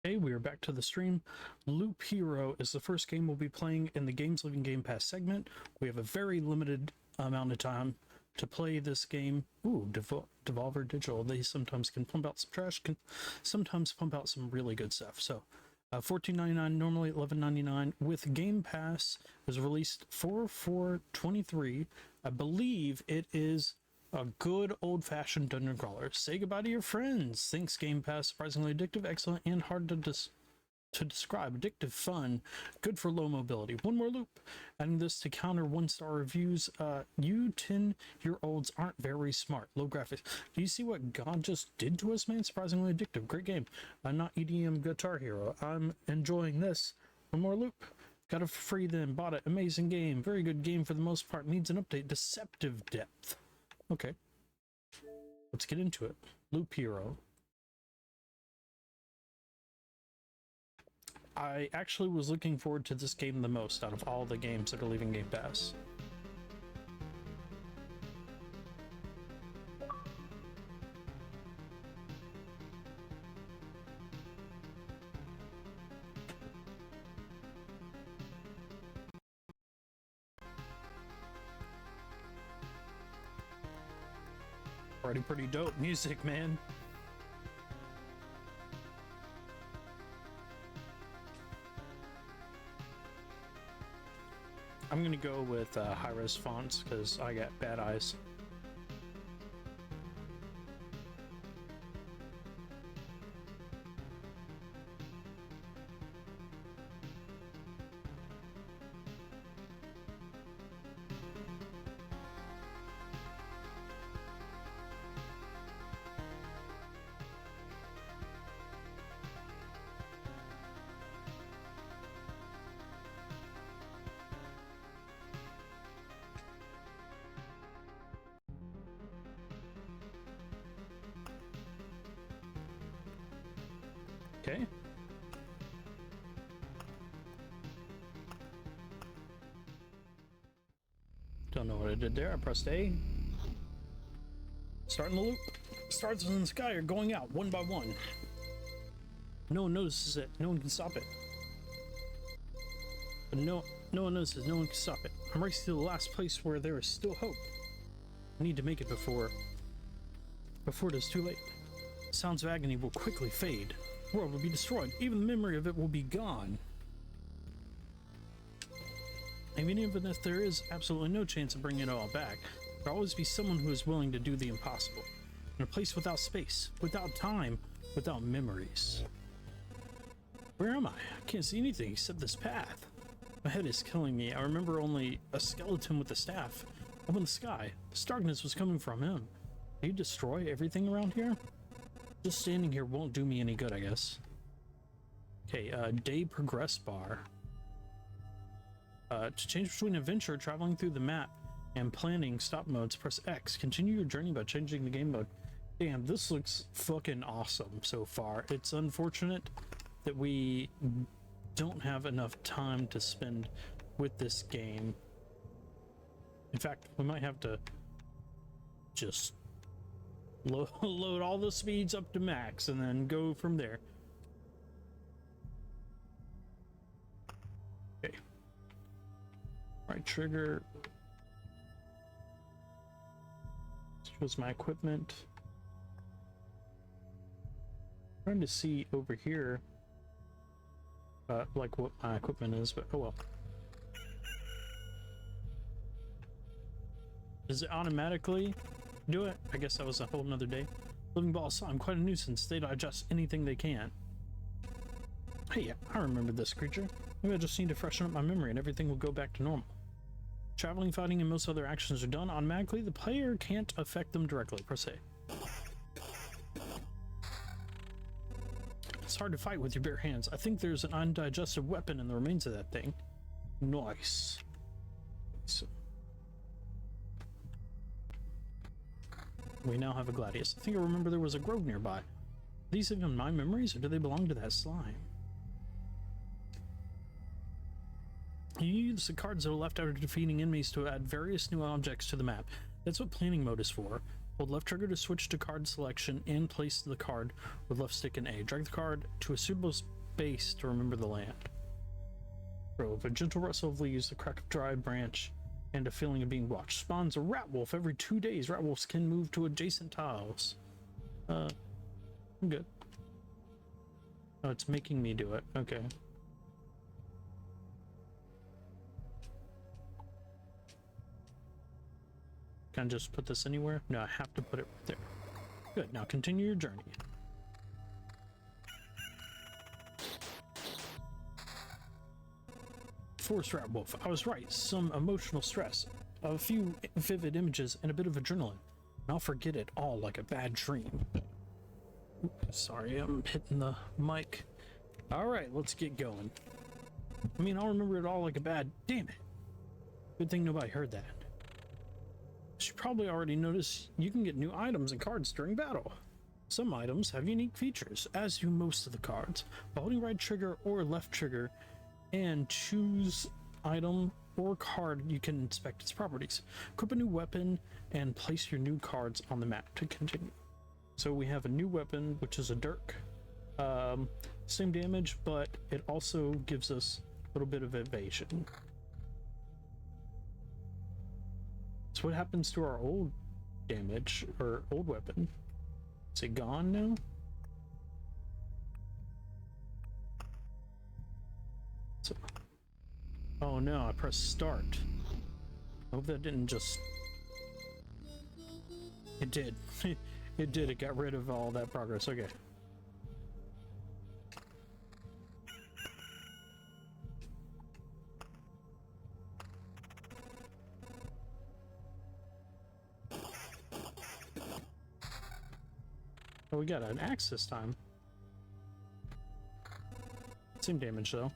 Hey, we are back to the stream. Loop Hero is the first game we'll be playing in the Games Living Game Pass segment. We have a very limited amount of time to play this game. Ooh, Devolver Digital. They sometimes can pump out some trash, can sometimes pump out some really good stuff. So, $14.99, normally $11.99. With Game Pass, it was released 4/4/23. I believe it is a good old-fashioned dungeon crawler. Say goodbye to your friends. Thanks, Game Pass. Surprisingly addictive, excellent, and hard to describe. Addictive, fun, good for low mobility. One more loop. Adding this to counter one-star reviews. You 10-year-olds aren't very smart. Low graphics. Do you see what God just did to us, man? Surprisingly addictive. Great game. Not EDM Guitar Hero. I'm enjoying this. One more loop. Got it for free then. Bought it. Amazing game. Very good game for the most part. Needs an update. Deceptive depth. Okay, let's get into it. Loop Hero. I actually was looking forward to this game the most out of all the games that are leaving Game Pass. Already pretty dope music, man. I'm gonna go with high-res fonts because I got bad eyes. Okay. Don't know what I did there. I pressed A. Starting the loop. Stars in the sky are going out one by one. No one notices it. No one can stop it. But no one notices. No one can stop it. I'm racing to the last place where there is still hope. I need to make it before it is too late. Sounds of agony will quickly fade. The world will be destroyed. Even the memory of it will be gone. Even if there is absolutely no chance of bringing it all back, there will always be someone who is willing to do the impossible. In a place without space, without time, without memories. Where am I? I can't see anything except this path. My head is killing me. I remember only a skeleton with a staff up in the sky. This darkness was coming from him. Did he destroy everything around here? Just standing here won't do me any good, I guess. Okay, day progress bar. To change between adventure, traveling through the map, and planning stop modes, press X. Continue your journey by changing the game mode. Damn, this looks fucking awesome so far. It's unfortunate that we don't have enough time to spend with this game. In fact, we might have to just load all the speeds up to max and then go from there. Okay. Right trigger. Shows my equipment. Trying to see over here like what my equipment is, but oh well. Does it automatically do it? I guess that was a whole nother day. Living balls, I'm quite a nuisance. They digest anything they can. Hey, I remember this creature. Maybe I just need to freshen up my memory and everything will go back to normal. Traveling, fighting, and most other actions are done automatically. The player can't affect them directly, per se. It's hard to fight with your bare hands. I think there's an undigested weapon in the remains of that thing. Nice. So we now have a Gladius. I think I remember there was a grove nearby. Are these even my memories, or do they belong to that slime? You use the cards that are left after defeating enemies to add various new objects to the map. That's what planning mode is for. Hold left trigger to switch to card selection and place the card with left stick and A. Drag the card to a suitable space to remember the land. Grove. A gentle rustle of leaves, the crack of dry branch, and a feeling of being watched. Spawns a rat wolf every 2 days. Rat wolves can move to adjacent tiles. I'm good. Oh, it's making me do it. Okay. Can I just put this anywhere? No, I have to put it right there. Good. Now continue your journey. Forest rat wolf. I was right. Some emotional stress, a few vivid images, and a bit of adrenaline. And I'll forget it all like a bad dream. Sorry, I'm hitting the mic. All right, let's get going. I mean, I'll remember it all like a bad... Damn it. Good thing nobody heard that. As you probably already noticed, you can get new items and cards during battle. Some items have unique features, as do most of the cards. By holding right trigger or left trigger and choose item or card, you can inspect its properties. Equip a new weapon and place your new cards on the map to continue. So we have a new weapon, which is a dirk. Same damage, but it also gives us a little bit of evasion. So what happens to our old damage, or old weapon? Is it gone now? So, oh no, I pressed start. I hope that didn't just... It did. It did. It got rid of all that progress. Okay. Oh, we got an axe this time. Same damage though.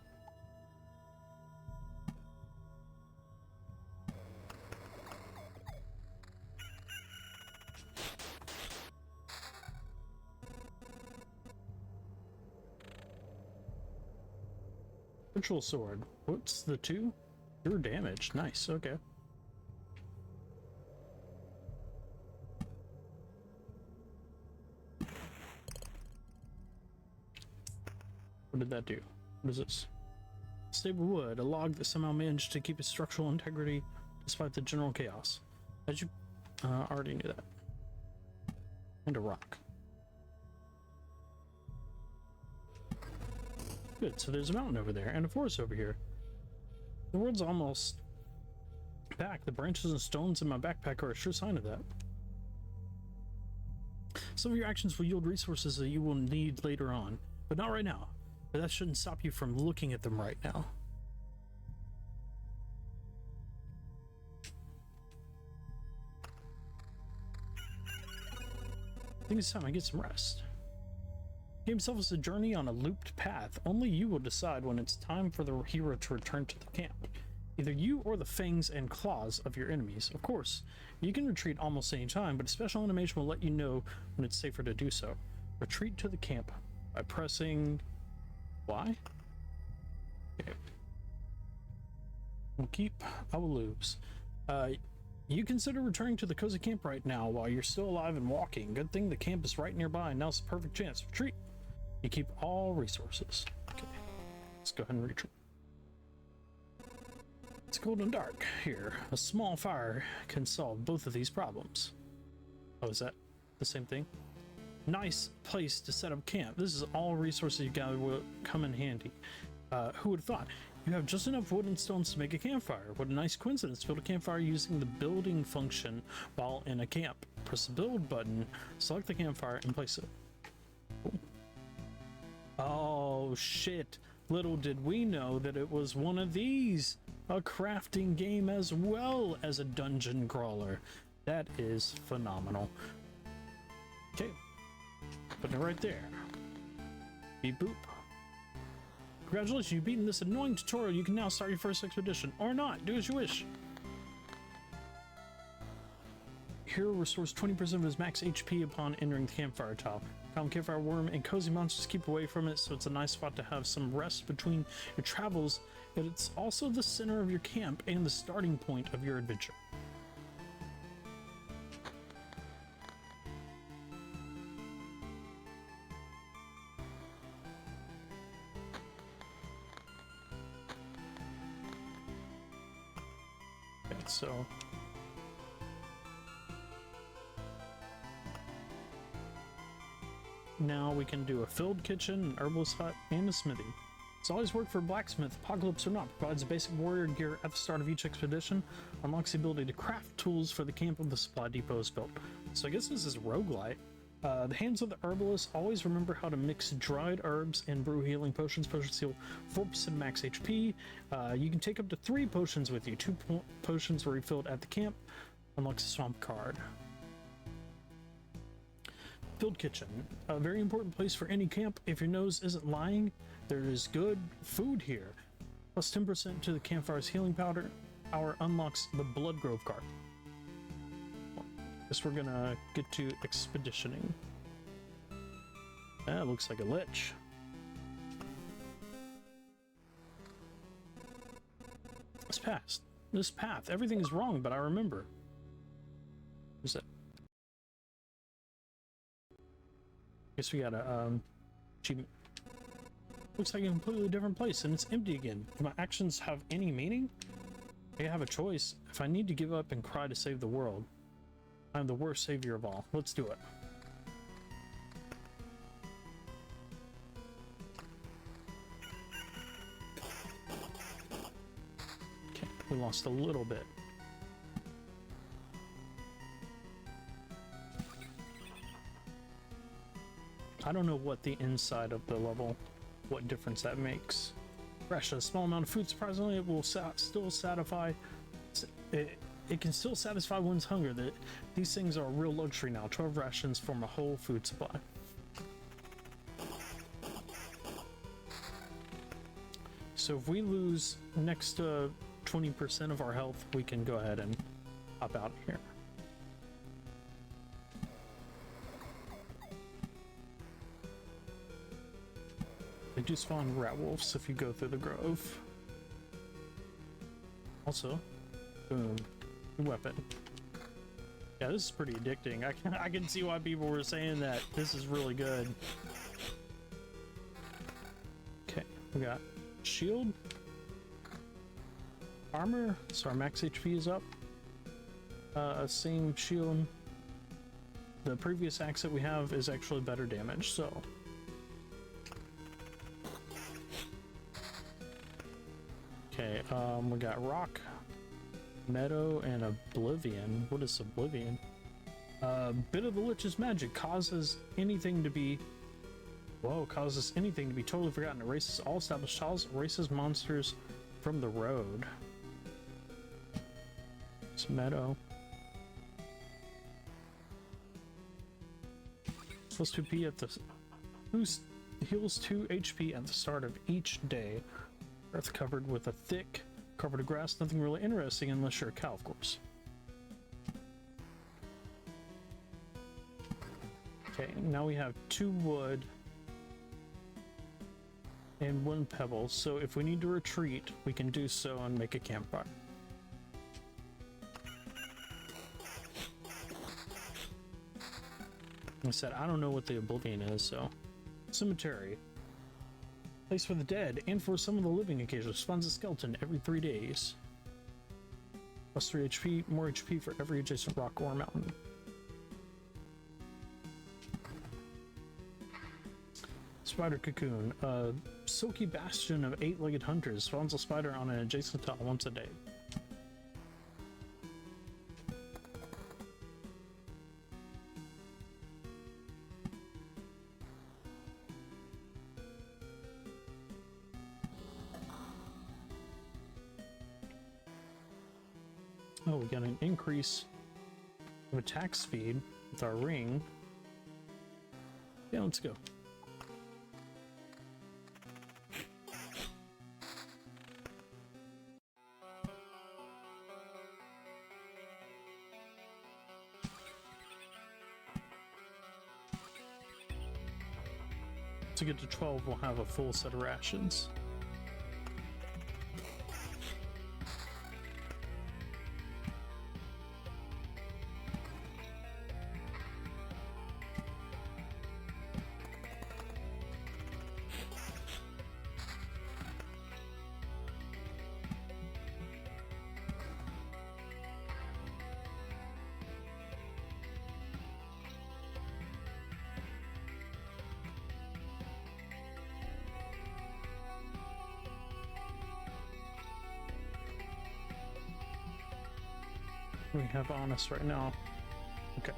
Ritual sword. What's the 2? Pure damage. Nice. Okay. What did that do? What is this? Stable wood, a log that somehow managed to keep its structural integrity despite the general chaos. As you already knew that. And a rock. Good, so there's a mountain over there and a forest over here. The world's almost back. The branches and stones in my backpack are a sure sign of that. Some of your actions will yield resources that you will need later on, but not right now. But that shouldn't stop you from looking at them right now. I think it's time I get some rest. The game itself is a journey on a looped path. Only you will decide when it's time for the hero to return to the camp. Either you or the fangs and claws of your enemies. Of course, you can retreat almost any time, but a special animation will let you know when it's safer to do so. Retreat to the camp by pressing... Y? Okay. We'll keep... I will lose. You consider returning to the cozy camp right now while you're still alive and walking. Good thing the camp is right nearby, and now's the perfect chance. Retreat. You keep all resources. Okay. Let's go ahead and retreat. It's cold and dark here. A small fire can solve both of these problems. Oh, is that the same thing? Nice place to set up camp. This is all resources you gather will come in handy. Who would have thought? You have just enough wood and stones to make a campfire. What a nice coincidence. Build a campfire using the building function while in a camp. Press the build button, select the campfire, and place it. Cool. Oh shit. Little did we know that it was one of these. A crafting game as well as a dungeon crawler. That is phenomenal. Okay. Putting it right there. Beep boop. Congratulations, you've beaten this annoying tutorial. You can now start your first expedition. Or not. Do as you wish. Hero restores 20% of his max HP upon entering the campfire tile. Common campfire worm and cozy monsters keep away from it, so it's a nice spot to have some rest between your travels, but it's also the center of your camp and the starting point of your adventure. so... Now we can do a filled kitchen, an herbalist hut, and a smithy. It's always worked for blacksmith, apocalypse or not. Provides basic warrior gear at the start of each expedition. Unlocks the ability to craft tools for the camp of the supply depot is built. So I guess this is roguelite. The hands of the herbalist always remember how to mix dried herbs and brew healing potions. Potions heal 4% max HP. You can take up to 3 potions with you. 2 potions were refilled at the camp. Unlocks a swamp card. Filled kitchen, a very important place for any camp. If your nose isn't lying, there is good food here. Plus 10% to the campfire's healing powder. Hour unlocks the Blood Grove card. Guess we're gonna get to expeditioning. That looks like a lich. This path, everything is wrong, but I remember. Who's that? Guess we got a achievement. Looks like a completely different place, and it's empty again. Do my actions have any meaning? I have a choice. If I need to give up and cry to save the world, I'm the worst savior of all. Let's do it. Okay, we lost a little bit. I don't know what the inside of the level, what difference that makes. Fresh, a small amount of food, surprisingly, it will still satisfy. It can still satisfy one's hunger. These things are a real luxury now. 12 rations form a whole food supply. So if we lose next to 20% of our health, we can go ahead and hop out here. They do spawn rat wolves if you go through the grove. Also, boom, weapon. Yeah, this is pretty addicting. I can see why people were saying that this is really good. Okay, we got shield, armor, so our max HP is up. Same shield. The previous axe that we have is actually better damage, so. Okay, we got rock, meadow, and oblivion. What is oblivion? Bit of the Lich's magic causes anything to be... Whoa, causes anything to be totally forgotten. Erases all established tiles, erases monsters from the road. It's meadow. Plus 2p at the... Boost heals 2 HP at the start of each day. Earth covered with a thick carpet of grass. Nothing really interesting unless you're a cow, of course. Okay, now we have 2 wood and 1 pebble, so if we need to retreat, we can do so and make a campfire. Like I said, I don't know what the oblivion is, so... Cemetery. Place for the dead, and for some of the living occasionally. Spawns a skeleton every 3 days. Plus 3 HP, more HP for every adjacent rock or mountain. Spider cocoon. A silky bastion of 8-legged hunters. Spawns a spider on an adjacent tile once a day. Oh, we got an increase of attack speed with our ring. Yeah, let's go. To get to 12, we'll have a full set of rations. We have on us right now. Okay.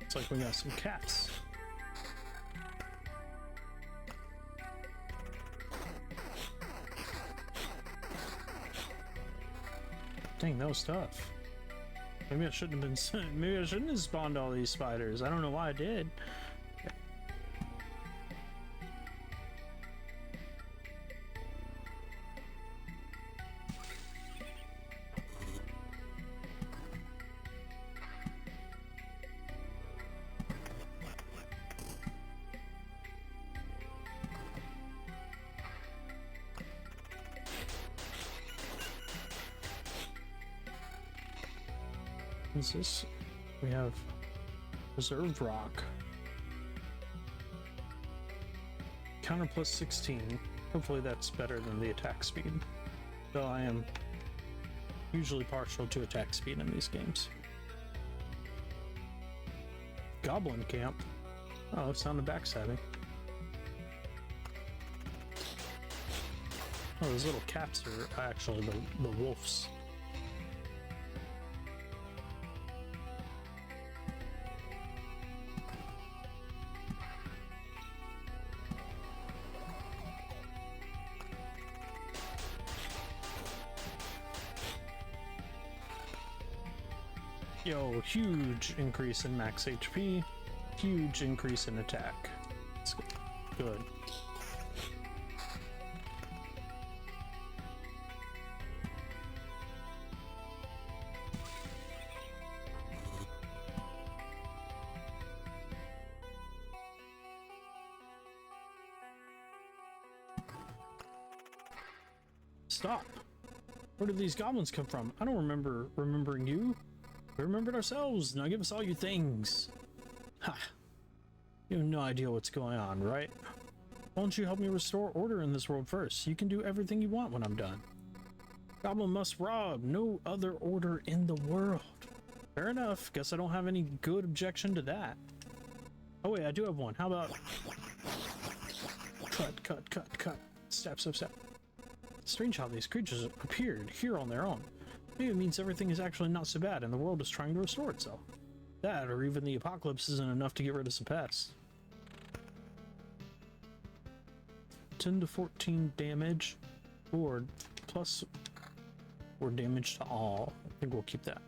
Looks like we got some cats. Dang, that was tough. Maybe I shouldn't have been. Maybe I shouldn't have spawned all these spiders. I don't know why I did. What's this? We have reserved rock. Counter plus 16. Hopefully that's better than the attack speed. Though I am usually partial to attack speed in these games. Goblin camp. Oh, it's on the backstabbing. Oh, those little cats are actually the wolves. Yo, huge increase in max HP, huge increase in attack. It's good. Stop! Where did these goblins come from? I don't remember remembering you. We remembered ourselves. Now give us all your things. Ha! You have no idea what's going on, right? Why don't you help me restore order in this world first? You can do everything you want when I'm done. Goblin must rob. No other order in the world. Fair enough. Guess I don't have any good objection to that. Oh wait, I do have one. How about... Cut, cut, cut, cut. Step, step, step. Strange how these creatures appeared here on their own. Maybe it means everything is actually not so bad and the world is trying to restore itself. That, or even the apocalypse isn't enough to get rid of some pests. 10 to 14 damage, or plus, or damage to all. I think we'll keep that.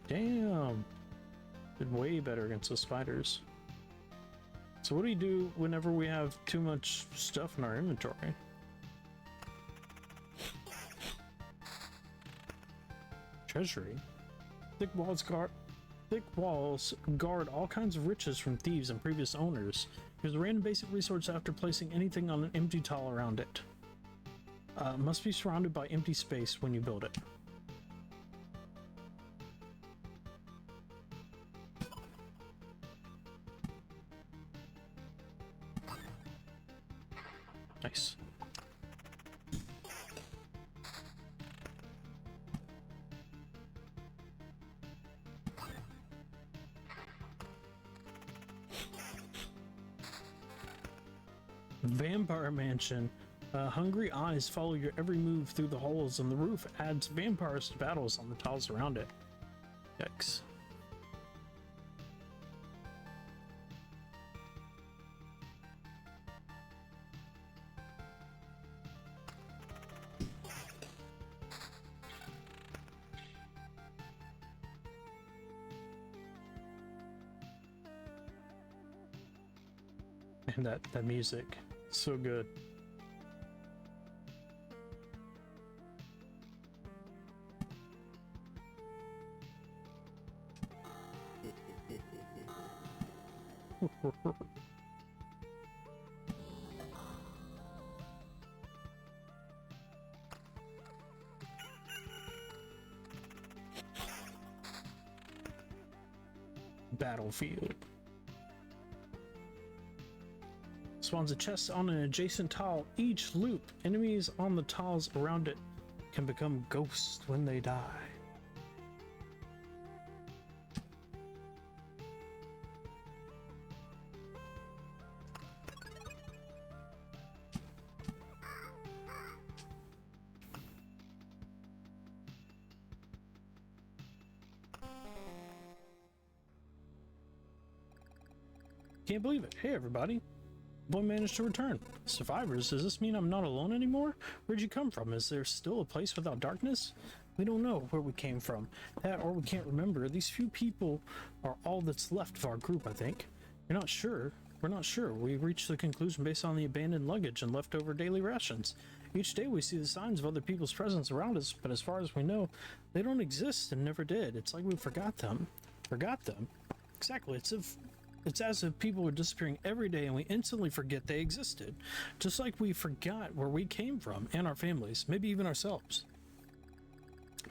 Damn! Did way better against the spiders. So what do you do whenever we have too much stuff in our inventory? Treasury. Thick walls guard all kinds of riches from thieves and previous owners. Here's a random basic resource after placing anything on an empty tile around it. Must be surrounded by empty space when you build it. Nice. Vampire Mansion. Hungry eyes follow your every move through the holes in the roof. Adds vampires to battles on the tiles around it. Yikes. And that music, so good. Battlefield. Spawns a chest on an adjacent tile. Each loop, enemies on the tiles around it can become ghosts when they die. Can't believe it. Hey everybody. Boy managed to return. Survivors, does this mean I'm not alone anymore? Where'd you come from? Is there still a place without darkness? We don't know where we came from. That or we can't remember. These few people are all that's left of our group, I think. You're not sure? We're not sure. We reached the conclusion based on the abandoned luggage and leftover daily rations. Each day we see the signs of other people's presence around us, but as far as we know, they don't exist and never did. It's like we forgot them. Forgot them? Exactly. It's as if people were disappearing every day and we instantly forget they existed. Just like we forgot where we came from and our families, maybe even ourselves.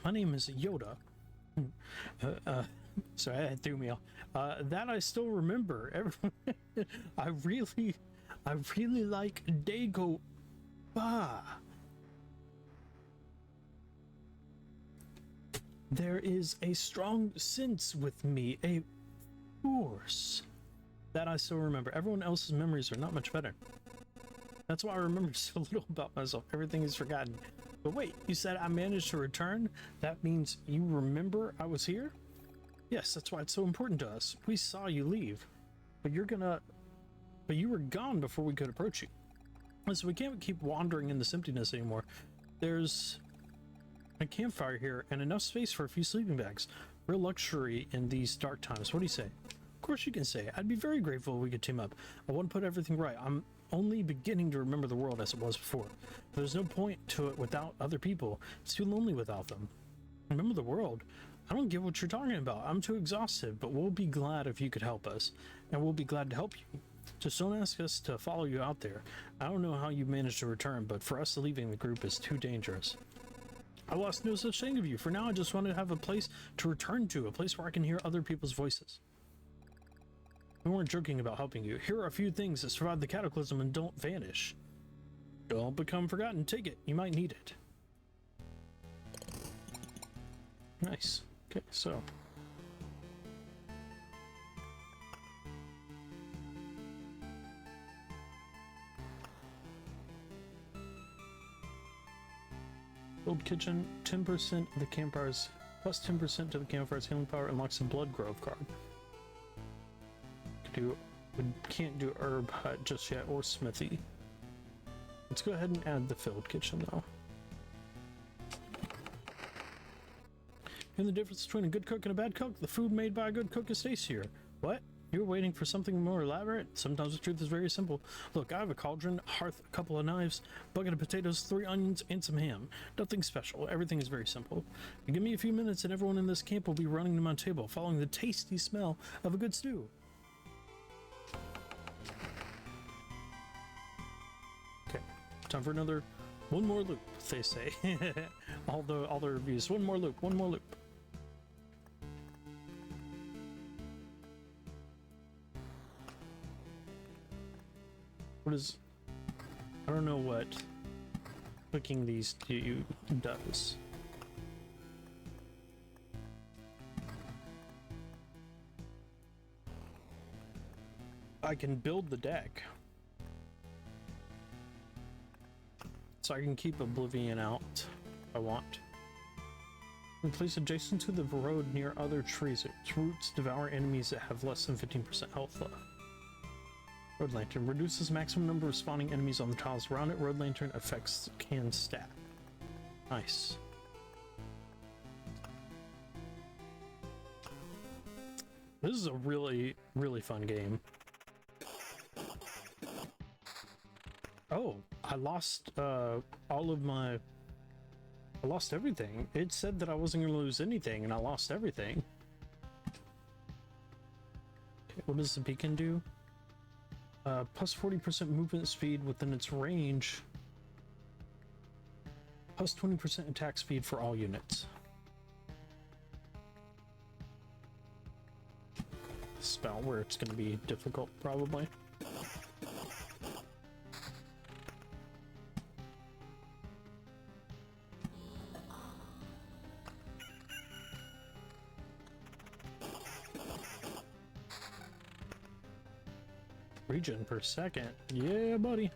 My name is Yoda. Sorry, that threw me off. That I still remember. I really like Dago. There is a strong sense with me, a force. That I still remember. Everyone else's memories are not much better. That's why I remember so little about myself. Everything is forgotten. But wait, you said I managed to return? That means you remember I was here? Yes, that's why it's so important to us. We saw you leave. But you were gone before we could approach you. So we can't keep wandering in this emptiness anymore. There's a campfire here and enough space for a few sleeping bags. Real luxury in these dark times. What do you say? Of course you can say. I'd be very grateful if we could team up. I want to put everything right. I'm only beginning to remember the world as it was before. There's no point to it without other people. It's too lonely without them. Remember the world? I don't get what you're talking about. I'm too exhausted, but we'll be glad if you could help us. And we'll be glad to help you. Just don't ask us to follow you out there. I don't know how you managed to return, but for us leaving the group is too dangerous. I lost no such thing of you. For now, I just want to have a place to return to, a place where I can hear other people's voices. We weren't joking about helping you. Here are a few things that survive the cataclysm and don't vanish. Don't become forgotten. Take it. You might need it. Nice. Okay, so... Build kitchen, 10% of the campfire's, plus 10% to the campfire's healing power unlocks a blood grove card. We can't do herb hut just yet, or smithy. Let's go ahead and add the filled kitchen though. And the difference between a good cook and a bad cook? The food made by a good cook is tastier. What? You were waiting for something more elaborate? Sometimes the truth is very simple. Look, I have a cauldron, a hearth, a couple of knives, bucket of potatoes, 3 onions, and some ham. Nothing special. Everything is very simple. You give me a few minutes and everyone in this camp will be running to my table, following the tasty smell of a good stew. Okay, time for one more loop, they say. all the reviews. One more loop. I don't know what clicking these does. I can build the deck. So I can keep Oblivion out if I want. And place adjacent to the road near other trees. Its roots devour enemies that have less than 15% health left. Road Lantern reduces maximum number of spawning enemies on the tiles around it. Road Lantern effects can stack. Nice. This is a really, really fun game. Oh, I lost all of my... I lost everything. It said that I wasn't going to lose anything, and I lost everything. Okay, what does the beacon do? Plus 40% movement speed within its range. Plus 20% attack speed for all units. This is about where it's going to be difficult, probably. Regen per second. Yeah, buddy.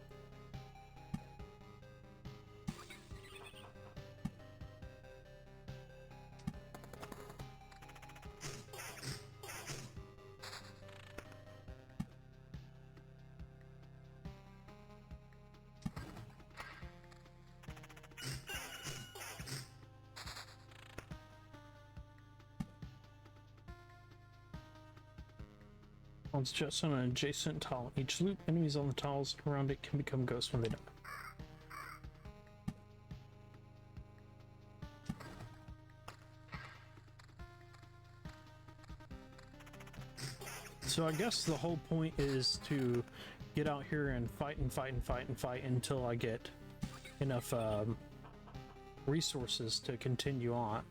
It's just on an adjacent tile. Each loop, enemies on the tiles around it can become ghosts when they die. So I guess the whole point is to get out here and fight and fight and fight and fight until I get enough resources to continue on.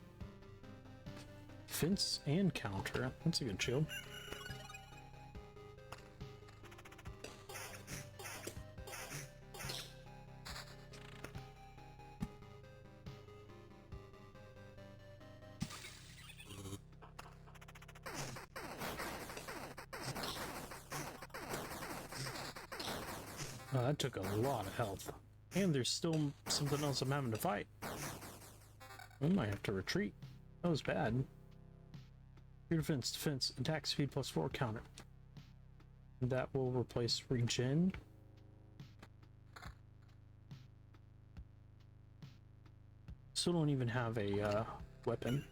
Fence and counter. That's a good shield. That took a lot of health. And there's still something else I'm having to fight. We might have to retreat. That was bad. Your defense, attack speed plus 4 counter. That will replace regen. Still don't even have a weapon.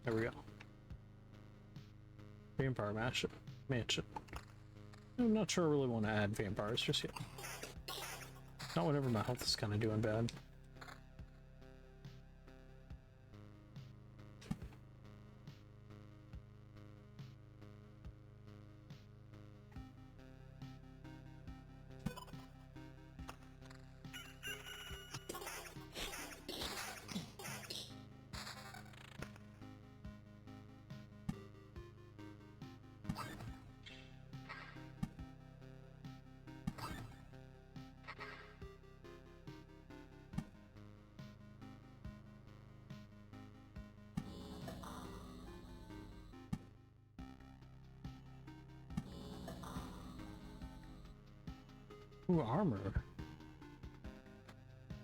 There we go. Vampire mansion. I'm not sure I really want to add vampires just yet. Not whenever my health is kind of doing bad. Ooh, armor.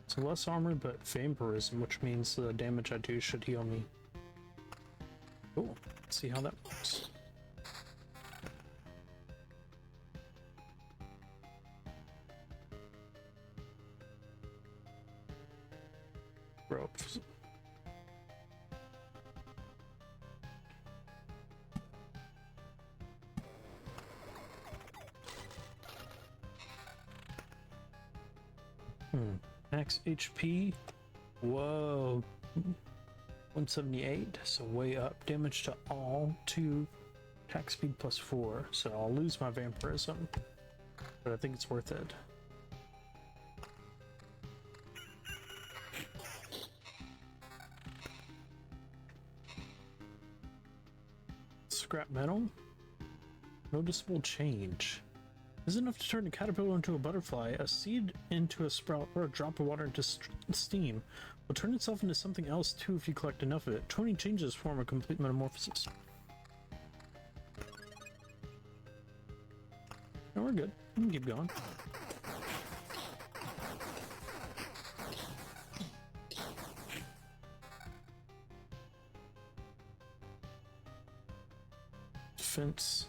So less armor, but vampirism, which means the damage I do should heal me. Cool. Let's see how that works. Ropes. Max HP. Whoa. 178. So way up. Damage to all. 2. Attack speed plus 4. So I'll lose my vampirism. But I think it's worth it. Scrap metal. Noticeable change. Is enough to turn a caterpillar into a butterfly, a seed into a sprout, or a drop of water into steam. Will turn itself into something else too if you collect enough of it. 20 changes form a complete metamorphosis. No, we're good. We can keep going. Defense,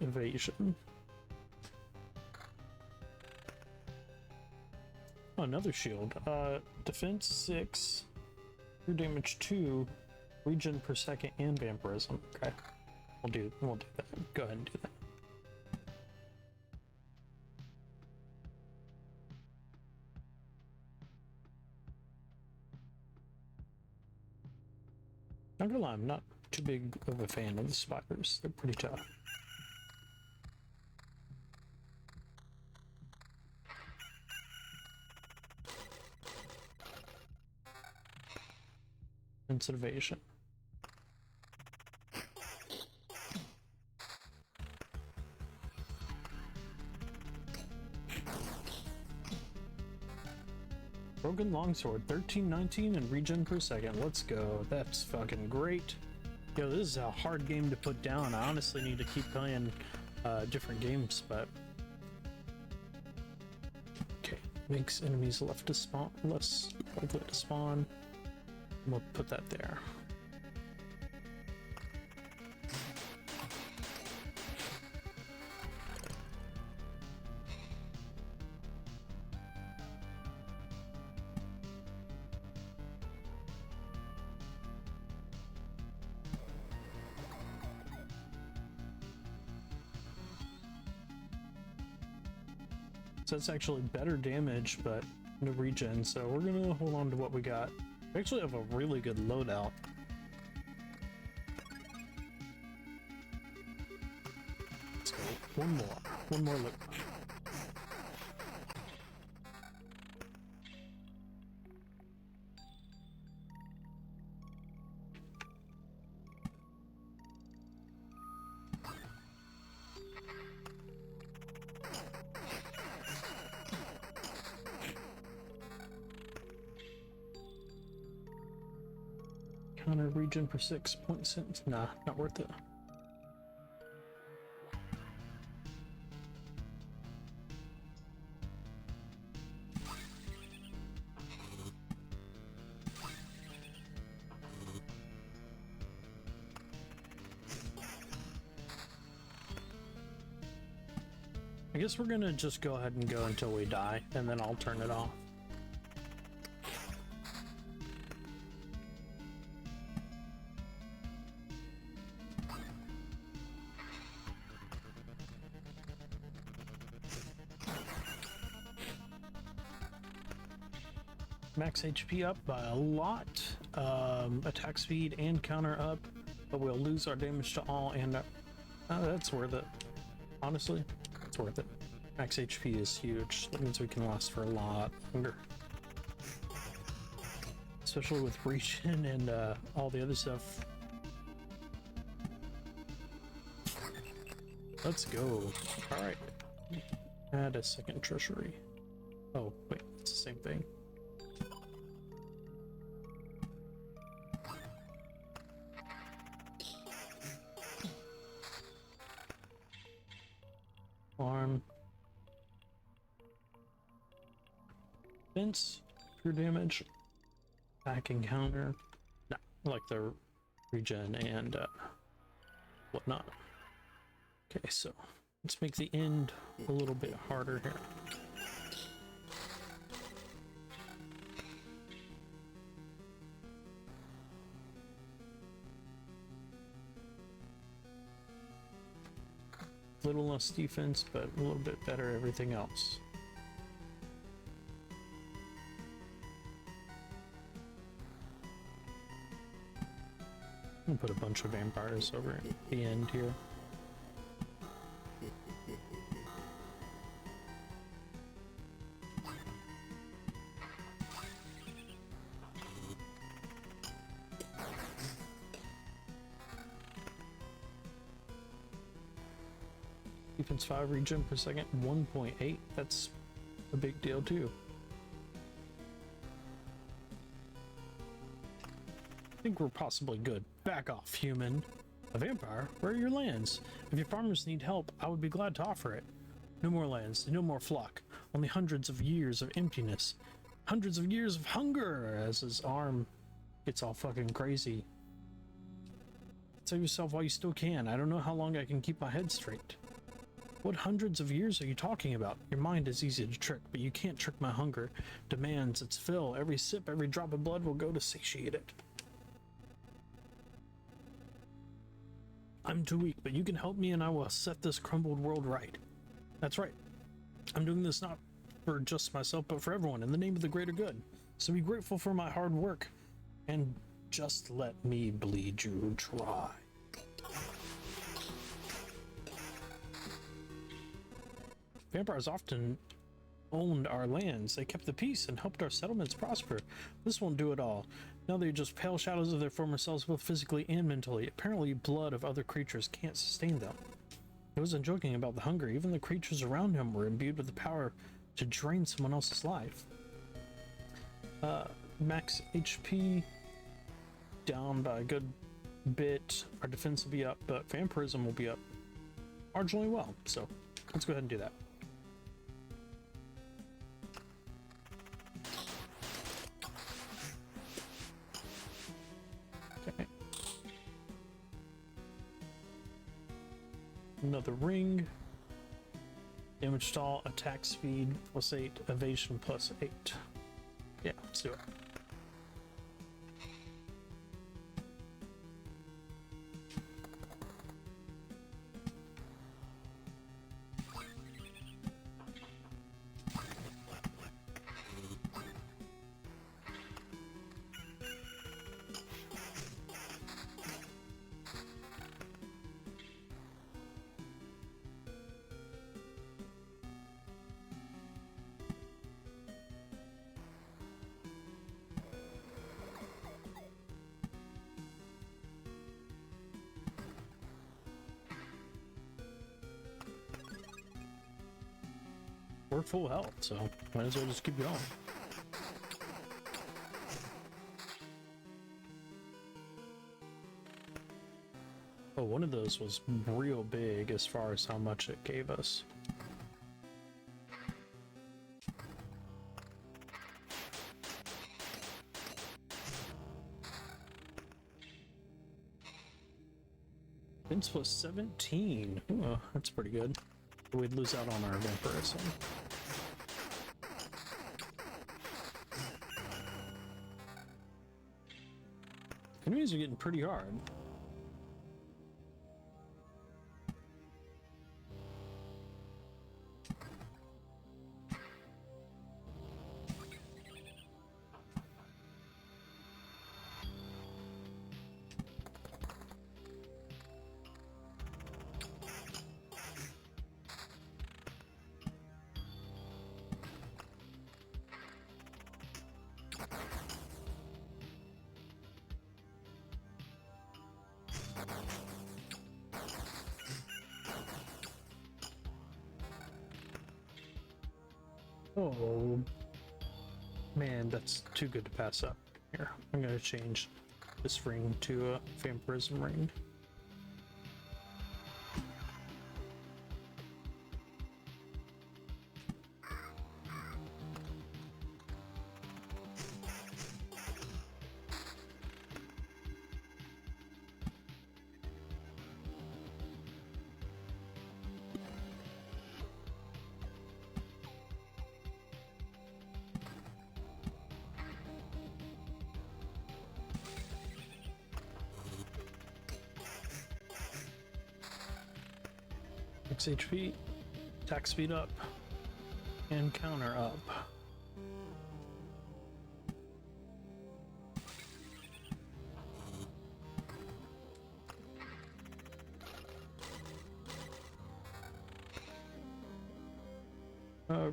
evasion. Oh, another shield. Defense 6, true damage 2, regen per second, and vampirism. Okay. We'll do that. Go ahead and do that. Not gonna lie, I'm not too big of a fan of the spiders. They're pretty tough. Conservation. Broken longsword, 1319 and regen per second. Let's go. That's fucking great. Yo, this is a hard game to put down. I honestly need to keep playing different games, but okay. Makes enemies left to spawn less likely to spawn. We'll put that there. So it's actually better damage, but no regen, so we're gonna hold on to what we got. We actually have a really good loadout. Let's go. One more loot. Counter regen for 6.6. Nah, not worth it. I guess we're gonna just go ahead and go until we die, and then I'll turn it off. Max HP up by a lot, attack speed and counter up, but we'll lose our damage to all, and that's worth it. Honestly, it's worth it. Max HP is huge. That means we can last for a lot longer, especially with regen and all the other stuff. Let's go. All right, add a second treasury. Oh wait, it's the same thing. Arm. Fence, pure damage, attack and counter. No, like the regen and whatnot. Okay, so let's make the end a little bit harder here. Little less defense, but a little bit better everything else. I'm gonna put a bunch of vampires over at the end here. Defense 5, regen per second, 1.8. That's a big deal too. I think we're possibly good. Back off, human. A vampire? Where are your lands? If your farmers need help, I would be glad to offer it. No more lands, no more flock. Only hundreds of years of emptiness. Hundreds of years of hunger, as his arm gets all fucking crazy. Save yourself while you still can. I don't know how long I can keep my head straight. What hundreds of years are you talking about? Your mind is easy to trick, but you can't trick my hunger. Demands its fill. Every sip, every drop of blood will go to satiate it. I'm too weak, but you can help me and I will set this crumbled world right. That's right. I'm doing this not for just myself, but for everyone, in the name of the greater good. So be grateful for my hard work, and just let me bleed you dry. Vampires often owned our lands. They kept the peace and helped our settlements prosper. This won't do it all. Now they're just pale shadows of their former selves, both physically and mentally. Apparently, blood of other creatures can't sustain them. He wasn't joking about the hunger. Even the creatures around him were imbued with the power to drain someone else's life. Max HP down by a good bit. Our defense will be up, but vampirism will be up marginally well. So let's go ahead and do that. Okay. Another ring. Damage to all, attack speed +8, evasion +8. Yeah, let's do it. We're full health, so might as well just keep going. Oh, one of those was real big as far as how much it gave us. Defense +17. Oh, that's pretty good. We'd lose out on our vampirism. Enemies are getting pretty hard. Oh man, that's too good to pass up. Here, I'm gonna change this ring to a vampirism ring. HP, attack speed up, and counter up.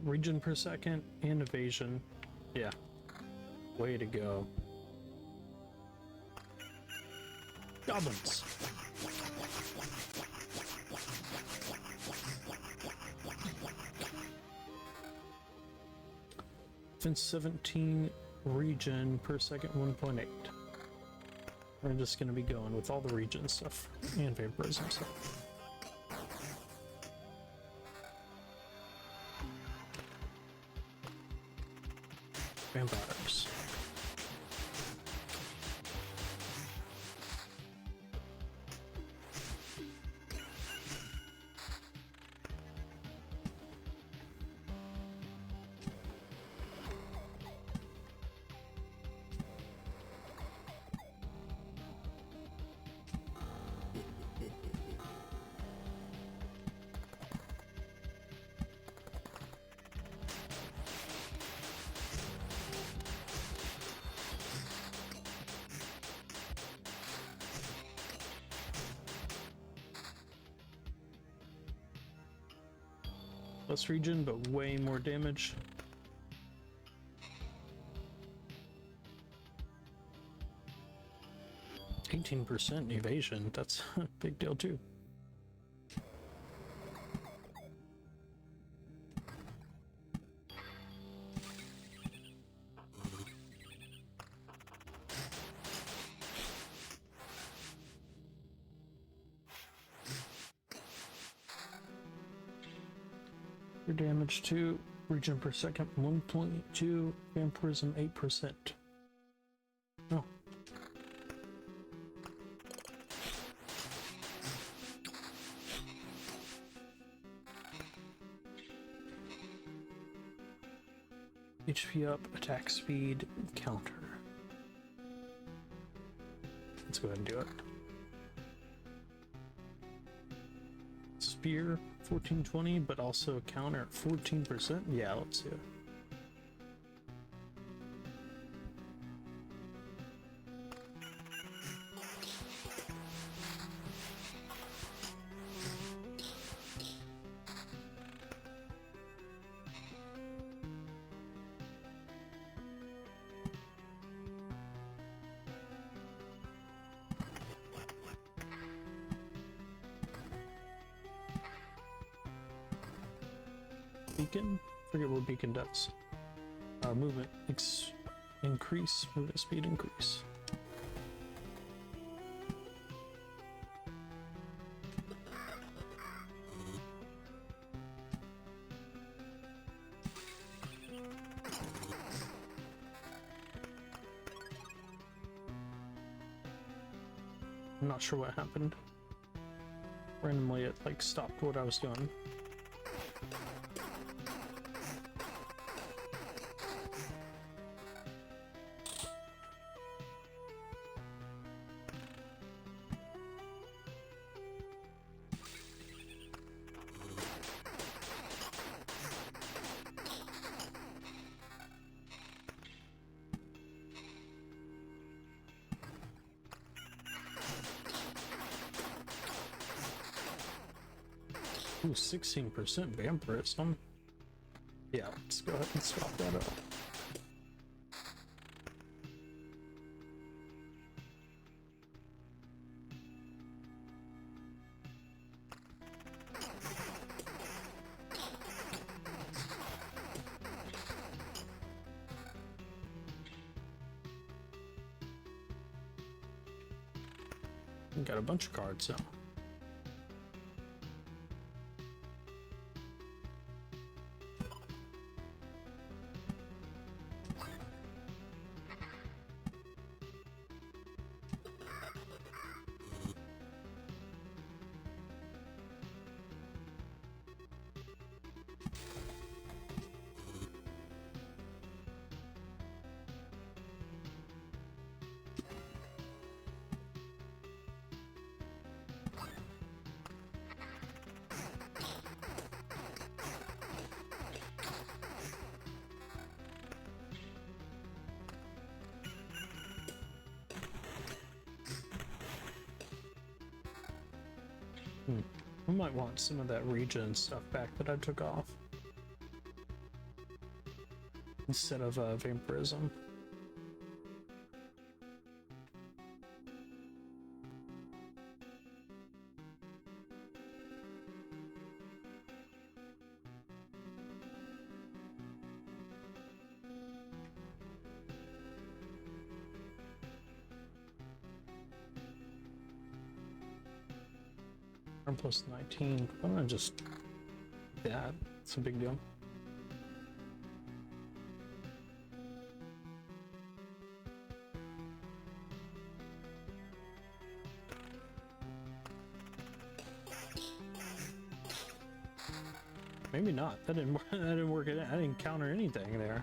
Regen per second and evasion. Yeah, way to go. Goblins. Defense 17, regen per second 1.8. We're just going to be going with all the regen stuff and vampirism stuff. Vampires. Less regen, but way more damage. 18% evasion, that's a big deal too. Your damage 2, regen per second 1.2, vampirism 8%. Oh. HP up, attack speed, counter. Let's go ahead and do it. Spear 1420, but also counter at 14%. Yeah, let's do it. Beacon? Forget what beacon does. Movement increase, movement speed increase. I'm not sure what happened. Randomly it like stopped what I was doing. Ooh, 16% vampirism. Yeah, let's go ahead and swap that up. We got a bunch of cards, so. I might want some of that regen stuff back that I took off. Instead of vampirism. Plus 19. I'm gonna just that. It's a big deal. Maybe not. That didn't work. That didn't work. I didn't counter anything there.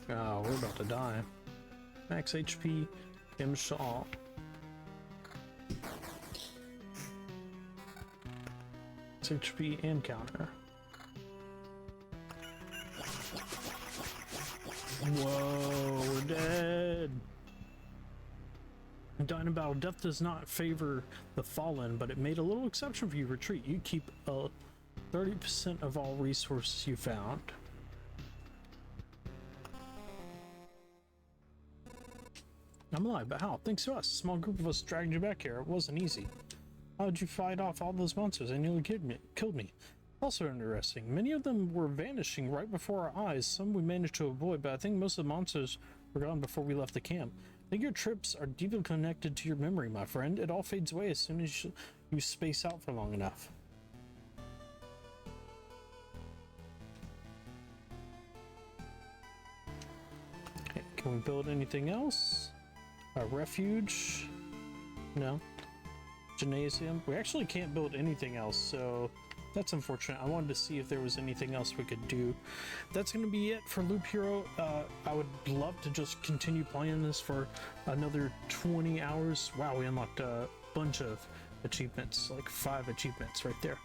Oh, we're about to die. Max HP, damage to all. max HP and counter. Whoa, we're dead. Dying in battle. Death does not favor the fallen, but it made a little exception for you. Retreat. You keep 30% of all resources you found. I'm alive, but how? Thanks to us. A small group of us dragged you back here. It wasn't easy. How did you fight off all those monsters? They nearly killed me. Also interesting. Many of them were vanishing right before our eyes. Some we managed to avoid, but I think most of the monsters were gone before we left the camp. I think your trips are deeply connected to your memory, my friend. It all fades away as soon as you space out for long enough. Okay, can we build anything else? A refuge? No. Gymnasium? We actually can't build anything else, so that's unfortunate. I wanted to see if there was anything else we could do. That's going to be it for Loop Hero. I would love to just continue playing this for another 20 hours. Wow, we unlocked a bunch of achievements, like 5 achievements right there.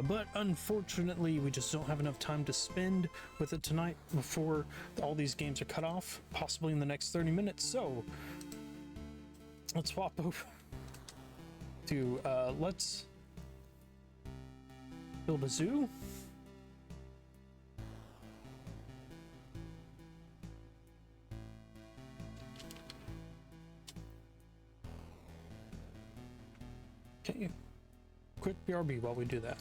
But unfortunately, we just don't have enough time to spend with it tonight before all these games are cut off, possibly in the next 30 minutes. So let's swap over to let's build a zoo. Okay, quick BRB while we do that.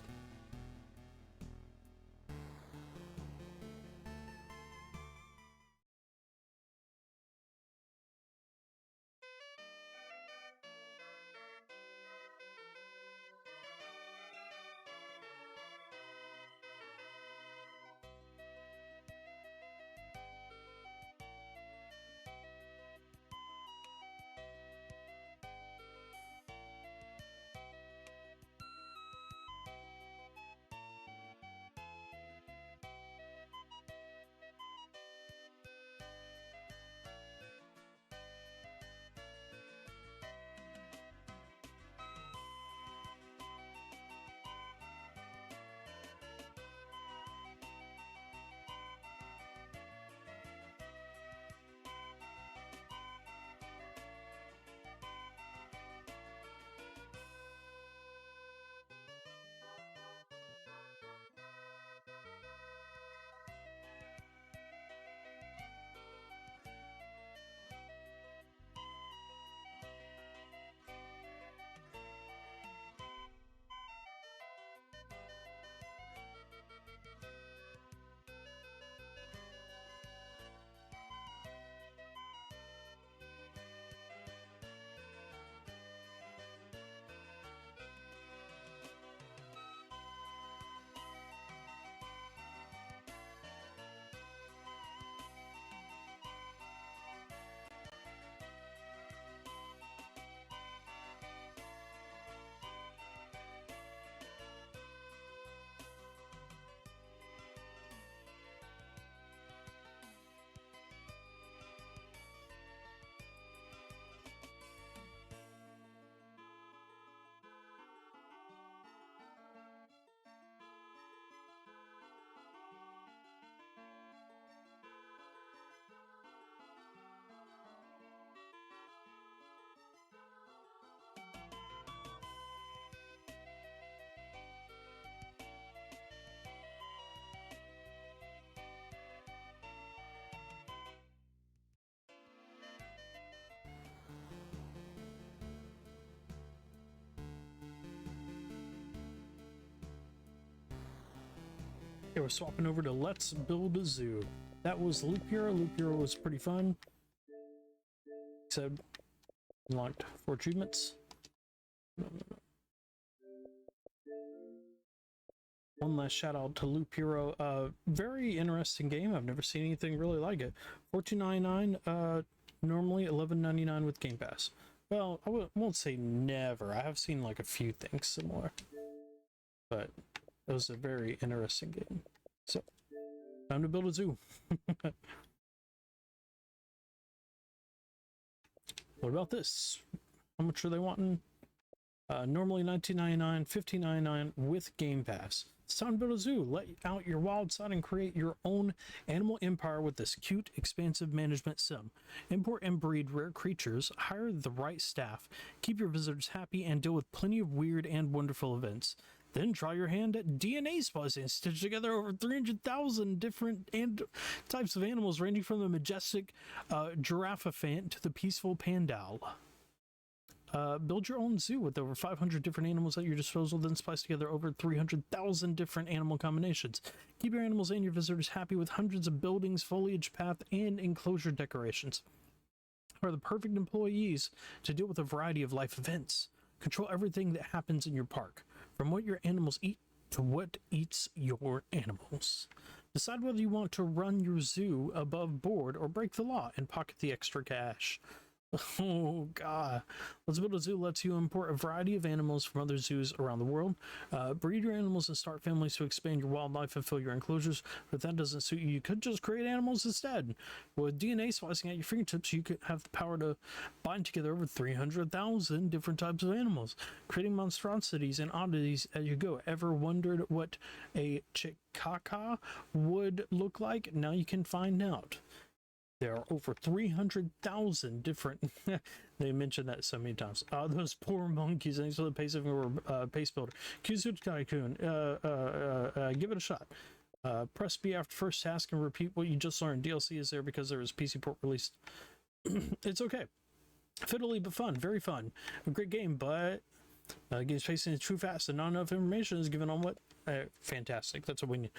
Okay, we're swapping over to Let's Build a Zoo. That was Loop Hero. Loop Hero was pretty fun. Except unlocked 4 achievements. One last shout out to Loop Hero. Very interesting game. I've never seen anything really like it. $14.99. Normally $11.99 with Game Pass. Well, I won't say never. I have seen like a few things similar, but it was a very interesting game. So, time to build a zoo. What about this? How much are they wanting? Normally $19.99, $15.99 with Game Pass. It's time to build a zoo. Let out your wild side and create your own animal empire with this cute, expansive management sim. Import and breed rare creatures, hire the right staff, keep your visitors happy, and deal with plenty of weird and wonderful events. Then try your hand at DNA splicing and stitch together over 300,000 different types of animals, ranging from the majestic giraffant to the peaceful pandal. Build your own zoo with over 500 different animals at your disposal, then splice together over 300,000 different animal combinations. Keep your animals and your visitors happy with hundreds of buildings, foliage path, and enclosure decorations. Are the perfect employees to deal with a variety of life events. Control everything that happens in your park, from what your animals eat to what eats your animals. Decide whether you want to run your zoo above board or break the law and pocket the extra cash. Oh god. Let's Build a Zoo lets you import a variety of animals from other zoos around the world, breed your animals and start families to expand your wildlife and fill your enclosures. But if that doesn't suit you, you could just create animals instead. With DNA splicing at your fingertips, you could have the power to bind together over 300,000 different types of animals, creating monstrosities and oddities as you go. Ever wondered what a chihuahua would look like? Now you can find out. There are over 300,000 different. They mentioned that so many times. Those poor monkeys. Thanks for the pace builder. Kyuzu Tycoon. Give it a shot. Press B after first task and repeat what you just learned. DLC is there because there is PC port released. It's okay. Fiddly but fun. Very fun. A great game, but game's pacing is too fast and not enough information is given on what. Fantastic. That's what we need.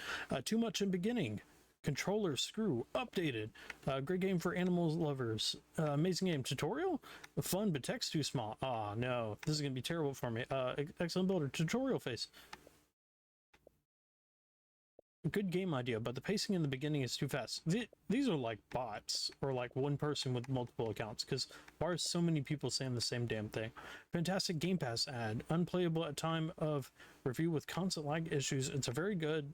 Too much in beginning. Controller screw updated. Great game for animals lovers. Amazing game. Tutorial fun but text too small. Oh no, this is gonna be terrible for me. Excellent builder. Tutorial face. Good game idea, but the pacing in the beginning is too fast. These are like bots or like one person with multiple accounts, because why are so many people saying the same damn thing? Fantastic Game Pass ad. Unplayable at time of review with constant lag issues. It's a very good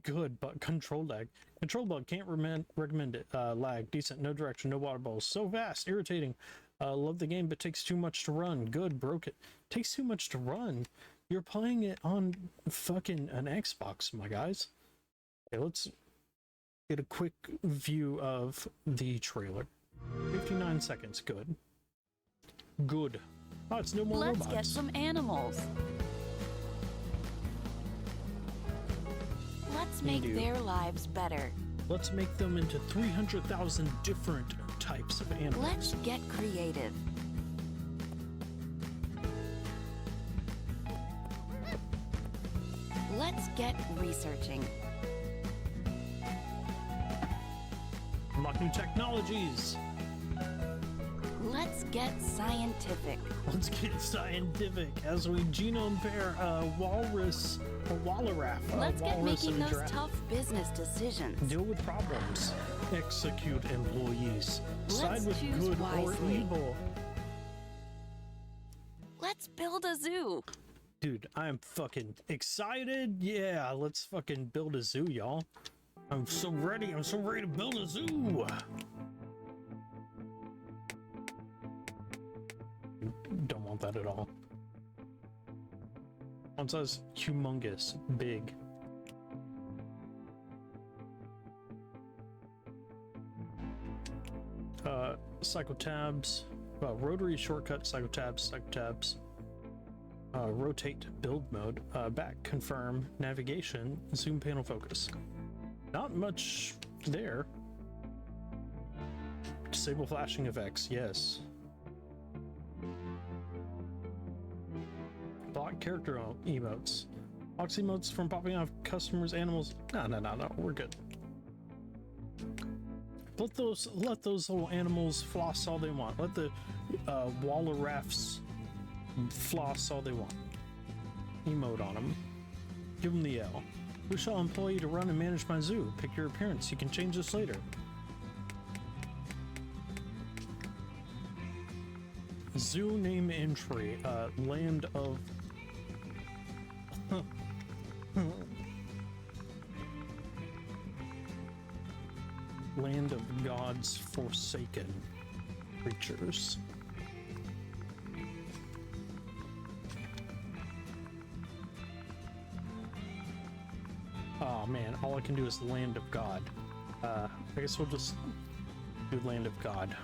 good but control lag. Control bug, can't recommend it. Lag, decent, no direction, no water balls. So fast, irritating. Love the game, but takes too much to run. Good, broke it. Takes too much to run. You're playing it on fucking an Xbox, my guys. Okay, let's get a quick view of the trailer. 59 seconds, good. Good. Oh, it's no more robots. Let's get some animals. Let's make their lives better. Let's make them into 300,000 different types of animals. Let's get creative. Let's get researching. Unlock new technologies. Let's get scientific. Let's get scientific as we genome pair a walrus, a wallaraf. Let's get making those tough business decisions. Deal with problems. Execute employees. Side with good or evil. Let's build a zoo. Dude, I am fucking excited. Yeah, let's fucking build a zoo, y'all. I'm so ready. I'm so ready to build a zoo. Don't want that at all. One says humongous, big. Cycle tabs, rotary shortcut, cycle tabs, rotate build mode, back, confirm, navigation, zoom panel focus. Not much there. Disable flashing effects, yes. Block character emotes. Box emotes from popping off customers, animals. No, we're good. Let those little animals floss all they want. Let the wallarafs floss all they want. Emote on them. Give them the L. Who shall employ you to run and manage my zoo? Pick your appearance. You can change this later. Zoo name entry. Land of... Land of God's forsaken creatures. man, all I can do is Land of God. I guess we'll just do Land of God.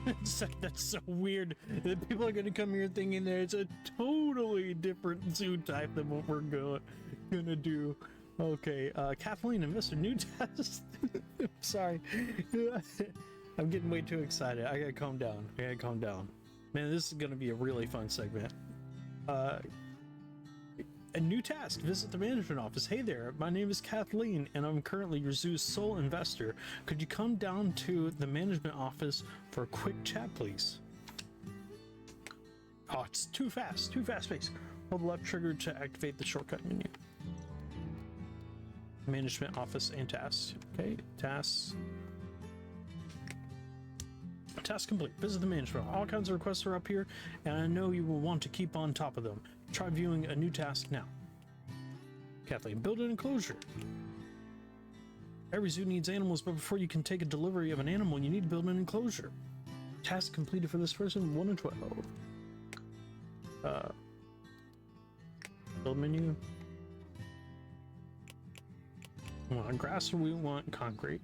It's like, that's so weird that people are going to come here thinking that it's a totally different zoo type than what we're gonna do. Okay, Kathleen and Mr. New Test. Sorry. I'm getting way too excited. I gotta calm down. Man, this is gonna be a really fun segment. A new task. Visit the management office. Hey there, my name is Kathleen, and I'm currently your zoo's sole investor. Could you come down to the management office for a quick chat, please? Oh, it's too fast pace. Hold the left trigger to activate the shortcut menu. Management office and tasks. Okay, tasks. Task complete. Visit the management. All kinds of requests are up here, and I know you will want to keep on top of them. Try viewing a new task now. Kathleen, build an enclosure. Every zoo needs animals, but before you can take a delivery of an animal, you need to build an enclosure. Task completed for this person, 1 in 12. Build menu. We want grass or we want concrete?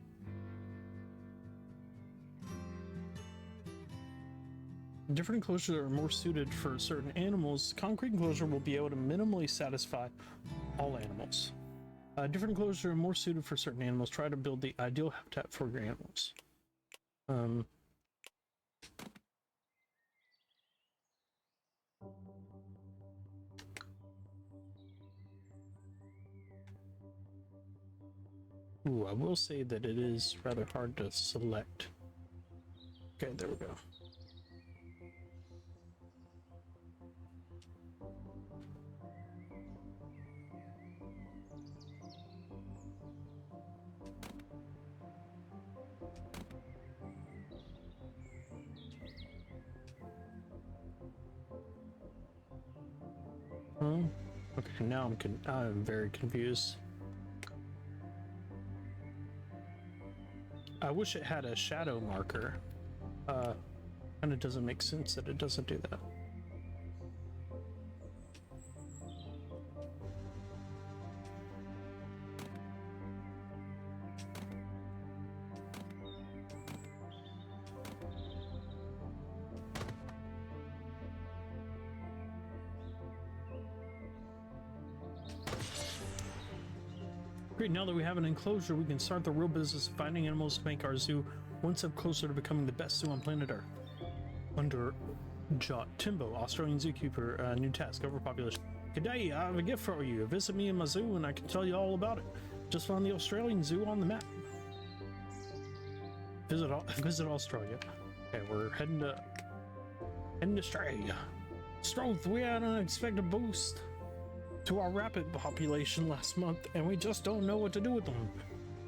Different enclosures are more suited for certain animals. Concrete enclosure will be able to minimally satisfy all animals. Different enclosures are more suited for certain animals. Try to build the ideal habitat for your animals. Ooh, I will say that it is rather hard to select. Okay, there we go. Okay, now I'm very confused. I wish it had a shadow marker. And it doesn't make sense that it doesn't do that. Great, now that we have an enclosure, we can start the real business of finding animals to make our zoo one step closer to becoming the best zoo on planet Earth. Under Timbo, Australian zookeeper, new task, overpopulation. G'day, I have a gift for you. Visit me in my zoo and I can tell you all about it. Just found the Australian zoo on the map. Visit Australia. Okay, we're heading to Australia. Stroth, we had an unexpected boost to our rapid population last month, and we just don't know what to do with them.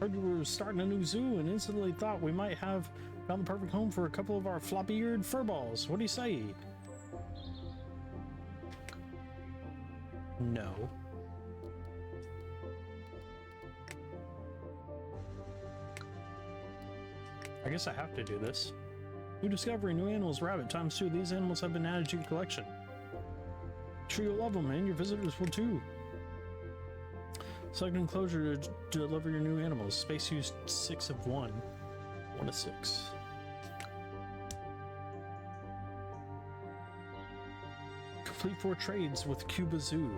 Heard we were starting a new zoo and instantly thought we might have found the perfect home for a couple of our floppy-eared furballs. What do you say? No. I guess I have to do this. New discovery, new animals, rabbit, times 2. These animals have been added to your collection. Sure you'll love them, and your visitors will too. Select an enclosure to deliver your new animals. Space used 6 of 1. 1 of 6. Complete 4 trades with Cuba Zoo.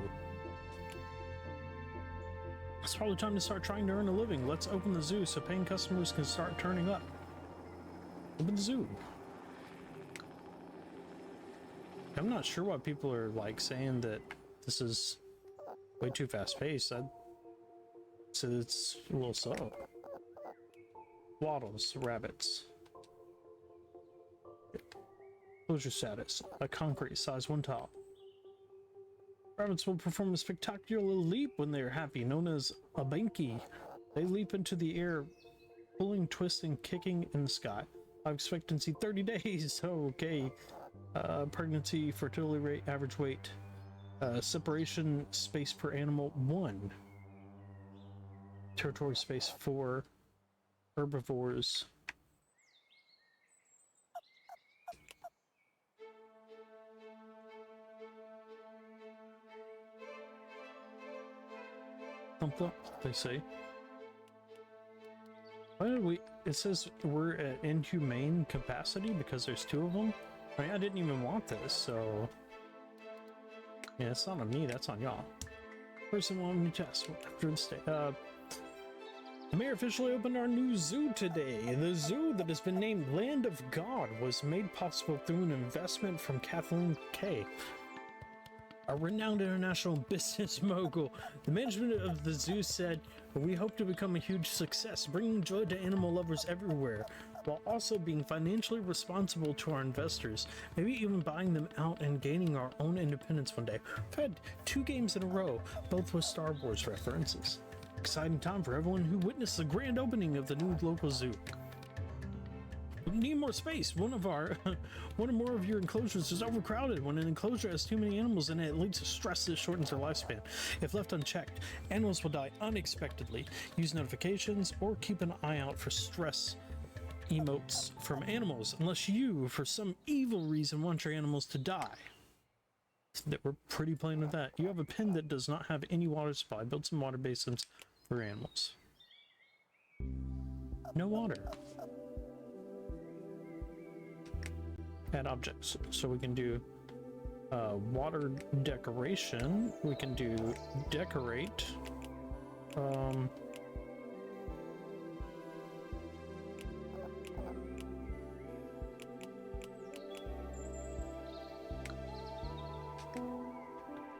It's probably time to start trying to earn a living. Let's open the zoo so paying customers can start turning up. Open the zoo. I'm not sure why people are like saying that this is way too fast paced. I'd say it's a little slow. Waddles, rabbits. Closure status. A concrete size 1 tile. Rabbits will perform a spectacular leap when they are happy, known as a banky. They leap into the air, pulling, twisting, kicking in the sky. Life expectancy 30 days. Okay. Pregnancy, fertility rate, average weight, separation space per animal 1, territory space 4, herbivores. Something they say. Why did we? It says we're at inhumane capacity because there's 2 of them. I mean, I didn't even want this, so yeah, it's not on me. That's on y'all. Person wanting to test after the stay. The mayor officially opened our new zoo today. The zoo that has been named Land of God was made possible through an investment from Kathleen Kay, a renowned international business mogul. The management of the zoo said, "We hope to become a huge success, bringing joy to animal lovers everywhere, while also being financially responsible to our investors, maybe even buying them out and gaining our own independence one day." We've had 2 games in a row, both with Star Wars references. Exciting time for everyone who witnessed the grand opening of the new local zoo. We need more space. One or more of your enclosures is overcrowded. When an enclosure has too many animals in it, it leads to stress that shortens their lifespan. If left unchecked, animals will die unexpectedly. Use notifications or keep an eye out for stress emotes from animals, unless you, for some evil reason, want your animals to die. That we're pretty plain with that. You have a pen that does not have any water supply. Build some water basins for animals. No water. Add objects. So we can do water decoration. We can do decorate.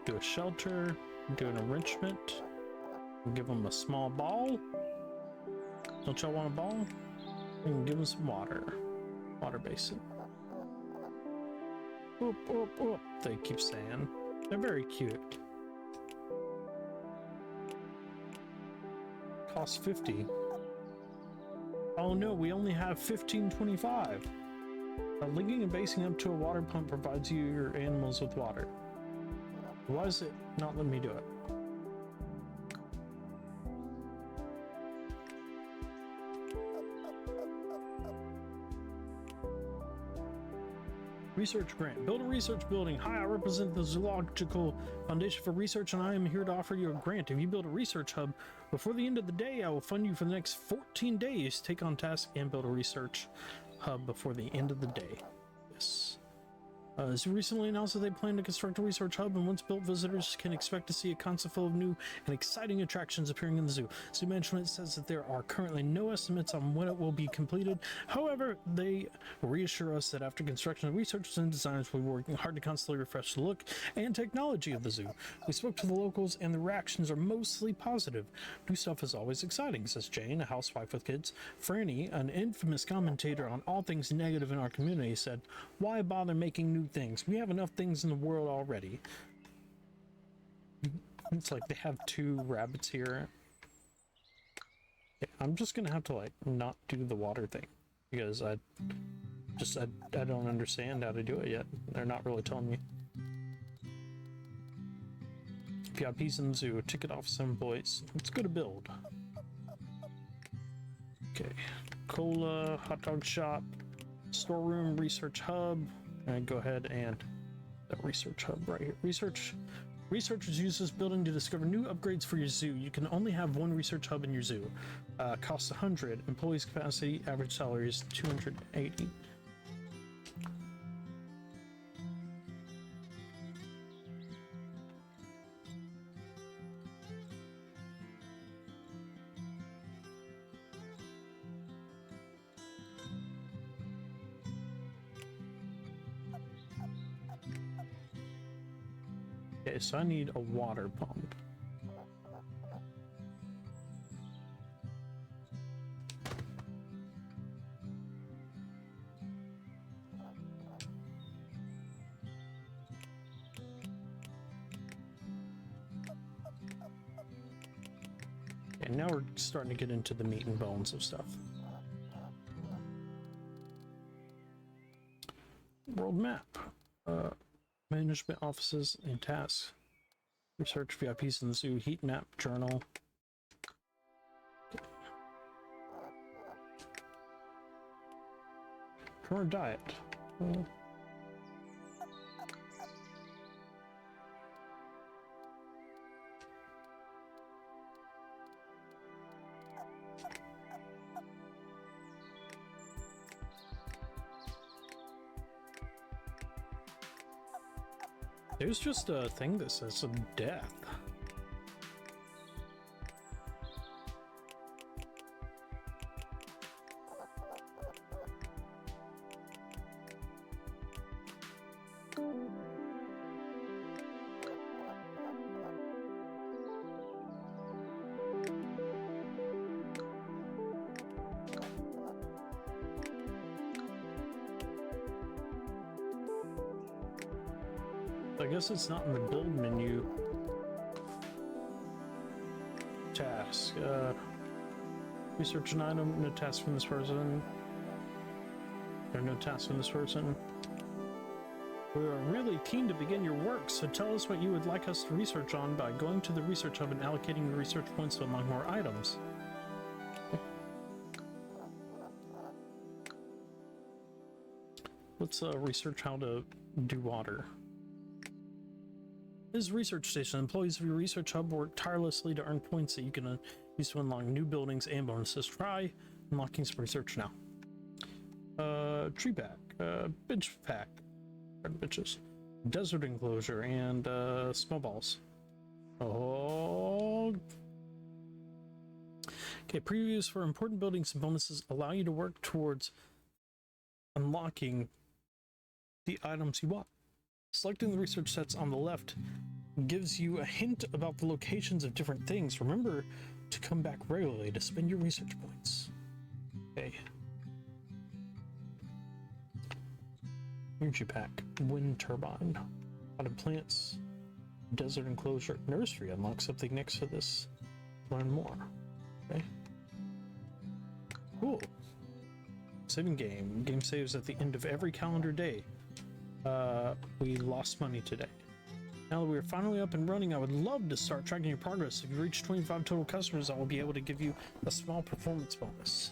Do a shelter. Do an enrichment. Give them a small ball. Don't y'all want a ball? We can give them some water. Water basin. Oop, oop, oop, they keep saying. They're very cute. Cost 50. Oh no, we only have 1525. Linking and basing up to a water pump provides you your animals with water. Why is it not letting me do it? Research grant. Build a research building. Hi, I represent the Zoological Foundation for Research, and I am here to offer you a grant. If you build a research hub before the end of the day, I will fund you for the next 14 days. Take on task and build a research hub before the end of the day. Yes. Zoo recently announced that they plan to construct a research hub, and once built, visitors can expect to see a console full of new and exciting attractions appearing in the zoo. Zoo management says that there are currently no estimates on when it will be completed. However, they reassure us that after construction, researchers and designers will be working hard to constantly refresh the look and technology of the zoo. We spoke to the locals, and the reactions are mostly positive. New stuff is always exciting, says Jane, a housewife with kids. Franny, an infamous commentator on all things negative in our community, said, "Why bother making new things? We have enough things in the world already." It's like they have 2 rabbits here. Yeah, I'm just gonna have to like not do the water thing because I don't understand how to do it yet. They're not really telling me. VIPs in the zoo, ticket office employees. Let's go to build. Okay, cola, hot dog shop, storeroom, research hub. And go ahead and the research hub right here. Researchers use this building to discover new upgrades for your zoo. You can only have 1 research hub in your zoo. Costs 100. Employees capacity. Average salary is 280. Okay, so I need a water pump. And now we're starting to get into the meat and bones of stuff. World map. Management offices and tasks. Research VIPs in the zoo. Heat map journal. Current diet. There's just a thing that says death. I guess it's not in the build menu. Task. Research an item, no task from this person. There are no tasks from this person. We are really keen to begin your work, so tell us what you would like us to research on by going to the research hub and allocating the research points to unlock more items. Let's research how to do water. This is a research station. Employees of your research hub work tirelessly to earn points that you can use to unlock new buildings and bonuses. Try unlocking some research now. Tree pack, bench pack, bitches, desert enclosure, and small balls. Oh. Okay, previews for important buildings and bonuses allow you to work towards unlocking the items you want. Selecting the research sets on the left gives you a hint about the locations of different things. Remember to come back regularly to spend your research points. Okay. Energy pack, wind turbine, potted plants, desert enclosure, nursery. Unlock something next to this. Learn more. Okay. Cool. Saving game. Game saves at the end of every calendar day. We lost money today. Now that we are finally up and running, I would love to start tracking your progress. If you reach 25 total customers, I will be able to give you a small performance bonus.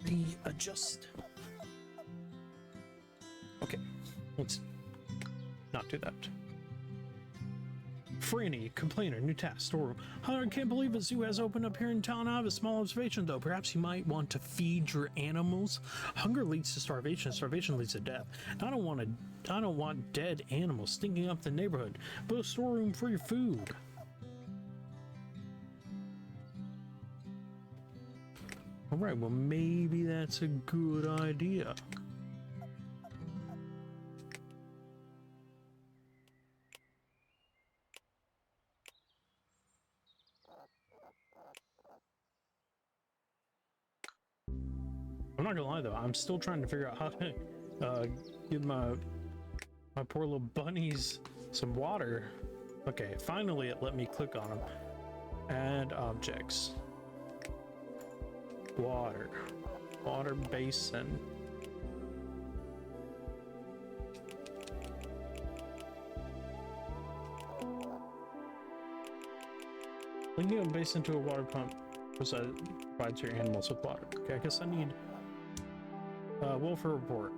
Readjust. Okay, let's not do that. Franny, complainer, new task, storeroom. I can't believe a zoo has opened up here in town. I have a small observation though. Perhaps you might want to feed your animals. Hunger leads to starvation. Starvation leads to death. I don't want dead animals stinking up the neighborhood. Build a storeroom for your food. All right, well maybe that's a good idea. I'm not gonna lie though, I'm still trying to figure out how to give my poor little bunnies some water. Okay, finally it let me click on them. Add objects. Water. Water basin. Linking a basin to a water pump provides your animals with water. Okay, I guess I need welfare report.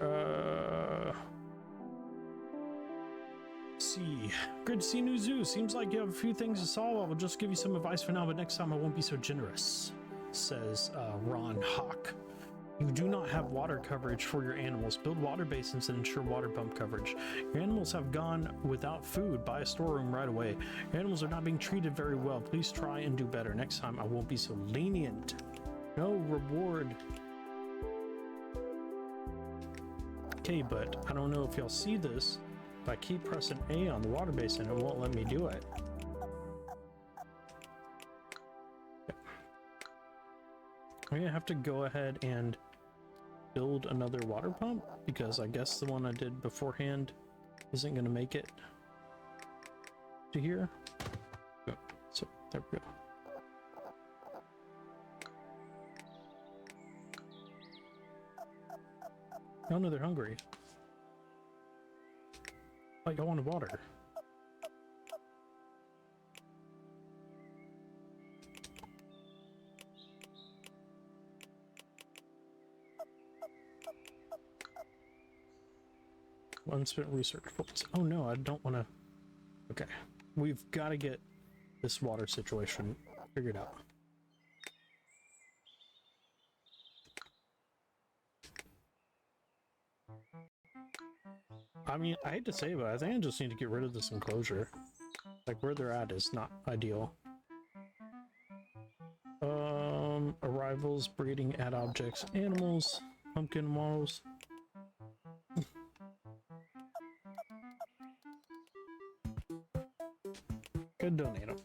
See. Good to see new zoo. Seems like you have a few things to solve. I will just give you some advice for now, but next time I won't be so generous, says Ron Hawk. You do not have water coverage for your animals. Build water basins and ensure water pump coverage. Your animals have gone without food. Buy a storeroom right away. Your animals are not being treated very well. Please try and do better. Next time I won't be so lenient. No reward. Okay, but I don't know if y'all see this. If I keep pressing A on the water basin, it won't let me do it. I'm gonna have to go ahead and build another water pump because I guess the one I did beforehand isn't gonna make it to here. So there we go. Oh no, they're hungry. Oh, y'all wanted water. Unspent research points. Oh no, I don't want to. Okay, we've got to get this water situation figured out. I mean, I hate to say it, but I think I just need to get rid of this enclosure. Like, where they're at is not ideal. Arrivals, breeding, add objects, animals, pumpkin models. Could donate them.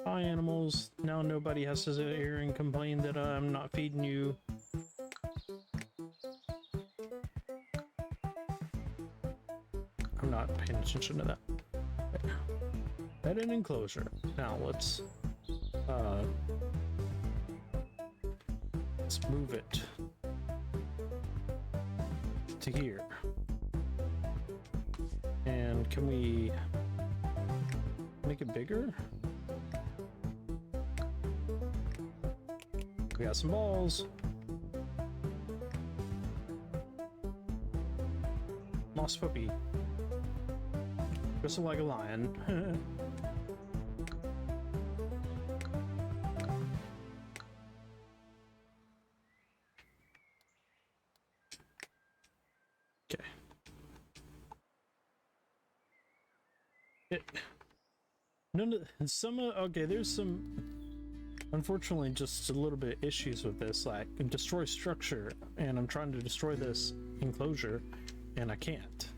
Hi, animals. Now nobody has to sit here and complain that I'm not feeding you. I'm not paying attention to that. Bed and enclosure. Now let's move it to here. And can we make it bigger? We got some balls. Moss puppy. Whistle like a lion. Okay. Okay, there's some, unfortunately, just a little bit of issues with this, like destroy structure, and I'm trying to destroy this enclosure and I can't.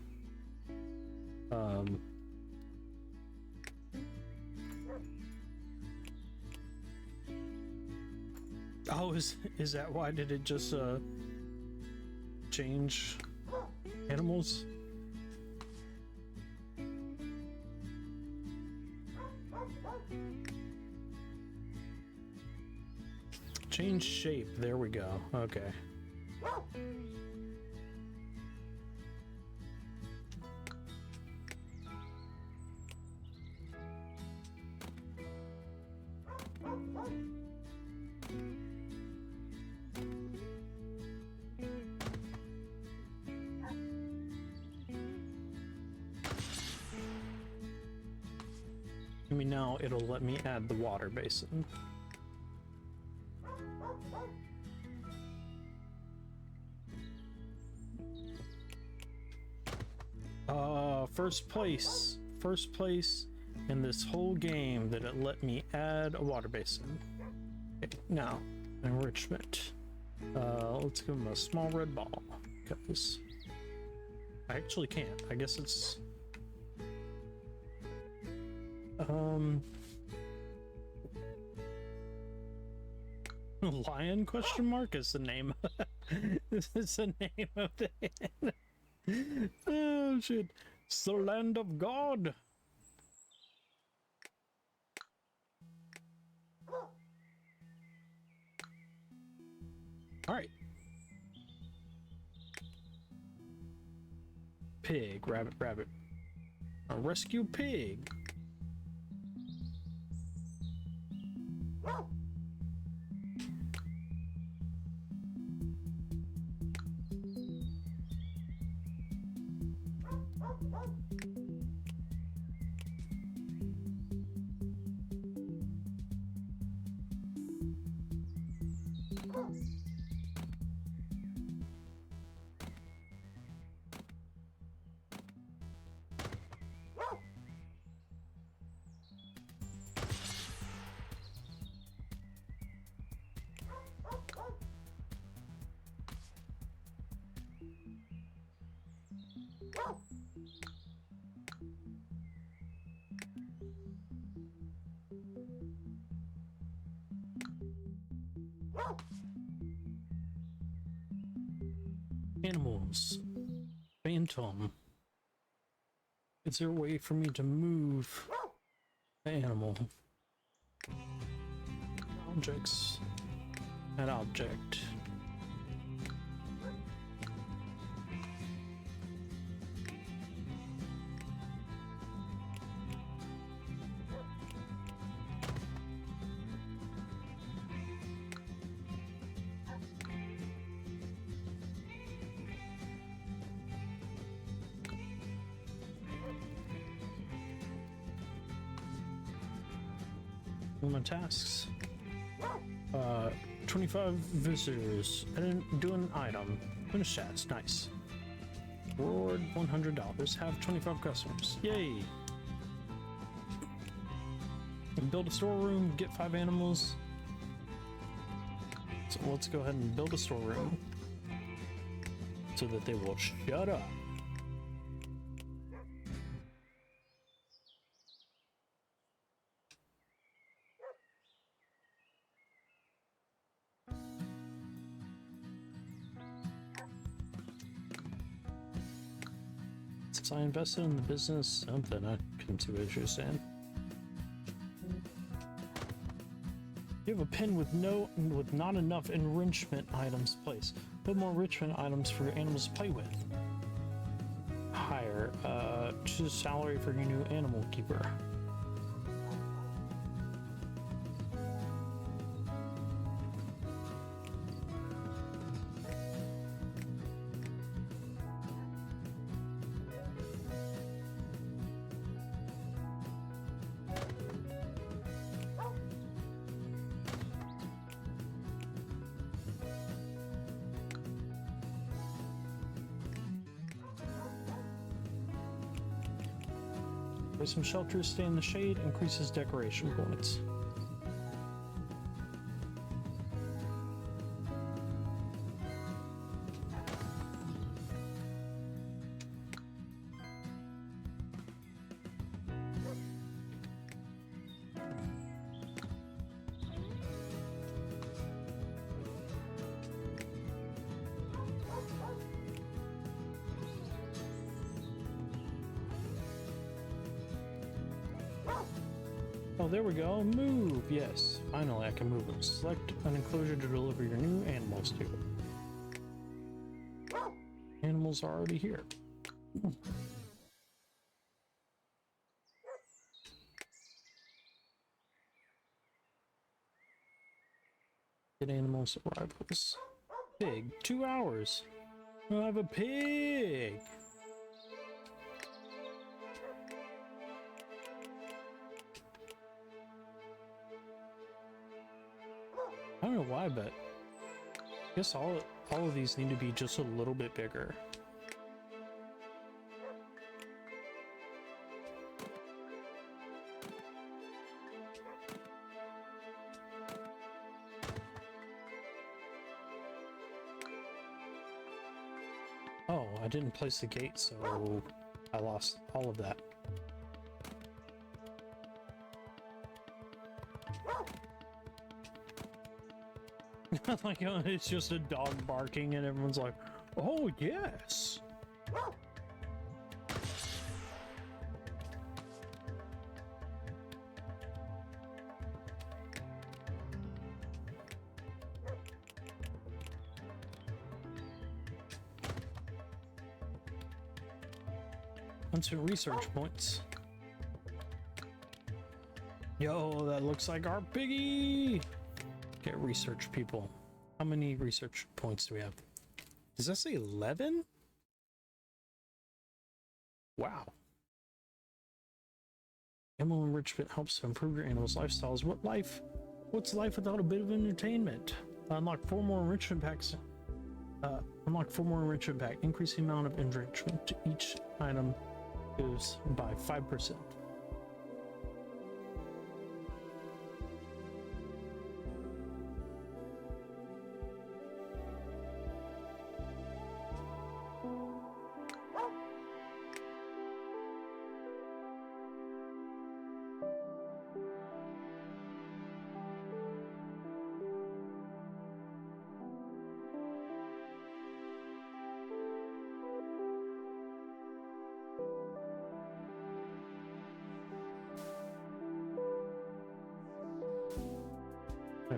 Oh, is that why? Did it just change animals? Change shape. There we go. Okay. I mean, now it'll let me add the water basin. First place in this whole game that it let me add a water basin. Okay, now, enrichment. Let's give him a small red ball, because I actually can't. I guess it's lion question mark is the name. This is the name of the oh shit. It's the land of God. All right. Pig, rabbit, rabbit. A rescue pig. Animals. Phantom. Is there a way for me to move the animal? Objects. An object. My tasks. 25 visitors. And do an item. Finish chats. Nice. Reward $100. Have 25 customers. Yay! And build a storeroom. Get 5 animals. So let's go ahead and build a storeroom so that they will shut up. Since I invested in the business, something I couldn't see what you're saying. You have a pen with not enough enrichment items placed. Put more enrichment items for your animals to play with. Hire. Choose salary for your new animal keeper. Place some shelters, stay in the shade, increases decoration points. Oh, there we go. Move. Yes. Finally, I can move them. Select an enclosure to deliver your new animals to. Animals are already here. Get animals arrivals. Pig. 2 hours. I'll have a pig. I don't know why, but I guess all of these need to be just a little bit bigger. Oh, I didn't place the gate, so I lost all of that. Like, it's just a dog barking and everyone's like, oh yes. Instant research points. Yo, that looks like our piggy. Get research people. How many research points do we have? Does that say 11? Wow. Animal enrichment helps to improve your animals' lifestyles. What's life without a bit of entertainment? Unlock 4 more enrichment packs. Unlock 4 more enrichment pack. Increase the amount of enrichment to each item goes by 5%.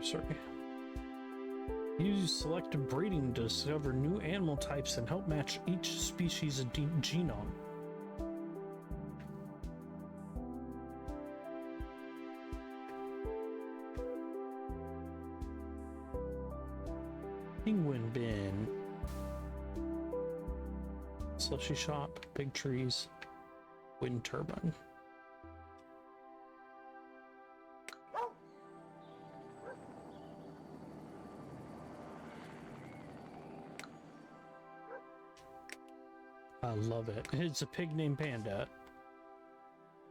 Sorry. Use selective breeding to discover new animal types and help match each species' genome. Penguin bin. Slushy shop, big trees, wind turbine. I love it. It's a pig named Panda.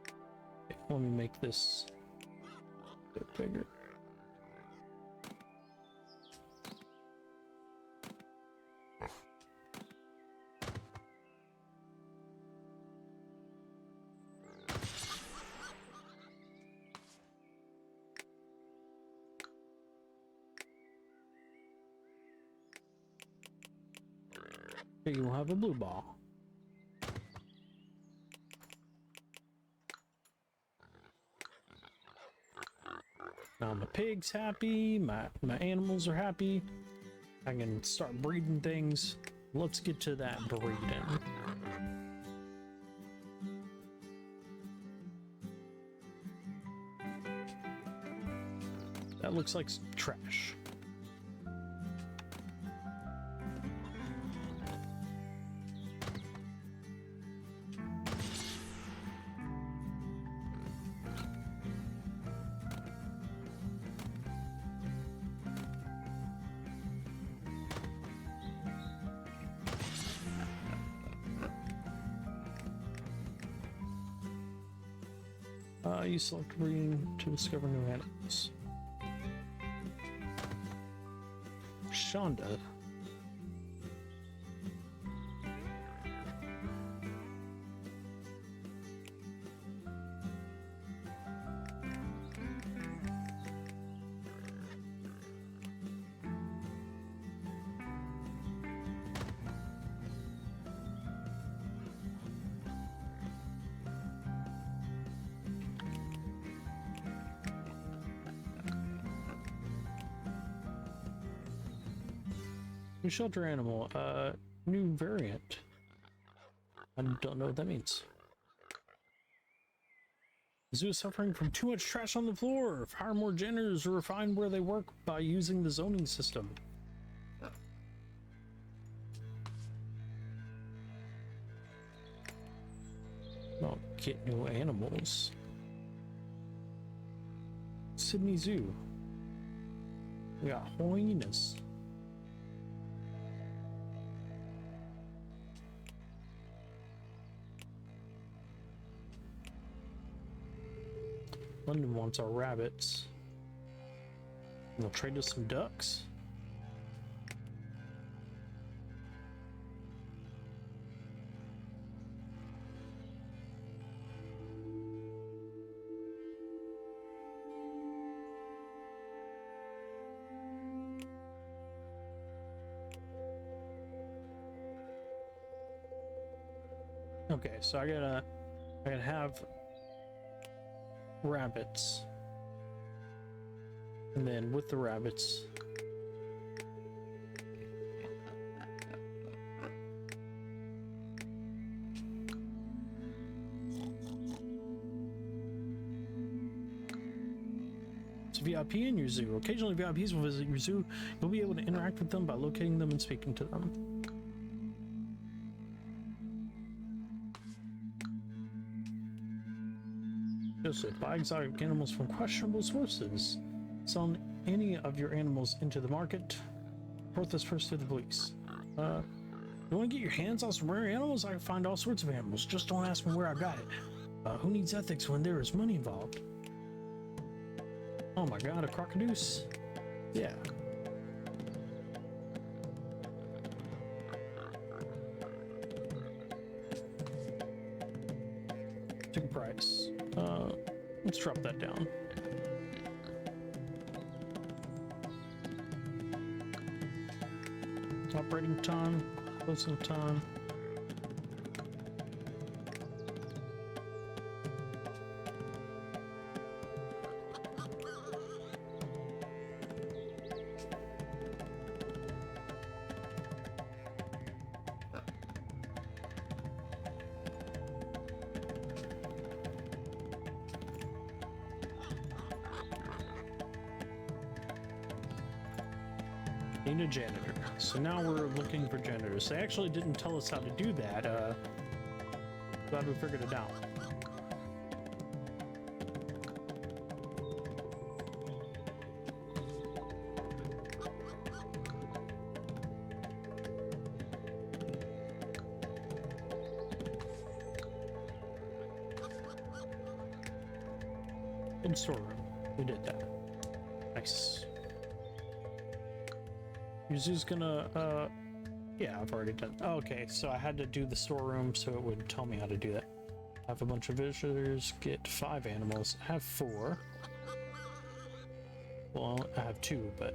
Okay, let me make this a bit bigger. Here you will have a blue ball. Now my pig's happy, my animals are happy. I can start breeding things. Let's get to that breeding. That looks like trash. You select breeding to discover new animals. Shonda. New shelter animal, new variant. I don't know what that means. The zoo is suffering from too much trash on the floor. Hire more janitors or refine where they work by using the zoning system. Oh, get new animals. Sydney Zoo. We got hyenas. London wants our rabbits. They'll trade us some ducks. Okay, so I gotta have rabbits, and then with the rabbits it's VIP in your zoo. Occasionally VIPs will visit your zoo. You'll be able to interact with them by locating them and speaking to them. Joseph, buy exotic animals from questionable sources. Sell any of your animals into the market. Report this first to the police. You want to get your hands on some rare animals? I can find all sorts of animals. Just don't ask me where I got it. Who needs ethics when there is money involved? Oh my god, a crocodile? Yeah. Took a price. Let's drop that down. Operating time, closing time. Need a janitor. So now we're looking for janitors. They actually didn't tell us how to do that. Glad we figured it out. In storeroom. We did that. Nice. Yuzu's gonna, yeah, I've already done. Oh, okay, so I had to do the storeroom so it would tell me how to do that. Have a bunch of visitors, get 5 animals, have 4. Well, I have 2, but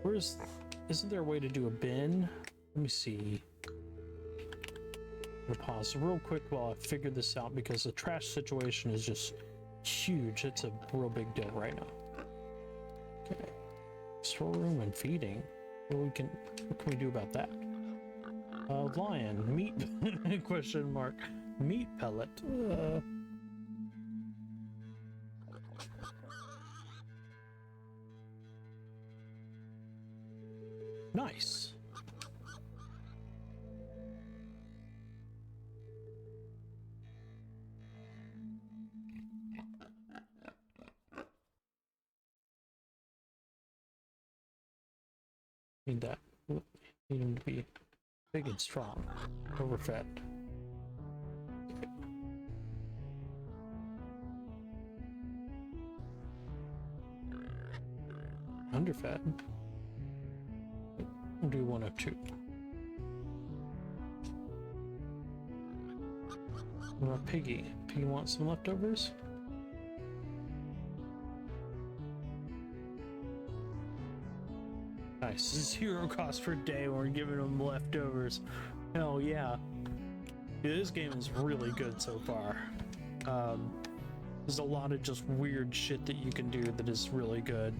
isn't there a way to do a bin? Let me see. I'm gonna pause real quick while I figure this out because the trash situation is just huge. It's a real big deal right now. Okay. Storeroom and feeding. What can we do about that? Lion, meat, question mark. Meat pellet. Nice. Need that. Need him to be big and strong. Overfed. Underfed. We'll do 1 of 2. What about Piggy? Piggy wants some leftovers? Nice. 0 cost per day when we're giving them leftovers. Hell yeah. Yeah, this game is really good so far. There's a lot of just weird shit that you can do that is really good.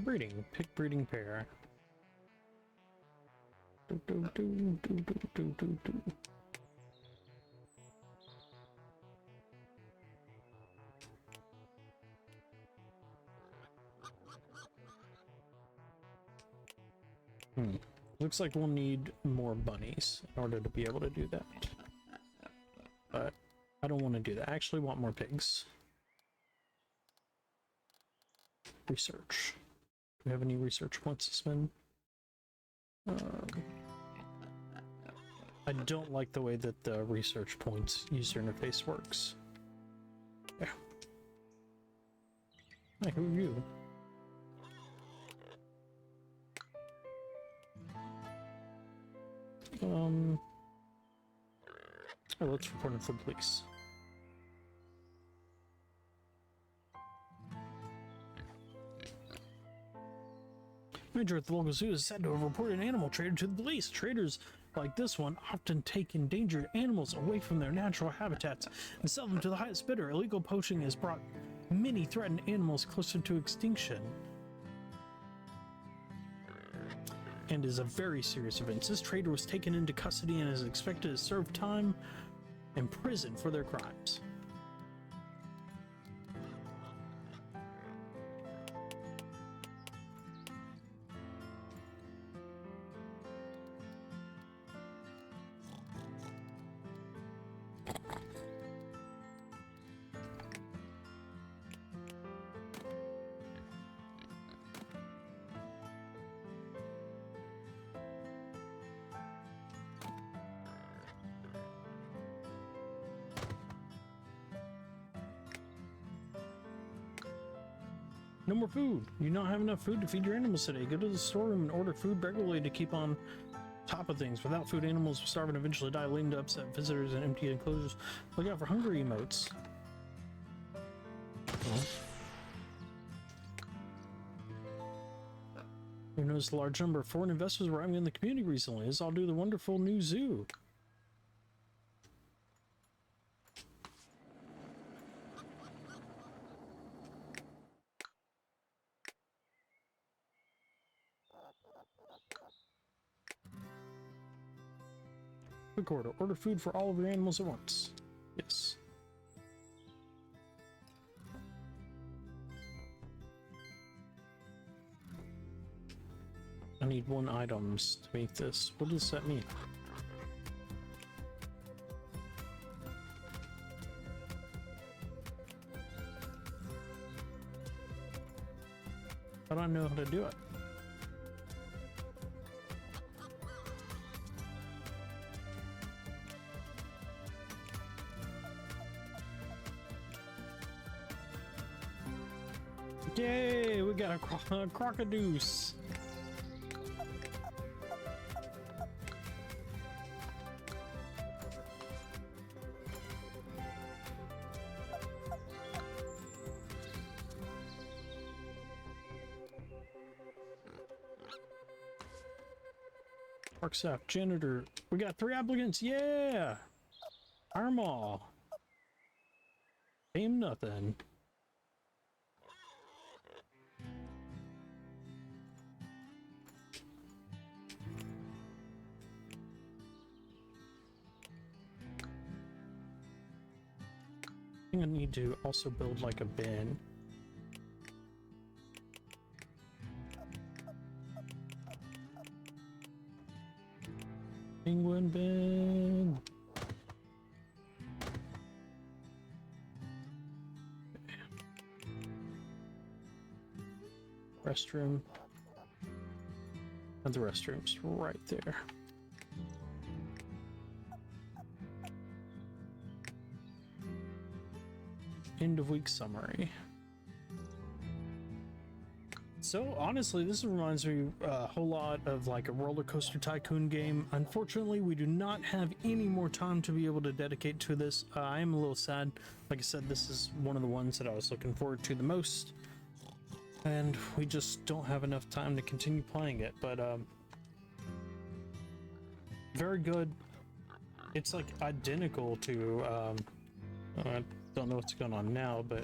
Breeding, pig breeding pair. Looks like we'll need more bunnies in order to be able to do that. But I don't want to do that. I actually want more pigs. Research. Do we have any research points to spend? I don't like the way that the research points user interface works. Yeah. Hi, who are you? Oh, let's report him for police. Manager at the local zoo is said to have reported an animal trader to the police. Traders like this one often take endangered animals away from their natural habitats and sell them to the highest bidder. Illegal poaching has brought many threatened animals closer to extinction and is a very serious offense. This trader was taken into custody and is expected to serve time in prison for their crimes. No more food. You don't have enough food to feed your animals today. Go to the storeroom and order food regularly to keep on top of things. Without food, animals will starve and eventually die, leading to upset visitors and empty enclosures. Look out for hungry emotes. We noticed a large number of foreign investors arriving in the community recently. This all due to the wonderful new zoo. Quick order. Order food for all of your animals at once. Yes. I need 1 items to make this. What does that mean? I don't know how to do it. Yay, we got a crocodeuse. Park staff, janitor. We got 3 applicants. Yeah. Hire 'em all. Pay 'em nothing. I think I need to also build like a bin. Penguin bin. Restroom. And the restroom's right there. End of week summary. So honestly, this reminds me a whole lot of like a roller coaster tycoon game. Unfortunately, we do not have any more time to be able to dedicate to this. I am a little sad. Like I said, this is one of the ones that I was looking forward to the most, and we just don't have enough time to continue playing it. But very good. It's like identical to I don't know what's going on now, but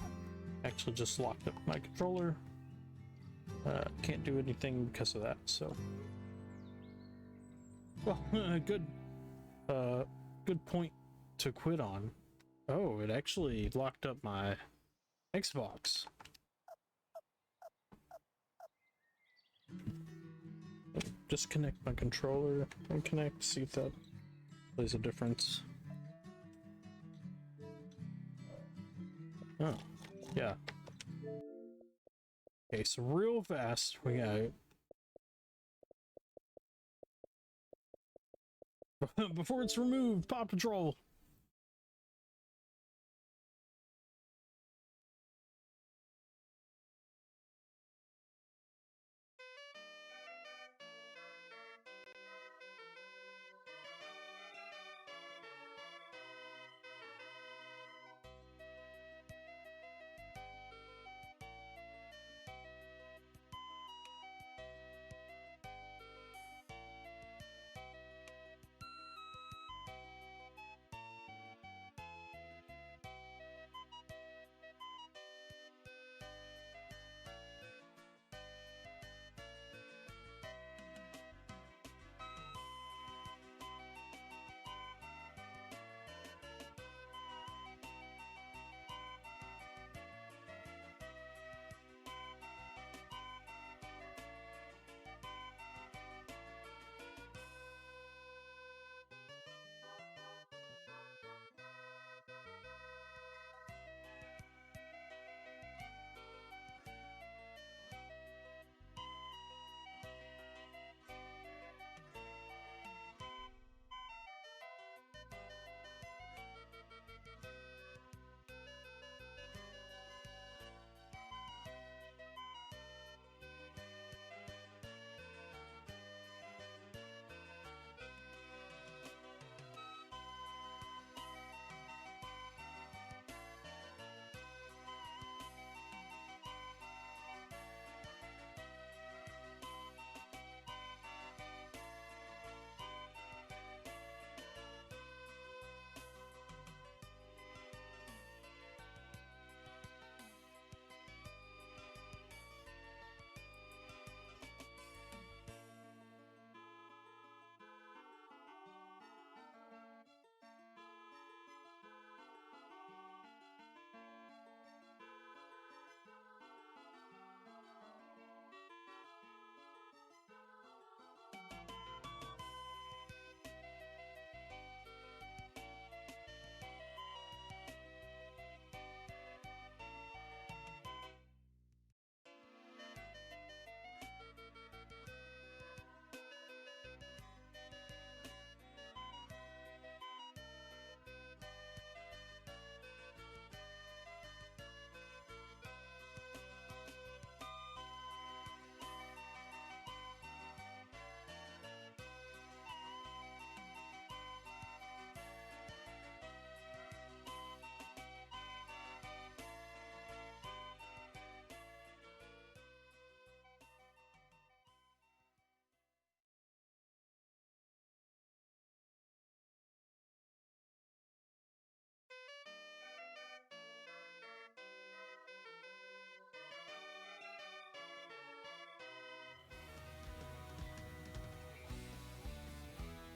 actually just locked up my controller. Can't do anything because of that, so well, good point to quit on. Oh, it actually locked up my Xbox. Just connect my controller and connect, see if that plays a difference. Oh, yeah. Okay, so real fast, we got before it's removed, Paw Patrol.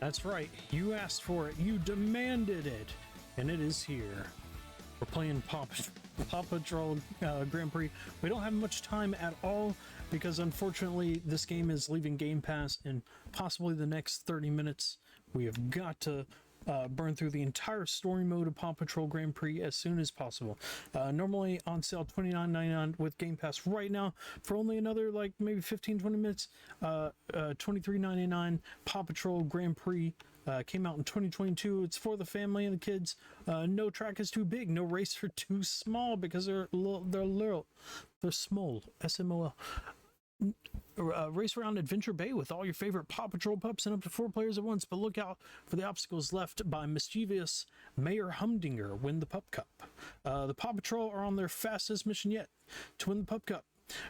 That's right. You asked for it. You demanded it. And it is here. We're playing Paw Patrol Grand Prix. We don't have much time at all because unfortunately this game is leaving Game Pass in possibly the next 30 minutes. We have got to burn through the entire story mode of Paw Patrol Grand Prix as soon as possible. Normally on sale $29.99 with Game Pass right now for only another like maybe 15-20 minutes. $23.99 Paw Patrol Grand Prix came out in 2022. It's for the family and the kids. No track is too big, no race are too small because they're small. SMOL. Race around Adventure Bay with all your favorite Paw Patrol pups and up to 4 players at once, but look out for the obstacles left by mischievous Mayor Humdinger. Win the Pup Cup. The Paw Patrol are on their fastest mission yet to win the Pup Cup.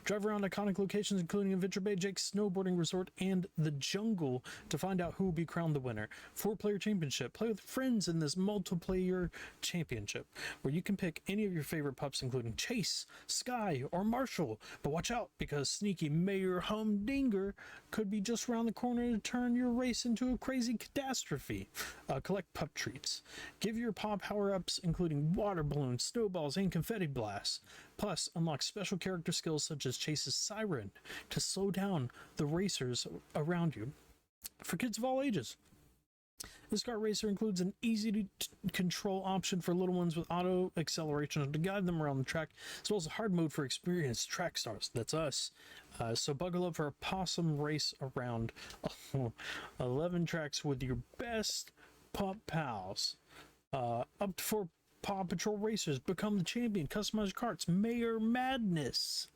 Drive around iconic locations including Adventure Bay, Jake's Snowboarding Resort, and the Jungle to find out who will be crowned the winner. 4-player championship. Play with friends in this multiplayer championship where you can pick any of your favorite pups including Chase, Sky, or Marshall. But watch out because sneaky Mayor Humdinger could be just around the corner to turn your race into a crazy catastrophe. Collect pup treats. Give your paw power-ups including water balloons, snowballs, and confetti blasts. Plus, unlock special character skills such as Chase's Siren to slow down the racers around you. For kids of all ages, this kart racer includes an easy-to-control option for little ones with auto acceleration to guide them around the track, as well as a hard mode for experienced track stars. That's us. So buckle up for a possum race around 11 tracks with your best pup pals. Up to 4 Paw Patrol racers become the champion. Customized carts. Mayor Madness.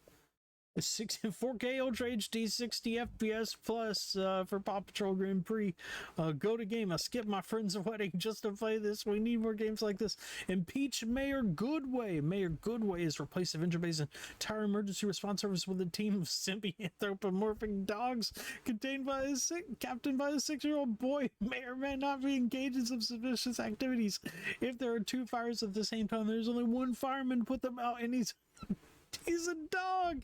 4K Ultra HD 60 FPS plus for Paw Patrol Grand Prix. Go to game. I skipped my friend's wedding just to play this. We need more games like this. Impeach Mayor Goodway. Mayor Goodway has replaced Adventure Bay's entire emergency response service with a team of simpy anthropomorphic dogs captained by a 6-year-old boy. Mayor may not be engaged in some suspicious activities. If there are 2 fires at the same time, there's only 1 fireman to put them out, and he's a dog.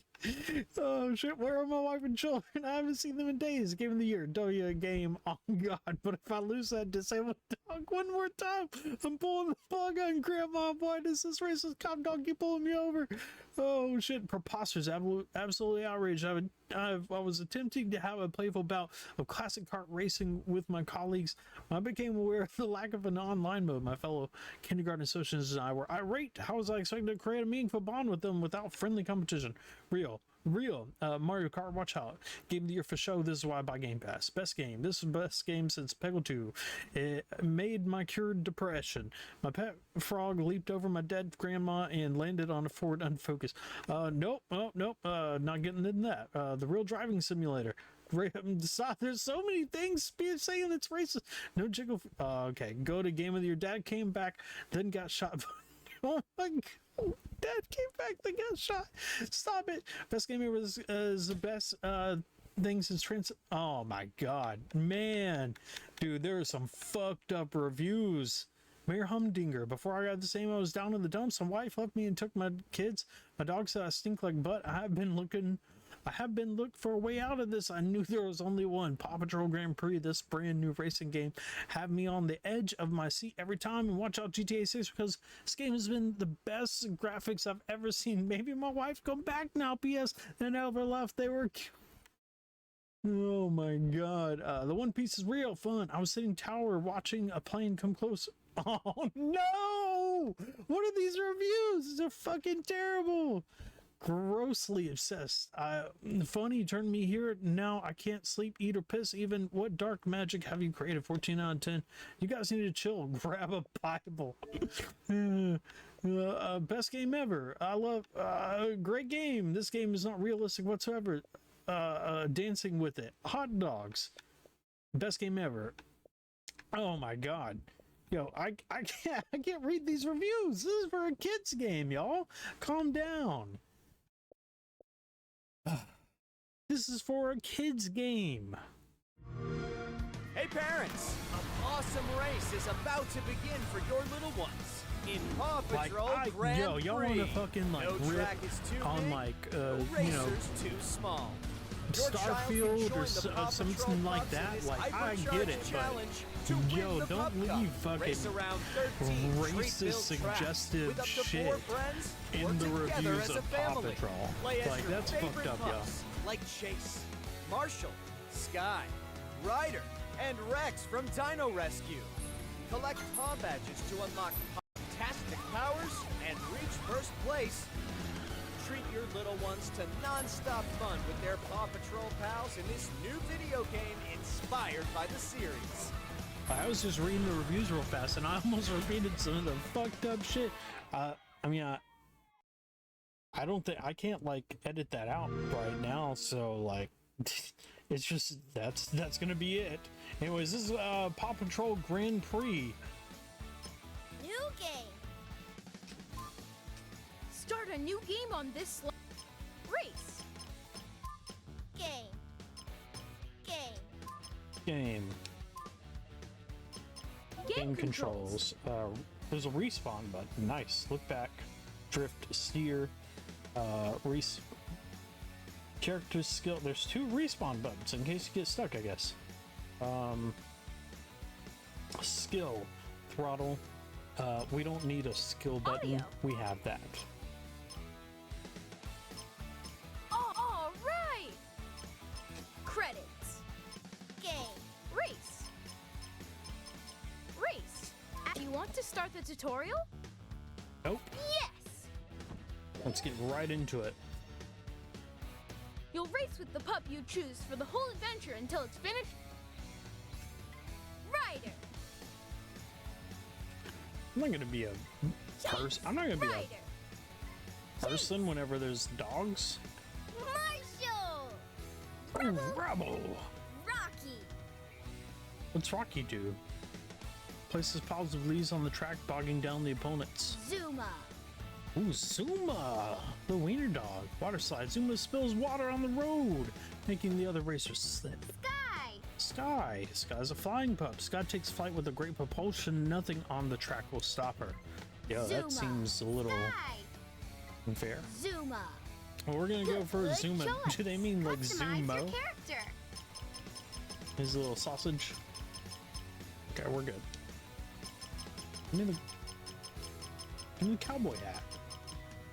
Oh shit, where are my wife and children? I haven't seen them in days. Game of the year, W game. Oh god, but if I lose that disabled dog one more time, I'm pulling the plug on Grandma. Why does this racist cop dog keep pulling me over? Oh shit, preposterous, absolutely outraged. I was attempting to have a playful bout of classic kart racing with my colleagues. I became aware of the lack of an online mode. My fellow kindergarten associates and I were irate. How was I expected to create a meaningful bond with them without friendly competition? Real Mario Kart, watch out. Game of the year for show. This is why I buy Game Pass. Best game. This is the best game since Peggle 2. It made my cured depression. My pet frog leaped over my dead grandma and landed on a Ford unfocused. Nope, not getting into that. The real driving simulator. There's so many things saying it's racist. No jiggle. Okay, go to game of the year. Dad came back, then got shot. Oh my god. Dad came back, then got shot. Stop it. Best game ever is the best thing since Oh my god. Man. Dude, there are some fucked up reviews. Mayor Humdinger. Before I got the same, I was down in the dumps. My wife left me and took my kids. My dog said I stink like butt. I have been looking for a way out of this. I knew there was only one. Paw Patrol Grand Prix, this brand new racing game, have me on the edge of my seat every time. And watch out GTA 6 because this game has been the best graphics I've ever seen. Maybe my wife come back now. PS and never left. They were cute. Oh my god. The One Piece is real fun. I was sitting tower watching a plane come close. Oh no! What are these reviews? They're fucking terrible. Grossly obsessed. Funny turned me here. Now I can't sleep, eat, or piss. Even what dark magic have you created? 14 out of 10. You guys need to chill. Grab a Bible. Best game ever. I love. Great game. This game is not realistic whatsoever. Dancing with it. Hot dogs. Best game ever. Oh my god. Yo, I can't read these reviews. This is for a kids game, y'all. Calm down. This is for a kids game. Hey parents, an awesome race is about to begin for your little ones in Paw Patrol Grand Prix. Y'all want to fucking like no rip track is too on big, like no racers too small. Your child can Starfield join or the Paw something Patrol like pups in that. this Like, I get hypercharged it, challenge but to win yo, the don't Pup Cup. leave fucking Race around 13 racist, treat-filled tracks suggestive with up to 4 shit friends in or the together reviews as a of Paw family. Patrol. Play as Like, your that's fucked favorite up, yo. pups, like Chase, Marshall, Sky, Ryder, and Rex from Dino Rescue. Collect paw badges to unlock fantastic powers and reach first place. Treat your little ones to non-stop fun with their Paw Patrol pals in this new video game inspired by the series. I was just reading the reviews real fast, and I almost repeated some of the fucked up shit. I don't think I can't like edit that out right now, so like, it's just that's gonna be it. Anyways, this is Paw Patrol Grand Prix. New game. Start a new game on this race. Game. Game controls. There's a respawn button. Nice. Look back, drift, steer, character skill. There's 2 respawn buttons in case you get stuck, I guess. Skill, throttle. We don't need a skill button. Audio. We have that. All right. Credits. Game. Race. Do you want to start the tutorial? Nope. Yes. Let's get right into it. You'll race with the pup you choose for the whole adventure until it's finished. Ryder. I'm not gonna be a person. I'm not gonna be Ryder. a person whenever there's dogs. Marshall. Oh, Rebel. Rocky. What's Rocky do? Places piles of leaves on the track, bogging down the opponents. Zuma. Ooh, Zuma, the wiener dog. Water slide. Zuma spills water on the road, making the other racers slip. Sky. Sky's a flying pup. Sky takes flight with a great propulsion. Nothing on the track will stop her. Yo, Zuma. that seems a little Sky. unfair. Zuma. Well, we're gonna go for Good Zuma. choice. Do they mean like Customize Zumo? your character. His little sausage. Okay, we're good. Give me the cowboy hat.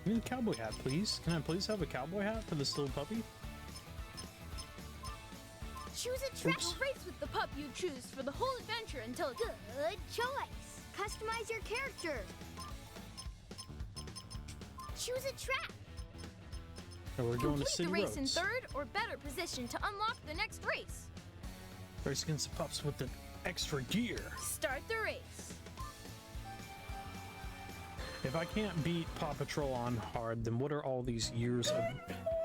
Give me the cowboy hat, please. Can I please have a cowboy hat for this little puppy? Choose a track. Oops. You'll race with the pup you choose for the whole adventure until it's good choice. Customize your character. Choose a track. So we're going to Complete city the race in roads. 3rd or better position to unlock the next race. Race against the pups with the extra gear. Start the race. If I can't beat Paw Patrol on hard, then what are all these years of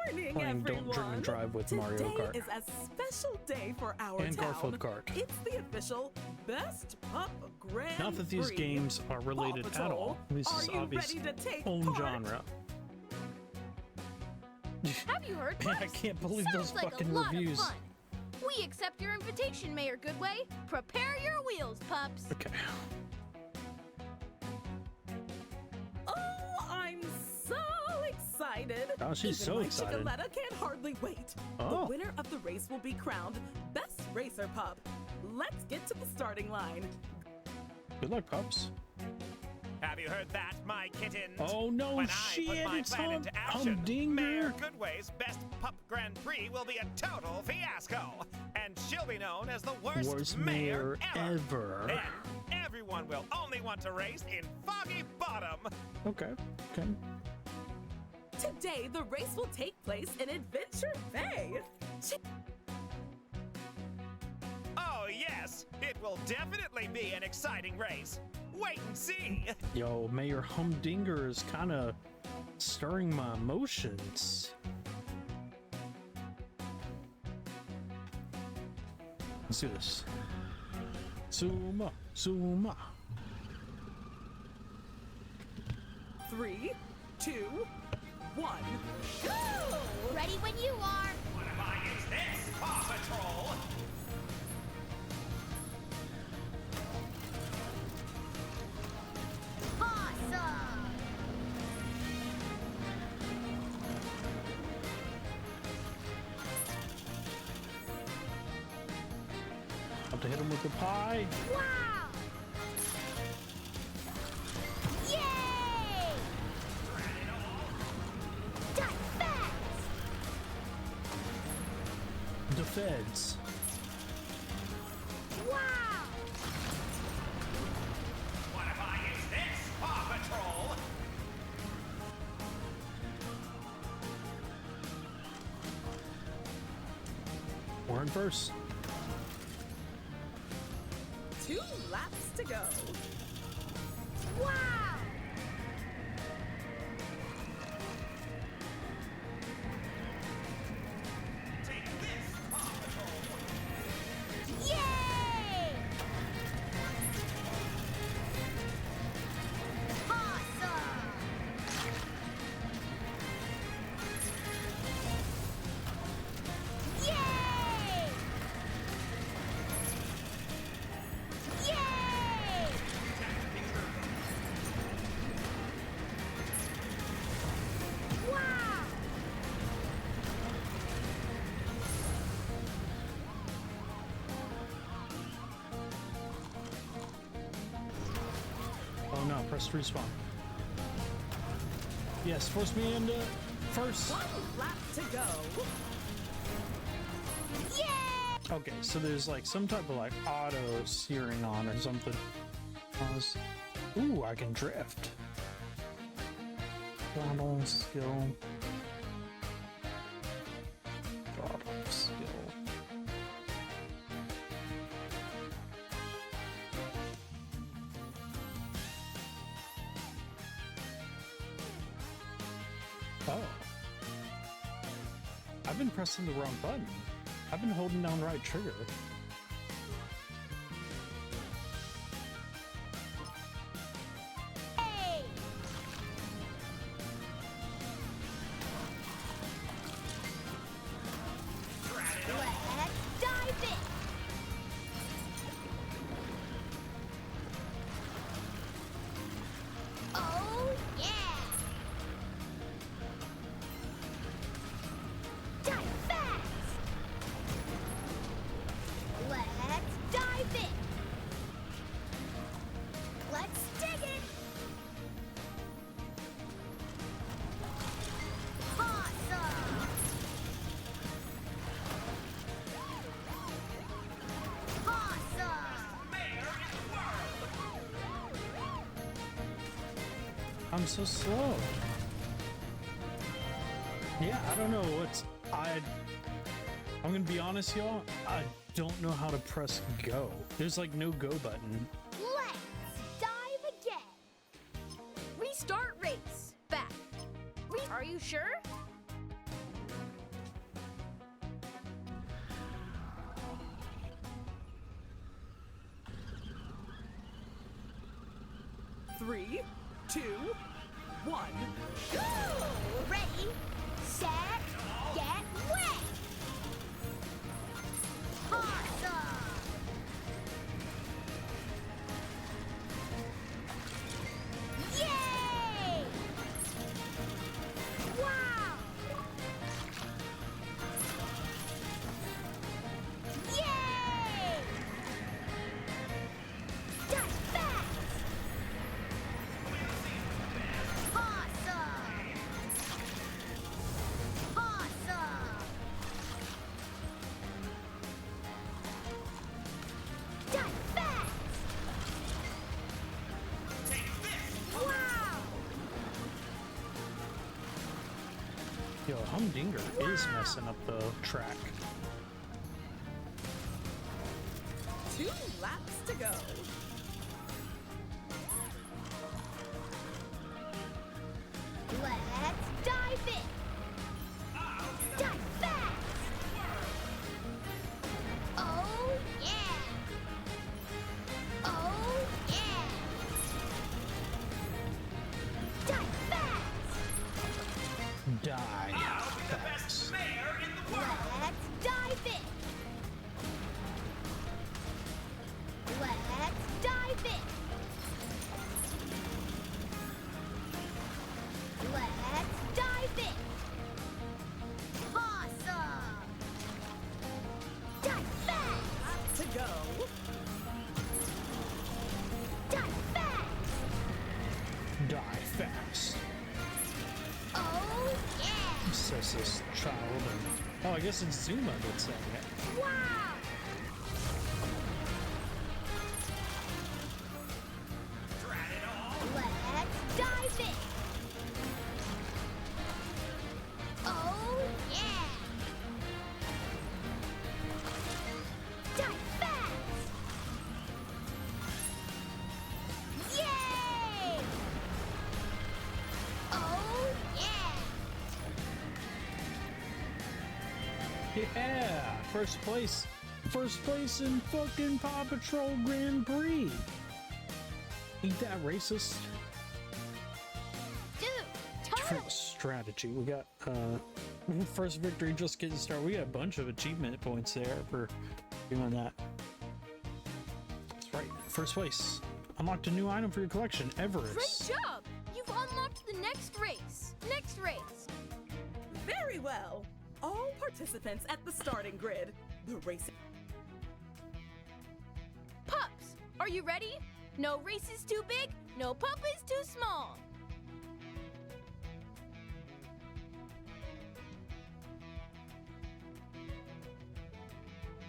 Morning, playing everyone. Don't Drink and Drive with Today Mario Kart? is a special day for our And town. Garfield Kart. It's the official Best Pup Grand Not that these Prix. games are related Paw at Patrol, all. This are is you obviously ready to take own part? genre. Have you heard? Man, I Pups? can't believe Sounds those like fucking a lot reviews. Of fun. We accept your invitation, Mayor Goodway. Prepare your wheels, pups. Okay. Oh, I'm so excited. Oh, she's Even so my excited. Chickaletta can't hardly wait. Oh. The winner of the race will be crowned Best Racer Pup. Let's get to the starting line. Good luck, pups. Have you heard that, my kittens? Oh no, When I shit! put my It's plan into action, Humdinger. Mayor Goodway's Best Pup Grand Prix will be a total fiasco, and she'll be known as the worst mayor ever. Then everyone will only want to race in Foggy Bottom. Okay. Okay. Today, the race will take place in Adventure Bay. Oh yes, it will definitely be an exciting race. Wait and see. Yo, Mayor Humdinger is kind of stirring my emotions. Let's do this. Zuma, Zuma. 3, 2, 1, go! Ready when you are. What if I use this, Paw Patrol? Awesome. Have to hit him with the pie. Wow! Yay! Die fast! The feds. Wow! What if I use this, Paw Patrol? We're in first. 2 laps to go. Wow! Take this, Paw Patrol. Yay! Awesome! Yay! Yay! Wow! Oh no, press respawn. Yes, force me into first. 1 lap to go. Yay! Okay, so there's like some type of like auto steering on or something. Ooh, I can drift. Throttle skill. Throttle skill. Oh. I've been pressing the wrong button. I've been holding down right trigger. Hey! Let's dive in! Oh, yeah! Dive fast! Let's dive in! Let's dig it! Awesome! Awesome! I'm so slow. Yeah, I don't know what's I'm gonna be honest, y'all. I don't know how to press go. There's like no go button. Let's dive again! Restart race. Back. Are you sure? Three, 2, 1. Go! Ready, set, get wet! Awesome! Yay! Wow! Yay! Dive fast! Awesome! Awesome! Dive fast! Wow! Yo, Humdinger is messing up the track. 2 laps to go. Let's dive in! Dive fast! Oh yeah! Oh yeah! Dive fast! Die. Fast. Mayor in the world. Let's dive in! Let's dive in! Let's dive in! Oh, I guess it's Zuma that's saying it. Wow! Drat it all! Let's dive in! Oh, yeah! Dive fast! Yay! Oh, yeah! Yeah, first place in fucking Paw Patrol Grand Prix. Ain't that racist? Dude, Different totally! strategy. We got first victory, just getting started. We got a bunch of achievement points there for doing that. That's right. First place. Unlocked a new item for your collection, Everest. Great job! You've unlocked the next race! Next race! Very well. All participants at the starting grid. The race. Pups, are you ready? No race is too big, no pup is too small.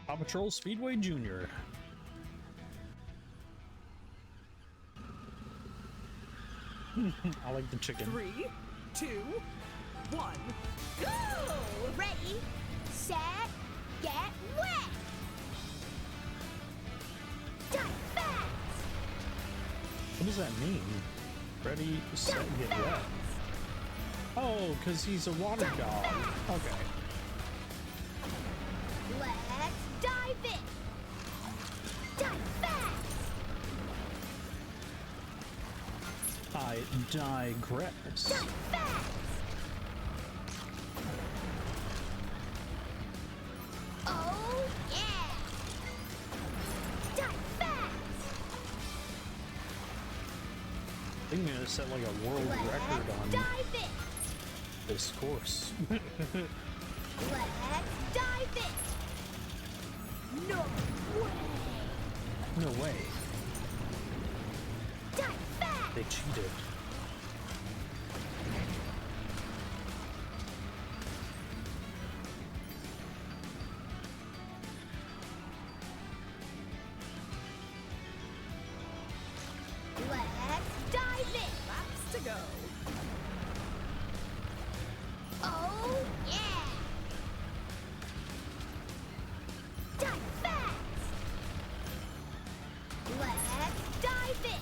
Paw Patrol Speedway Junior. I like the chicken. 3, 2, 1, go! Ready, set, get wet! Dive fast! What does that mean? Ready, set, get wet. Oh, because he's a water dog. Okay. Let's dive in! Dive fast! I digress. Dive fast! Oh, yeah! Dive fast! I think I'm gonna set like a world record Let's on dive in! this course. Let's dive in! No way! No way. Dive fast! They cheated. Let's dive in! Laps to go. Oh, yeah! Dive fast! Let's dive in!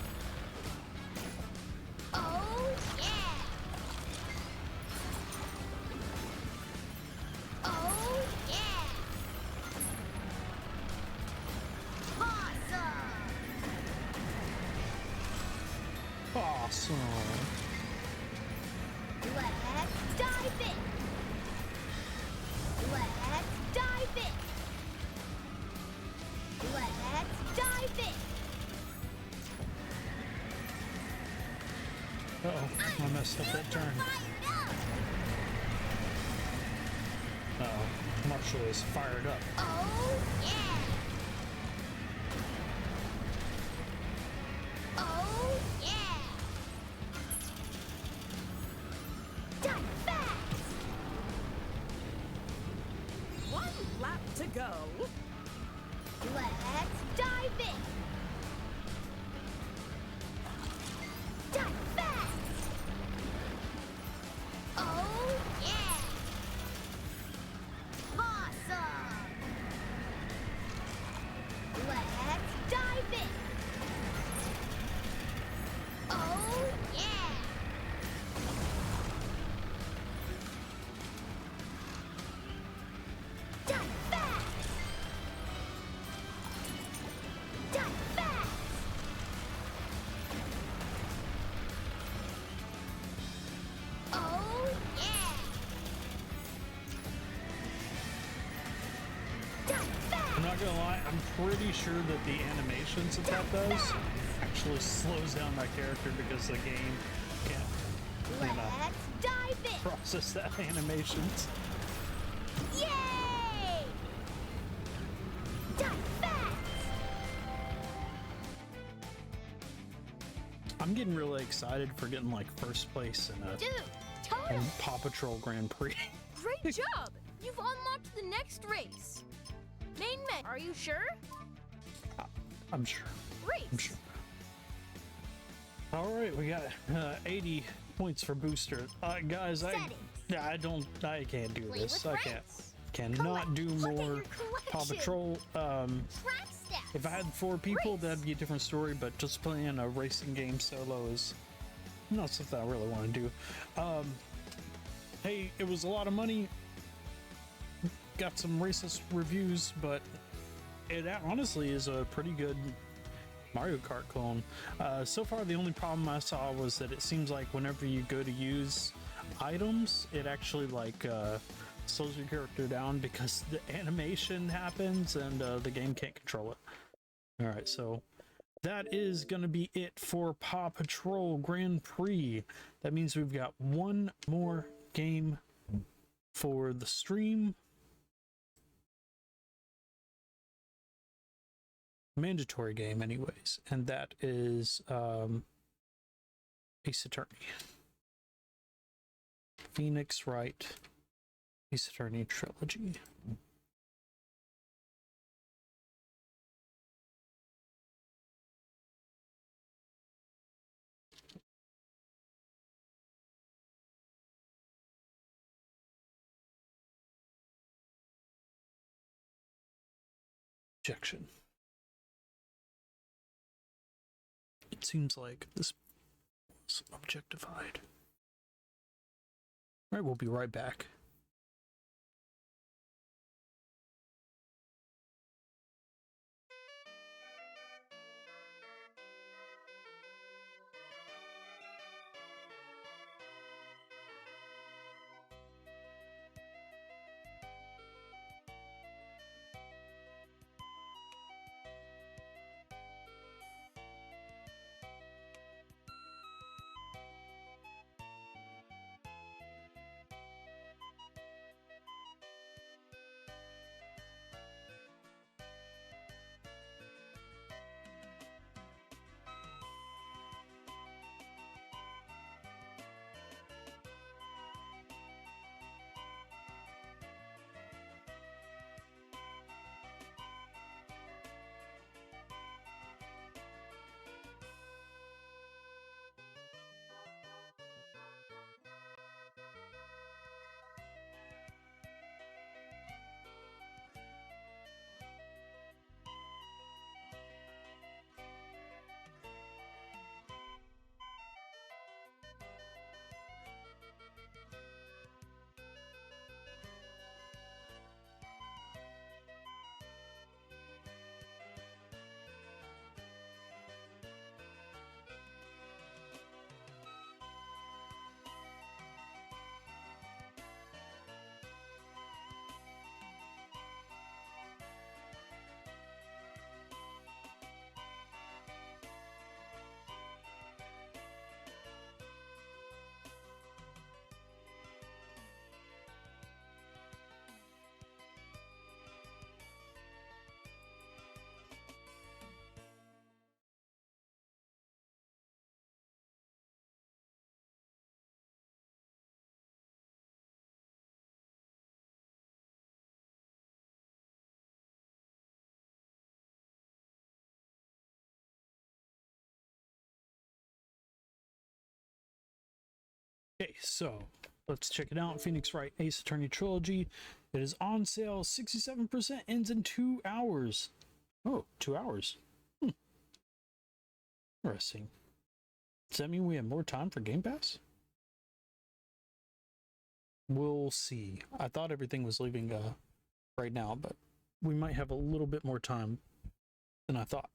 Oh, yeah! Oh, yeah! Awesome! Awesome. Let's dive in! Let's dive in! Let's dive in! Uh-oh, I messed up that turn. Fired up! Uh-oh, Marshall is fired up. Oh, yeah! Oh, yeah! Dive fast! 1 lap to go. Let's dive in! Dive fast! Oh, yeah! Awesome! Let's dive in! Oh, yeah! Dive fast! Dive fast! Oh, yeah! Dive fast! I'm not gonna lie, I'm pretty sure that the animations that does actually slows down my character because the game can't, you know, Let's dive in! process that animations. Yay! Dive fast! I'm getting really excited for getting like first place in a Dude, totally! Paw Patrol Grand Prix. Great job! You've unlocked the next race. Main men, are you sure? I'm sure. Race. I'm sure. All right, we got 80 points for booster. Guys, I can't do Play this. with I friends. cannot do Look at more your Paw collection. Patrol. Track stats. If I had 4 people, Race. that'd be a different story, but just playing a racing game solo is not something I really want to do. Hey, it was a lot of money. Got some racist reviews, but it honestly is a pretty good Mario Kart clone. So far, the only problem I saw was that it seems like whenever you go to use items, it actually like slows your character down because the animation happens and the game can't control it. All right, so that is going to be it for Paw Patrol Grand Prix. That means we've got one more game for the stream. Mandatory game anyways, and that is Ace Attorney. Phoenix Wright Ace Attorney trilogy. Objection. It seems like this was objectified. All right, we'll be right back. Okay, so let's check it out. Phoenix Wright Ace Attorney Trilogy. It is on sale. 67%, ends in 2 hours. Oh, 2 hours. Interesting. Does that mean we have more time for Game Pass? We'll see. I thought everything was leaving right now, but we might have a little bit more time than I thought.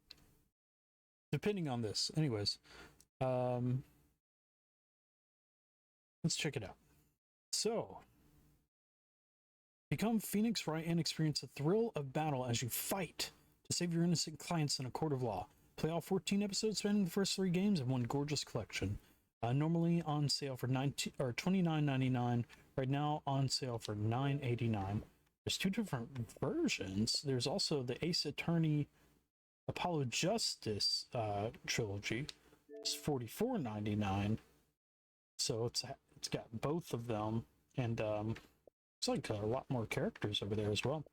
Depending on this. Anyways. Let's check it out. So, become Phoenix Wright and experience the thrill of battle as you fight to save your innocent clients in a court of law. Play all 14 episodes spanning the first 3 games in one gorgeous collection. Normally on sale for $29.99. Right now on sale for $9.89. There's 2 different versions. There's also the Ace Attorney Apollo Justice trilogy. It's $44.99. So it's got both of them, and Looks like a lot more characters over there as well.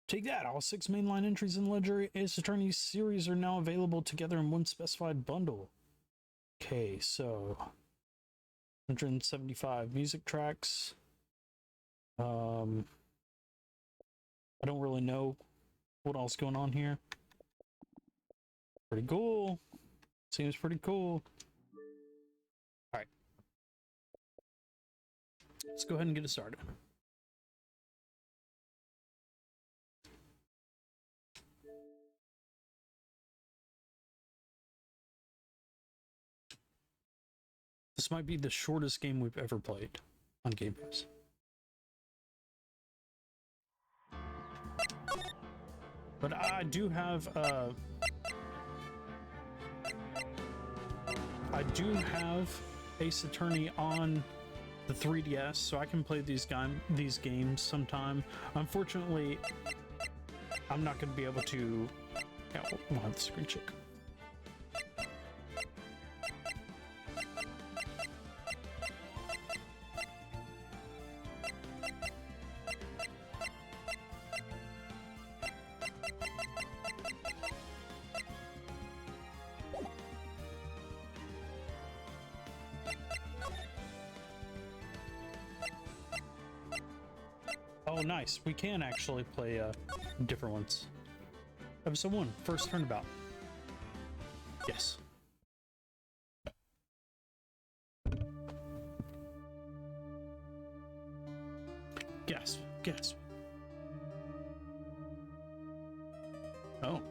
Take that! All 6 mainline entries in the Ledger Ace Attorney series are now available together in one specified bundle. Okay, so 175 music tracks. I don't really know what else going on here. Pretty cool. Seems pretty cool. All right. Let's go ahead and get it started. This might be the shortest game we've ever played on Gamepass. But I do have Ace Attorney on the 3DS, so I can play these games sometime. Unfortunately, I'm not going to be able to. Yeah, we'll have the screen check. Oh, nice. We can actually play different ones. Episode 1, first turnabout. Yes. Gasp, gasp. Oh.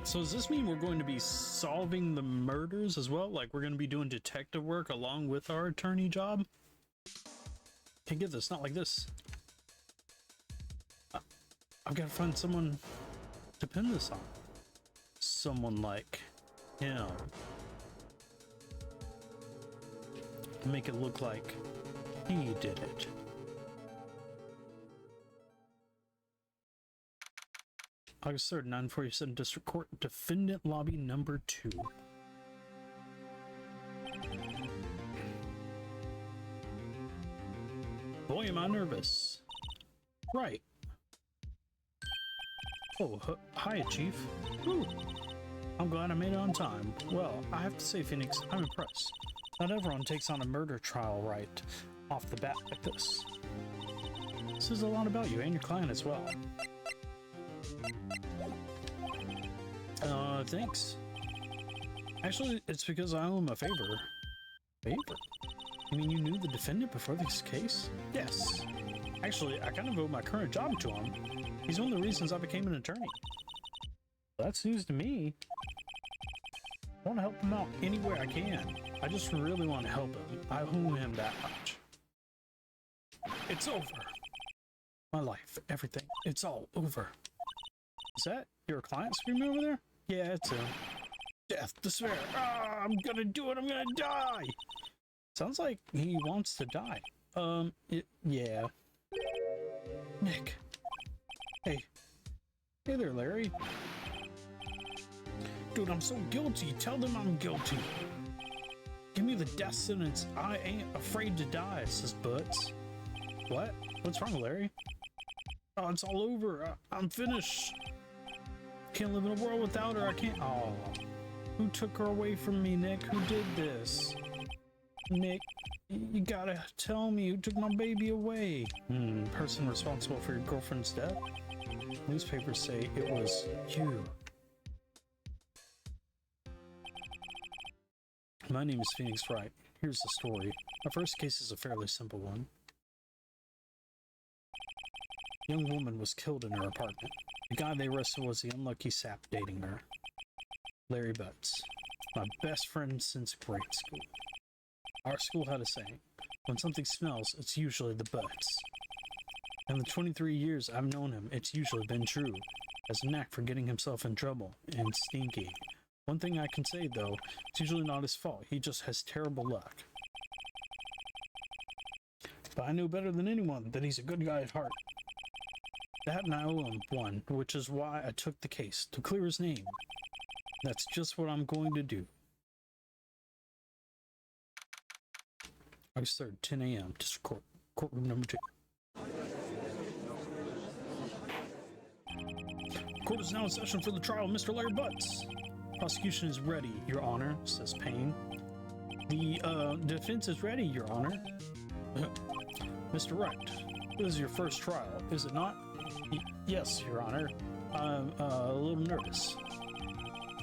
So does this mean we're going to be solving the murders as well? Like we're going to be doing detective work along with our attorney job? Can't get this, not like this. I've got to find someone to pin this on. Someone like him. Make it look like he did it. August 3rd, 947 District Court, Defendant Lobby number 2. Boy, am I nervous. Right. Oh, hi, Chief. Whew. I'm glad I made it on time. Well, I have to say, Phoenix, I'm impressed. Not everyone takes on a murder trial right off the bat like this. This is a lot about you and your client as well. Thanks. Actually, it's because I owe him a favor. Favor? You mean you knew the defendant before this case? Yes. Actually, I kind of owe my current job to him. He's one of the reasons I became an attorney. That's news to me. I want to help him out any way I can. I just really want to help him. I owe him that much. It's over. My life, everything. It's all over. Is that your client screaming over there? Yeah, it's him. Death, despair. Ah, I'm gonna do it. I'm gonna die. Sounds like he wants to die. Yeah. Nick. Hey. Hey there, Larry. Dude, I'm so guilty. Tell them I'm guilty. Give me the death sentence. I ain't afraid to die, says Butts. What? What's wrong, Larry? Oh, it's all over. I'm finished. Can't live in a world without her. I can't. Oh. Who took her away from me, Nick? Who did this? Nick, you gotta tell me who took my baby away. Person responsible for your girlfriend's death? Newspapers say it was you. My name is Phoenix Wright. Here's the story. Our first case is a fairly simple one. A young woman was killed in her apartment. The guy they arrested was the unlucky sap dating her. Larry Butts. My best friend since grade school. Our school had a saying, when something smells, it's usually the butts. In the 23 years I've known him, it's usually been true. Has a knack for getting himself in trouble, and stinky. One thing I can say, though, it's usually not his fault. He just has terrible luck. But I know better than anyone that he's a good guy at heart. That and I owe him one, which is why I took the case, to clear his name. That's just what I'm going to do. August 3rd, 10 a.m. District Court, courtroom number 2. Court is now in session for the trial of Mr. Larry Butts. Prosecution is ready, Your Honor, says Payne. The defense is ready, Your Honor. Mr. Wright, this is your first trial, is it not? Yes, Your Honor. I'm a little nervous.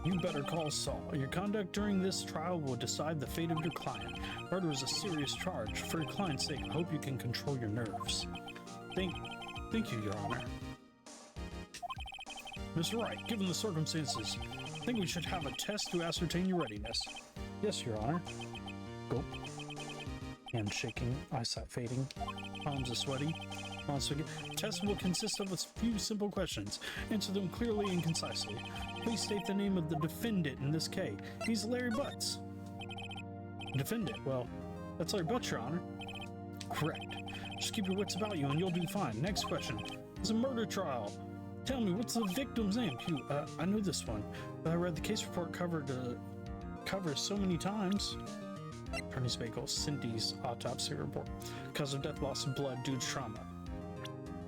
You better call Saul. Your conduct during this trial will decide the fate of your client. Murder is a serious charge. For your client's sake, I hope you can control your nerves. Thank you, Your Honor. Mr. Wright, given the circumstances, I think we should have a test to ascertain your readiness. Yes, Your Honor. Gulp. Hand shaking, eyesight fading, palms are sweaty. Test will consist of a few simple questions. Answer them clearly and concisely. Please state the name of the defendant in this case. He's Larry Butts. Defendant? Well, that's Larry Butts, Your Honor. Correct. Just keep your wits about you and you'll do fine. Next question. It's a murder trial. Tell me, what's the victim's name? Phew, I know this one, but I read the case report covered so many times. Attorney's Bagel, Cindy's autopsy report. Cause of death, loss of blood due to trauma.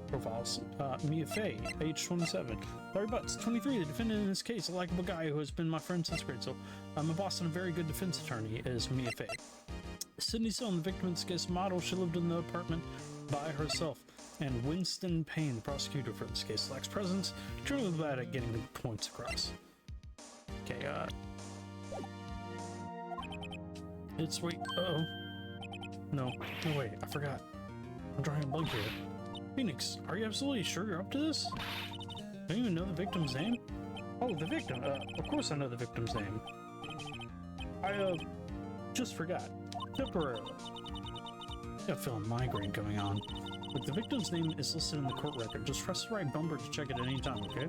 Profiles. Mia Fey, age 27. Larry Butts, 23. The defendant in this case, a likable guy who has been my friend since grade school. I'm a Boston, a very good defense attorney, is Mia Fey. Sydney Stone, the victim in this case, model. She lived in the apartment by herself. And Winston Payne, the prosecutor for this case, lacks presence. Truly bad at getting the points across. Okay, it's wait. Uh-oh. No, wait, I forgot. I'm drawing a blank here. Phoenix, are you absolutely sure you're up to this? Don't you even know the victim's name? Oh, the victim. Of course I know the victim's name. I, just forgot. Temporarily. Got a feeling migraine going on. Look, the victim's name is listed in the court record. Just press the right bumper to check it at any time, okay?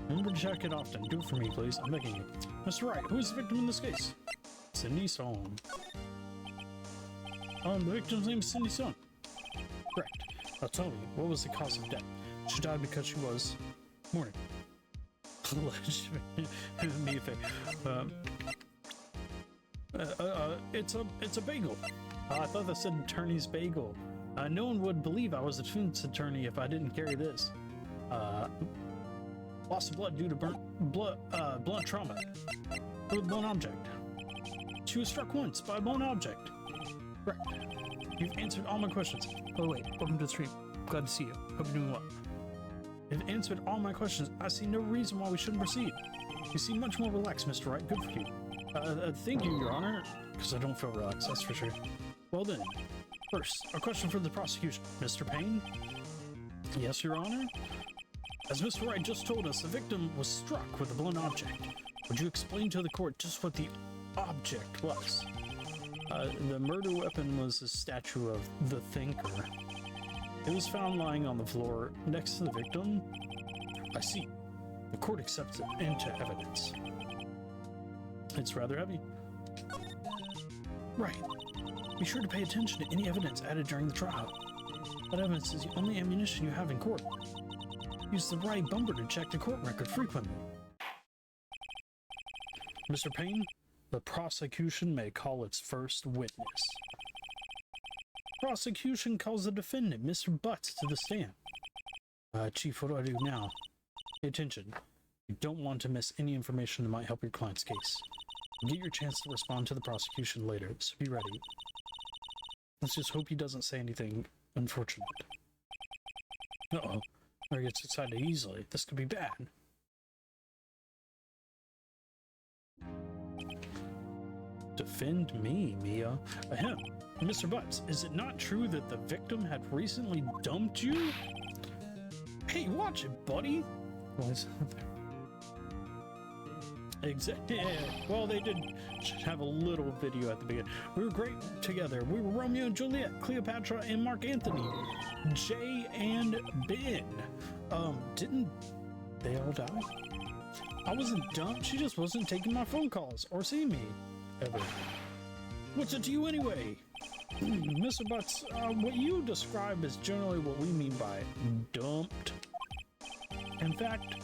Remember to check it often. Do it for me, please. I'm begging you. Mr. Wright, who is the victim in this case? Cindy Stone. The victim's name is Cindy Stone. Correct. Now tell me, what was the cause of death? She died because she was mourning. It's a bagel. I thought that said attorney's bagel. No one would believe I was a defense attorney if I didn't carry this. Loss of blood due to blunt trauma. With a blunt object. She was struck once by a blunt object. Correct. You've answered all my questions. Oh wait, welcome to the stream. Glad to see you. Hope you're doing well. You've answered all my questions. I see no reason why we shouldn't proceed. You seem much more relaxed, Mr. Wright. Good for you. Thank you, Your Honor. Because I don't feel relaxed, that's for sure. Well then. First, a question for the prosecution. Mr. Payne? Yes, Your Honor? As Mr. Wright just told us, the victim was struck with a blunt object. Would you explain to the court just what the object was? The murder weapon was a statue of the Thinker. It was found lying on the floor next to the victim. I see. The court accepts it into evidence. It's rather heavy. Right. Be sure to pay attention to any evidence added during the trial. That evidence is the only ammunition you have in court. Use the right bumper to check the court record frequently. Mr. Payne, the prosecution may call its first witness. Prosecution calls the defendant, Mr. Butts, to the stand. Chief, what do I do now? Pay attention. You don't want to miss any information that might help your client's case. Get your chance to respond to the prosecution later, so be ready. Let's just hope he doesn't say anything unfortunate. Uh-oh. Or gets excited easily. This could be bad. Defend me, Mia. Ahem. Mr. Butts, is it not true that the victim had recently dumped you? Hey, watch it, buddy! What is there? Exactly. Well, they did have a little video at the beginning. We were great together. We were Romeo and Juliet, Cleopatra and Mark Antony, Jay and Ben. Didn't they all die? I wasn't dumped. She just wasn't taking my phone calls or seeing me ever. What's it to you anyway? Mr. Butts, what you describe is generally what we mean by dumped. In fact,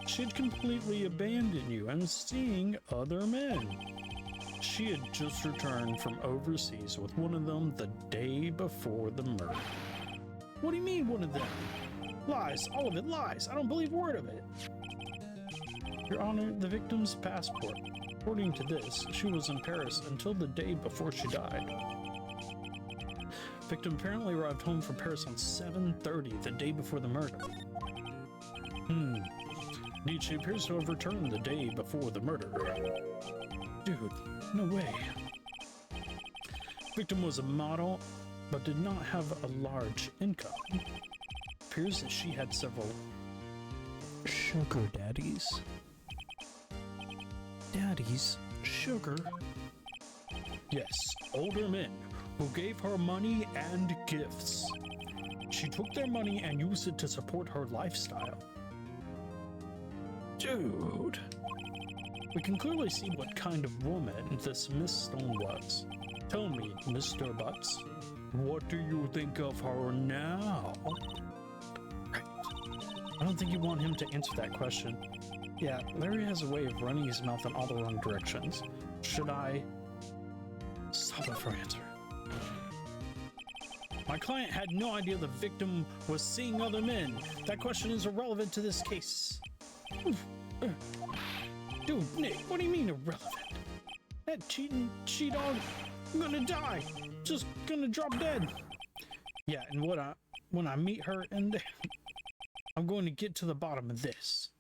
she'd completely abandoned you and seeing other men. She had just returned from overseas with one of them the day before the murder. What do you mean, one of them? Lies, all of it lies. I don't believe a word of it. Your Honor, the victim's passport. According to this, she was in Paris until the day before she died. Victim apparently arrived home from Paris on 7:30, the day before the murder. Indeed, she appears to have returned the day before the murder. Dude, no way. Victim was a model, but did not have a large income. Appears that she had several sugar daddies. Daddies? Sugar? Yes, older men who gave her money and gifts. She took their money and used it to support her lifestyle. Dude. We can clearly see what kind of woman this Miss Stone was. Tell me, Mr. Butts, what do you think of her now? Right. I don't think you want him to answer that question. Yeah, Larry has a way of running his mouth in all the wrong directions. Should I stop it for answer? My client had no idea the victim was seeing other men. That question is irrelevant to this case. Dude, Nick, what do you mean irrelevant? That cheating she-dog, I'm gonna die. Just gonna drop dead. Yeah, and when I meet her in there, I'm going to get to the bottom of this.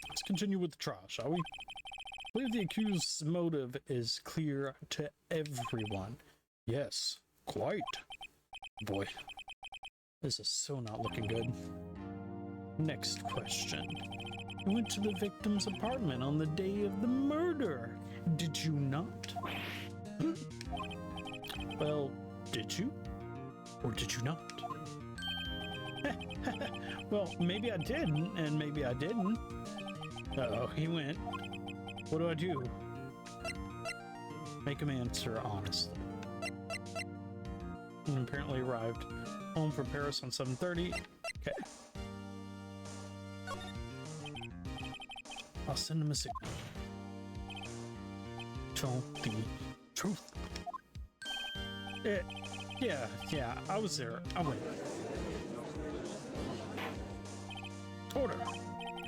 Let's continue with the trial, shall we? I believe the accused's motive is clear to everyone. Yes, quite. Boy, this is so not looking good. Next question. You went to the victim's apartment on the day of the murder, did you not? Well, did you? Or did you not? Well, maybe I did, and maybe I didn't. Uh-oh, he went. What do I do? Make him answer honestly. And apparently arrived home from Paris on 7:30. Okay. I'll send him a signal. Tell the truth. Yeah, I was there. I went. Order.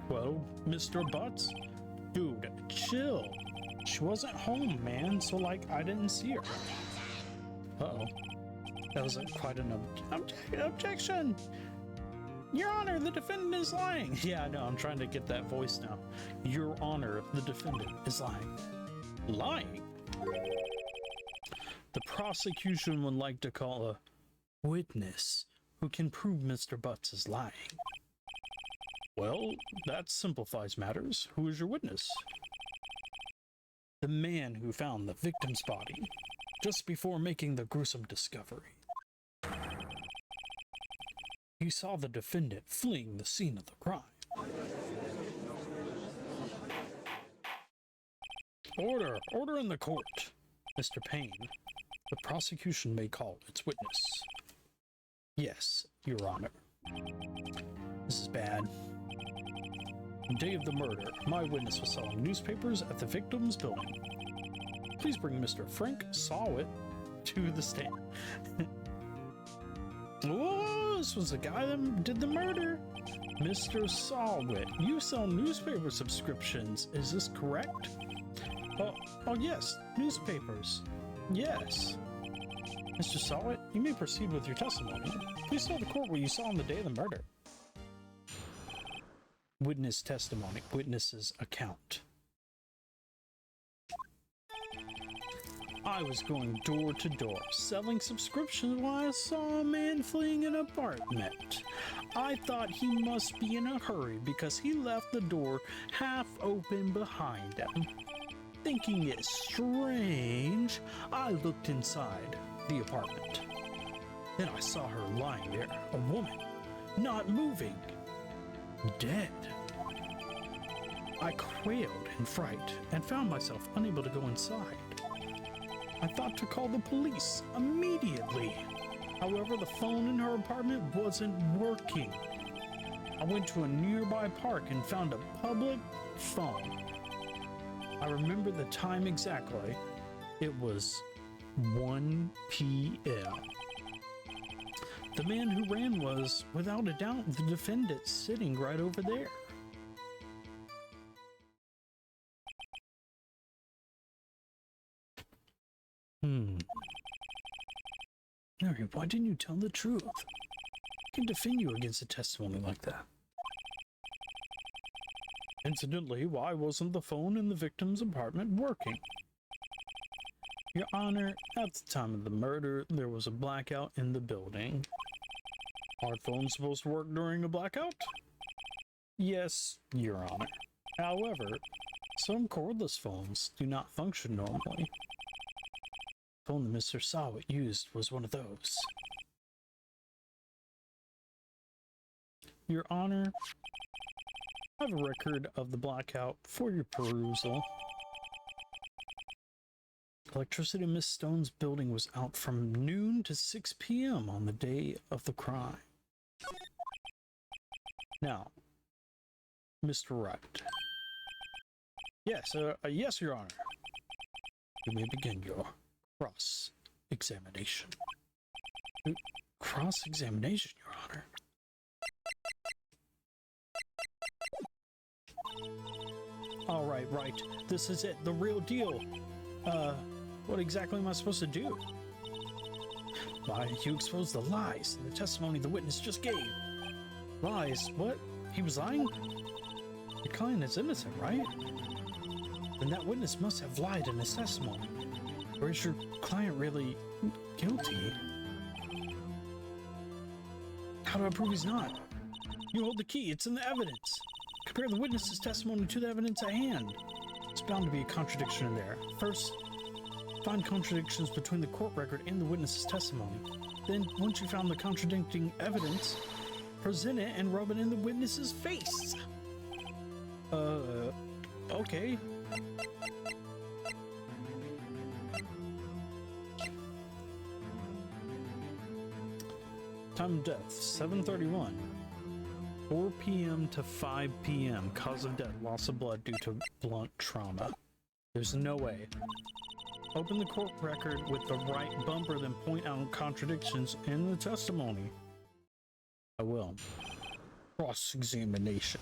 Well, Mr. Butts? Dude, chill. She wasn't home, man, so like I didn't see her. Uh-oh. That was quite an objection! Your Honor, the defendant is lying! Yeah, I know, I'm trying to get that voice now. Your Honor, the defendant is lying. Lying? The prosecution would like to call a witness who can prove Mr. Butts is lying. Well, that simplifies matters. Who is your witness? The man who found the victim's body just before making the gruesome discovery. He saw the defendant fleeing the scene of the crime. Order! Order in the court! Mr. Payne, the prosecution may call its witness. Yes, Your Honor. This is bad. The day of the murder, my witness was selling newspapers at the victim's building. Please bring Mr. Frank Sawit to the stand. Whoa, this was the guy that did the murder. Mr. Sawit, you sell newspaper subscriptions, is this correct? Oh yes, newspapers. Yes. Mr. Sawit, you may proceed with your testimony. Please tell the court what you saw on the day of the murder. Witness testimony. Witness's account. I was going door to door, selling subscriptions while I saw a man fleeing an apartment. I thought he must be in a hurry because he left the door half open behind him. Thinking it strange, I looked inside the apartment. Then I saw her lying there, a woman, not moving, dead. I quailed in fright and found myself unable to go inside. I thought to call the police immediately. However, the phone in her apartment wasn't working. I went to a nearby park and found a public phone. I remember the time exactly. It was 1 p.m. The man who ran was, without a doubt, the defendant sitting right over there. Mary, why didn't you tell the truth? I can defend you against a testimony like that. Incidentally, why wasn't the phone in the victim's apartment working? Your Honor, at the time of the murder, there was a blackout in the building. Are phones supposed to work during a blackout? Yes, Your Honor. However, some cordless phones do not function normally. The phone that Mr. Sawit used was one of those. Your Honor, I have a record of the blackout for your perusal. Electricity in Miss Stone's building was out from noon to 6 p.m. on the day of the crime. Now, Mr. Wright. Yes, yes, Your Honor. You may begin your cross-examination. Cross-examination, Your Honor? All right. This is it, the real deal. What exactly am I supposed to do? Why, you exposed the lies in the testimony the witness just gave. Lies? What? He was lying? Your client is innocent, right? Then that witness must have lied in his testimony. Or is your client really guilty? How do I prove he's not? You hold the key, it's in the evidence. Compare the witness's testimony to the evidence at hand. There's bound to be a contradiction in there. First, find contradictions between the court record and the witness's testimony. Then, once you found the contradicting evidence, present it and rub it in the witness's face. Okay. Time of death, 7:31. 4 p.m. to 5 p.m. Cause of death, loss of blood due to blunt trauma. There's no way. Open the court record with the right bumper, then point out contradictions in the testimony. I will. Cross-examination.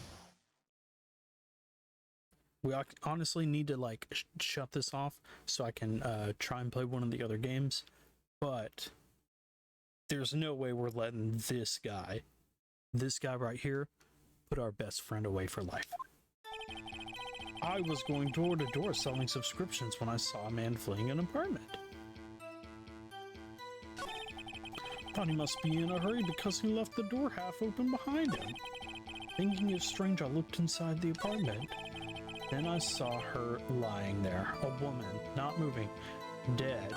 We honestly need to shut this off so I can try and play one of the other games, but there's no way we're letting this guy right here, put our best friend away for life. I was going door to door selling subscriptions when I saw a man fleeing an apartment. Thought he must be in a hurry because he left the door half open behind him. Thinking it strange, I looked inside the apartment. Then I saw her lying there, a woman, not moving, dead.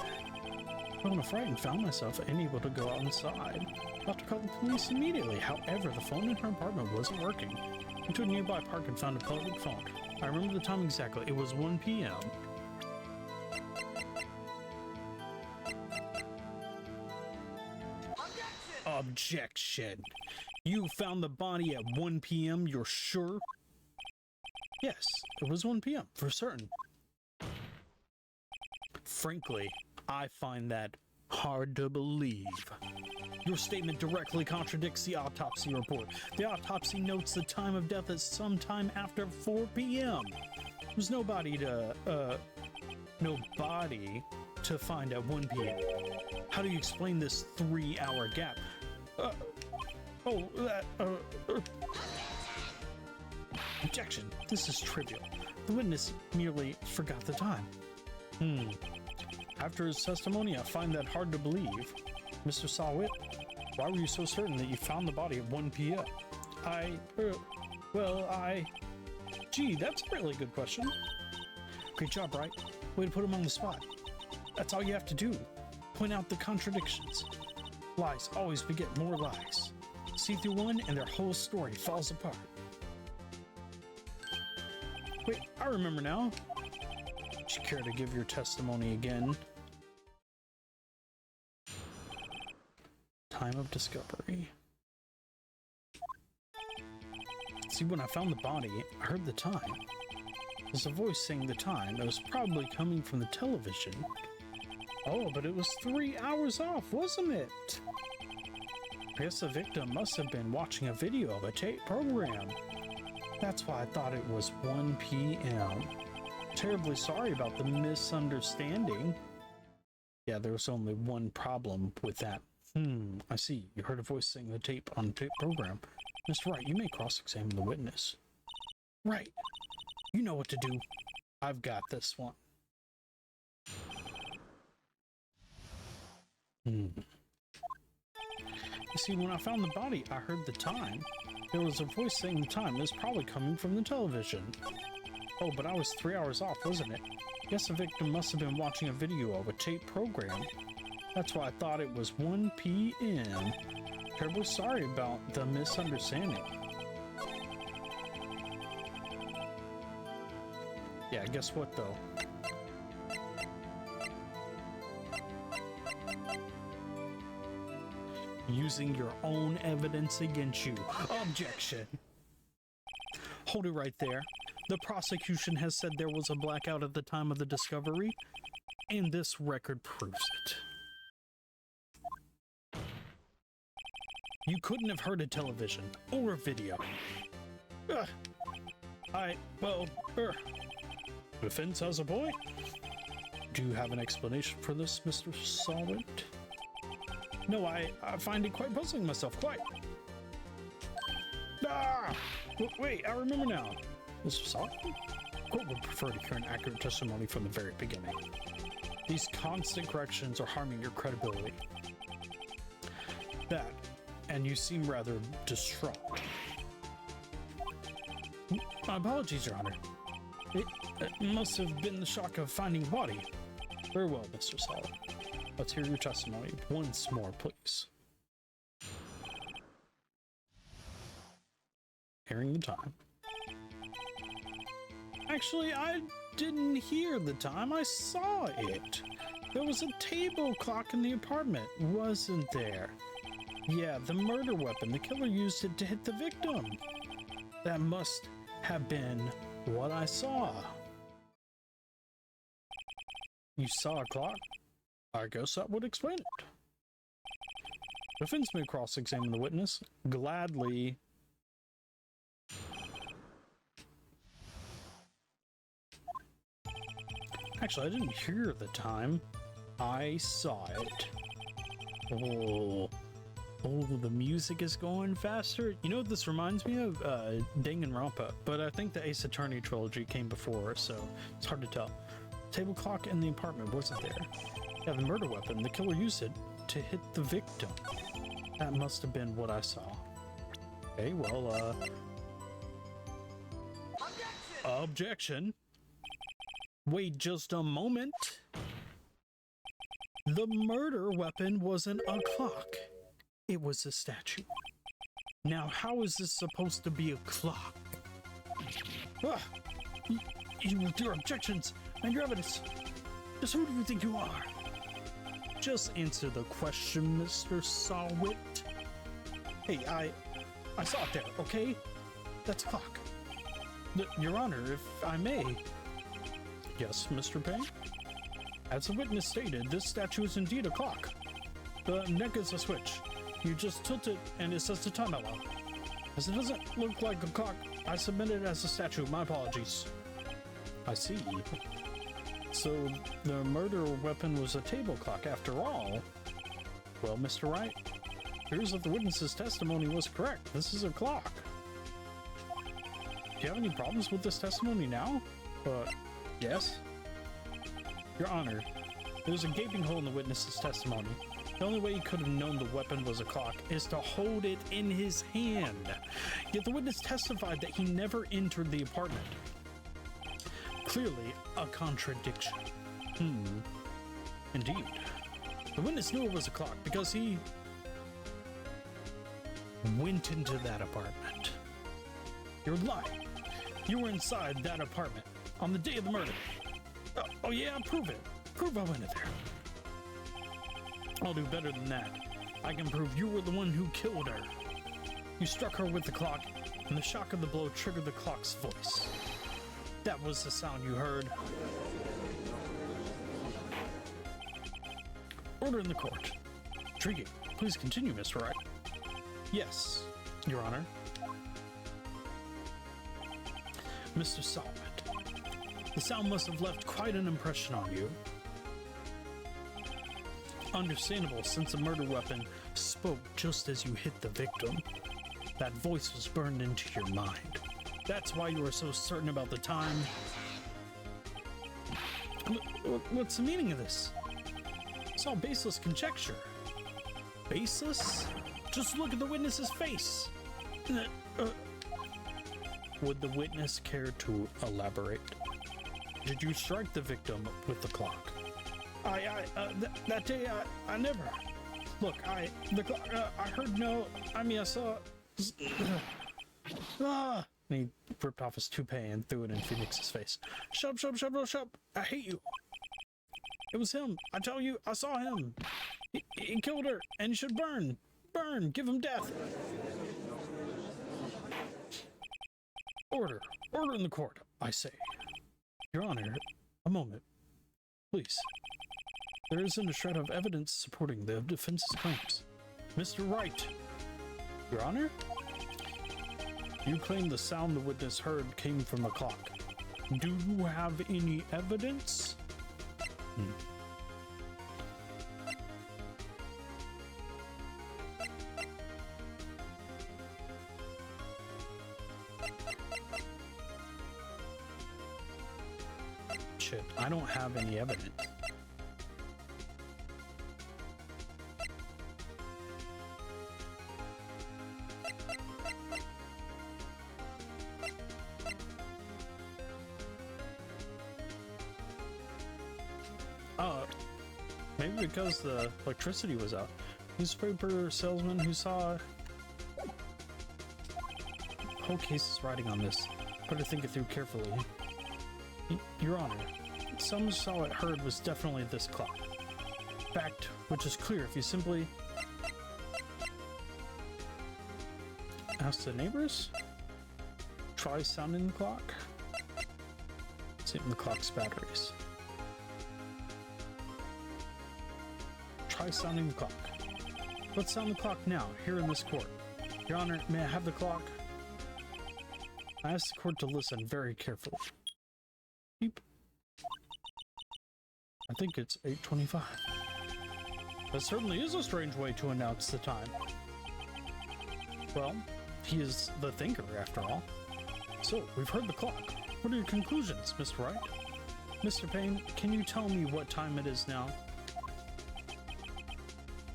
When I frightened, found myself unable to go outside. About to call the police immediately. However, the phone in her apartment wasn't working. Went to a nearby park and found a public phone. I remember the time exactly. It was 1 p.m. Objection! You found the body at 1 p.m., you're sure? Yes, it was 1 p.m., for certain. Frankly, I find that hard to believe. Your statement directly contradicts the autopsy report. The autopsy notes the time of death as sometime after 4 p.m. There's no body to find at 1 p.m. How do you explain this 3-hour gap? Objection. This is trivial. The witness merely forgot the time. After his testimony, I find that hard to believe. Mr. Sawit, why were you so certain that you found the body at 1 p.m.? Gee, that's a really good question. Great job, right? Way to put him on the spot. That's all you have to do. Point out the contradictions. Lies always beget more lies. See through one and their whole story falls apart. Wait, I remember now. Would you care to give your testimony again? Time of discovery. See, when I found the body, I heard the time. There's a voice saying the time. It was probably coming from the television. Oh, but it was 3 hours off, wasn't it? I guess the victim must have been watching a video of a tape program. That's why I thought it was 1 p.m. Terribly sorry about the misunderstanding. Yeah, there was only one problem with that. I see. You heard a voice saying the tape on the tape program. Mr. Wright, you may cross-examine the witness. Right. You know what to do. I've got this one. You see, when I found the body, I heard the time. There was a voice saying the time. It was probably coming from the television. Oh, but I was 3 hours off, wasn't it? Guess the victim must have been watching a video of a tape program. That's why I thought it was 1 p.m. Terribly sorry about the misunderstanding. Yeah, guess what though? Using your own evidence against you. Objection. Hold it right there. The prosecution has said there was a blackout at the time of the discovery, and this record proves it. You couldn't have heard a television or a video. Defense has a point. Do you have an explanation for this, Mr. Solwent? No, I find it quite puzzling myself, quite. Wait, I remember now. Mr. Solwent? Court would prefer to hear an accurate testimony from the very beginning. These constant corrections are harming your credibility. That, and you seem rather distraught. My apologies, Your Honor. It must have been the shock of finding a body. Very well, Mr. Solwent. Let's hear your testimony once more, please. Hearing the time. Actually, I didn't hear the time. I saw it. There was a table clock in the apartment, wasn't there? Yeah, the murder weapon. The killer used it to hit the victim. That must have been what I saw. You saw a clock? I guess that would explain it. Defense may cross-examine the witness. Gladly. Actually, I didn't hear the time. I saw it. Oh, the music is going faster. You know what this reminds me of? Danganronpa, but I think the Ace Attorney trilogy came before, so it's hard to tell. Table clock in the apartment wasn't there. Yeah, the murder weapon. The killer used it to hit the victim. That must have been what I saw. Okay, well, Objection! Wait just a moment. The murder weapon wasn't a clock. It was a statue. Now, how is this supposed to be a clock? You with your objections and your evidence. Just who do you think you are? Just answer the question, Mr. Solwit. Hey, I saw it there, okay? That's a clock. Your Honor, if I may. Yes, Mr. Payne? As the witness stated, this statue is indeed a clock. The neck is a switch. You just tilt it and it says the time out loud. As it doesn't look like a clock, I submit it as a statue. My apologies. I see. So the murder weapon was a table clock after all. Well, Mr. Wright, here's if the witness's testimony was correct. This is a clock. Do you have any problems with this testimony now? Yes? Your Honor, there's a gaping hole in the witness's testimony. The only way he could have known the weapon was a clock is to hold it in his hand. Yet the witness testified that he never entered the apartment. Clearly, a contradiction. Indeed. The witness knew it was a clock because he went into that apartment. You're lying. You were inside that apartment on the day of the murder. Oh yeah, prove it. Prove I went in there. I'll do better than that. I can prove you were the one who killed her. You struck her with the clock, and the shock of the blow triggered the clock's voice. That was the sound you heard. Order in the court. Intriguing. Please continue, Mr. Wright. Yes, Your Honor. Mr. Solid, the sound must have left quite an impression on you. Understandable, since a murder weapon spoke just as you hit the victim. That voice was burned into your mind. That's why you were so certain about the time. What's the meaning of this? It's all baseless conjecture. Baseless? Just look at the witness's face. Would the witness care to elaborate? Did you strike the victim with the clock? That day, I never. Look, I heard no. I mean, I saw. And he ripped off his toupee and threw it in Phoenix's face. Shut up! I hate you. It was him. I tell you, I saw him. He killed her, and he should burn. Burn! Give him death! Order! Order in the court, I say. Your Honor, a moment. Please. There isn't a shred of evidence supporting the defense's claims. Mr. Wright! Your Honor? You claim the sound the witness heard came from the clock. Do you have any evidence? Shit, I don't have any evidence. Maybe because the electricity was out. Newspaper salesman who saw whole case is riding on this. Better think it through carefully. Your Honor, some saw it heard was definitely this clock. Fact which is clear if you simply ask the neighbors. Try sounding the clock. See it in the clock's batteries. Try sounding the clock. Let's sound the clock now, here in this court. Your Honor, may I have the clock? I ask the court to listen very carefully. Beep. I think it's 8:25. That certainly is a strange way to announce the time. Well, he is the thinker, after all. So, we've heard the clock. What are your conclusions, Mr. Wright? Mr. Payne, can you tell me what time it is now?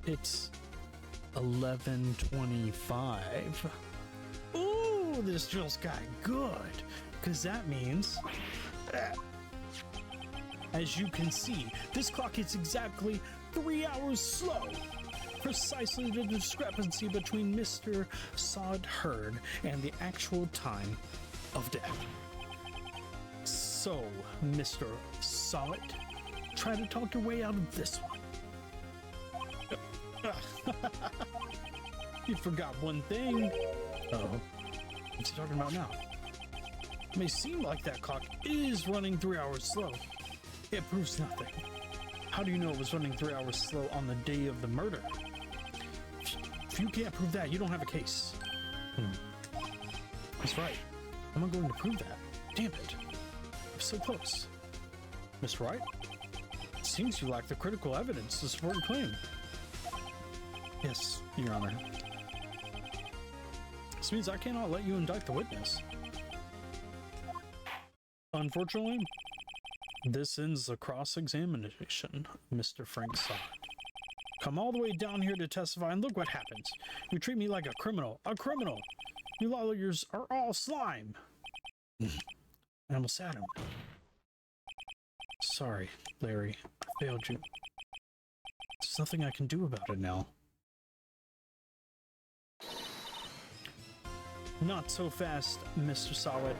It's 11:25. Ooh, this just got good. Because that means... as you can see, this clock is exactly 3 hours slow. Precisely the discrepancy between Mr. Sod heard and the actual time of death. So, Mr. Solid, try to talk your way out of this one. You forgot one thing. Uh-oh. What's he talking about now? It may seem like that clock is running 3 hours slow. It proves nothing. How do you know it was running 3 hours slow on the day of the murder? If you can't prove that, you don't have a case. That's right. I'm not going to prove that. Damn it. I'm so close. Miss Wright? It seems you lack the critical evidence to support your claim. Yes, Your Honor. This means I cannot let you indict the witness. Unfortunately, this ends the cross-examination, Mr. Frank Sod. Come all the way down here to testify, and look what happens. You treat me like a criminal. A criminal! You lawyers are all slime! I almost had him. Sorry, Larry. I failed you. There's nothing I can do about it now. Not so fast, Mr. Solid.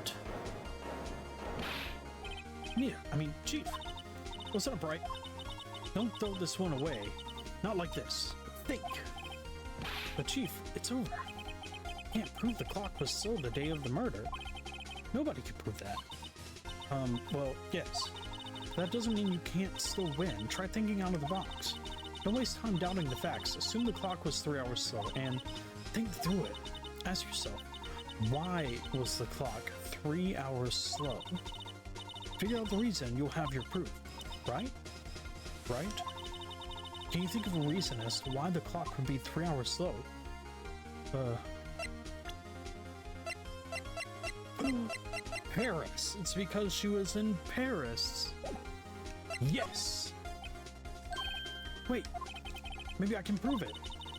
Chief. What's up, Bright? Don't throw this one away. Not like this. Think. But Chief, it's over. Can't prove the clock was still the day of the murder. Nobody could prove that. Well, yes. That doesn't mean you can't still win. Try thinking out of the box. Don't waste time doubting the facts. Assume the clock was 3 hours slow and think through it. Ask yourself, why was the clock 3 hours slow? Figure out the reason, you'll have your proof. Right? Right? Can you think of a reason as to why the clock would be 3 hours slow? Paris. It's because she was in Paris. Yes. Wait. Maybe I can prove it.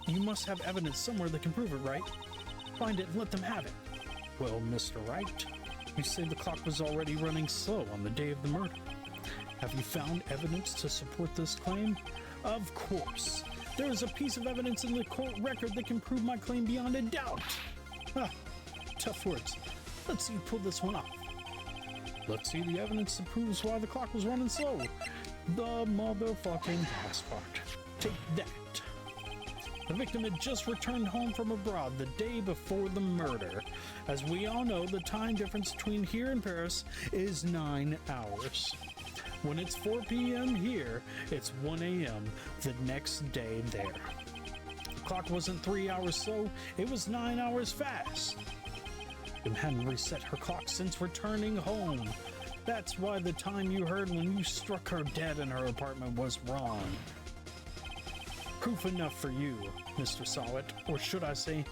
You must have evidence somewhere that can prove it, right? Find it and let them have it. Well, Mr. Wright, you say the clock was already running slow on the day of the murder. Have you found evidence to support this claim? Of course. There is a piece of evidence in the court record that can prove my claim beyond a doubt. Ah, tough words. Let's see you pull this one off. Let's see the evidence that proves why the clock was running slow. The motherfucking passport. Take that. The victim had just returned home from abroad the day before the murder. As we all know, the time difference between here and Paris is 9 hours. When it's 4 p.m. here, it's 1 a.m. the next day there. The clock wasn't 3 hours slow, it was 9 hours fast. Victim hadn't reset her clock since returning home. That's why the time you heard when you struck her dead in her apartment was wrong. Proof enough for you, Mr. Saw It, or should I say,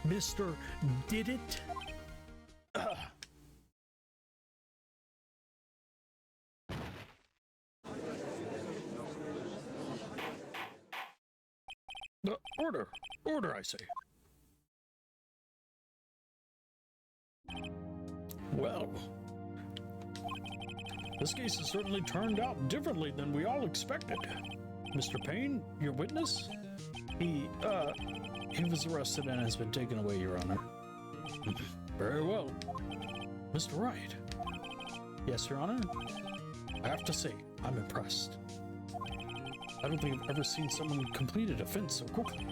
Mr. Did It? Order, I say. Well, this case has certainly turned out differently than we all expected. Mr. Payne, your witness? He was arrested and has been taken away, Your Honor. Very well. Mr. Wright. Yes, Your Honor? I have to say, I'm impressed. I don't think I've ever seen someone complete a defense so quickly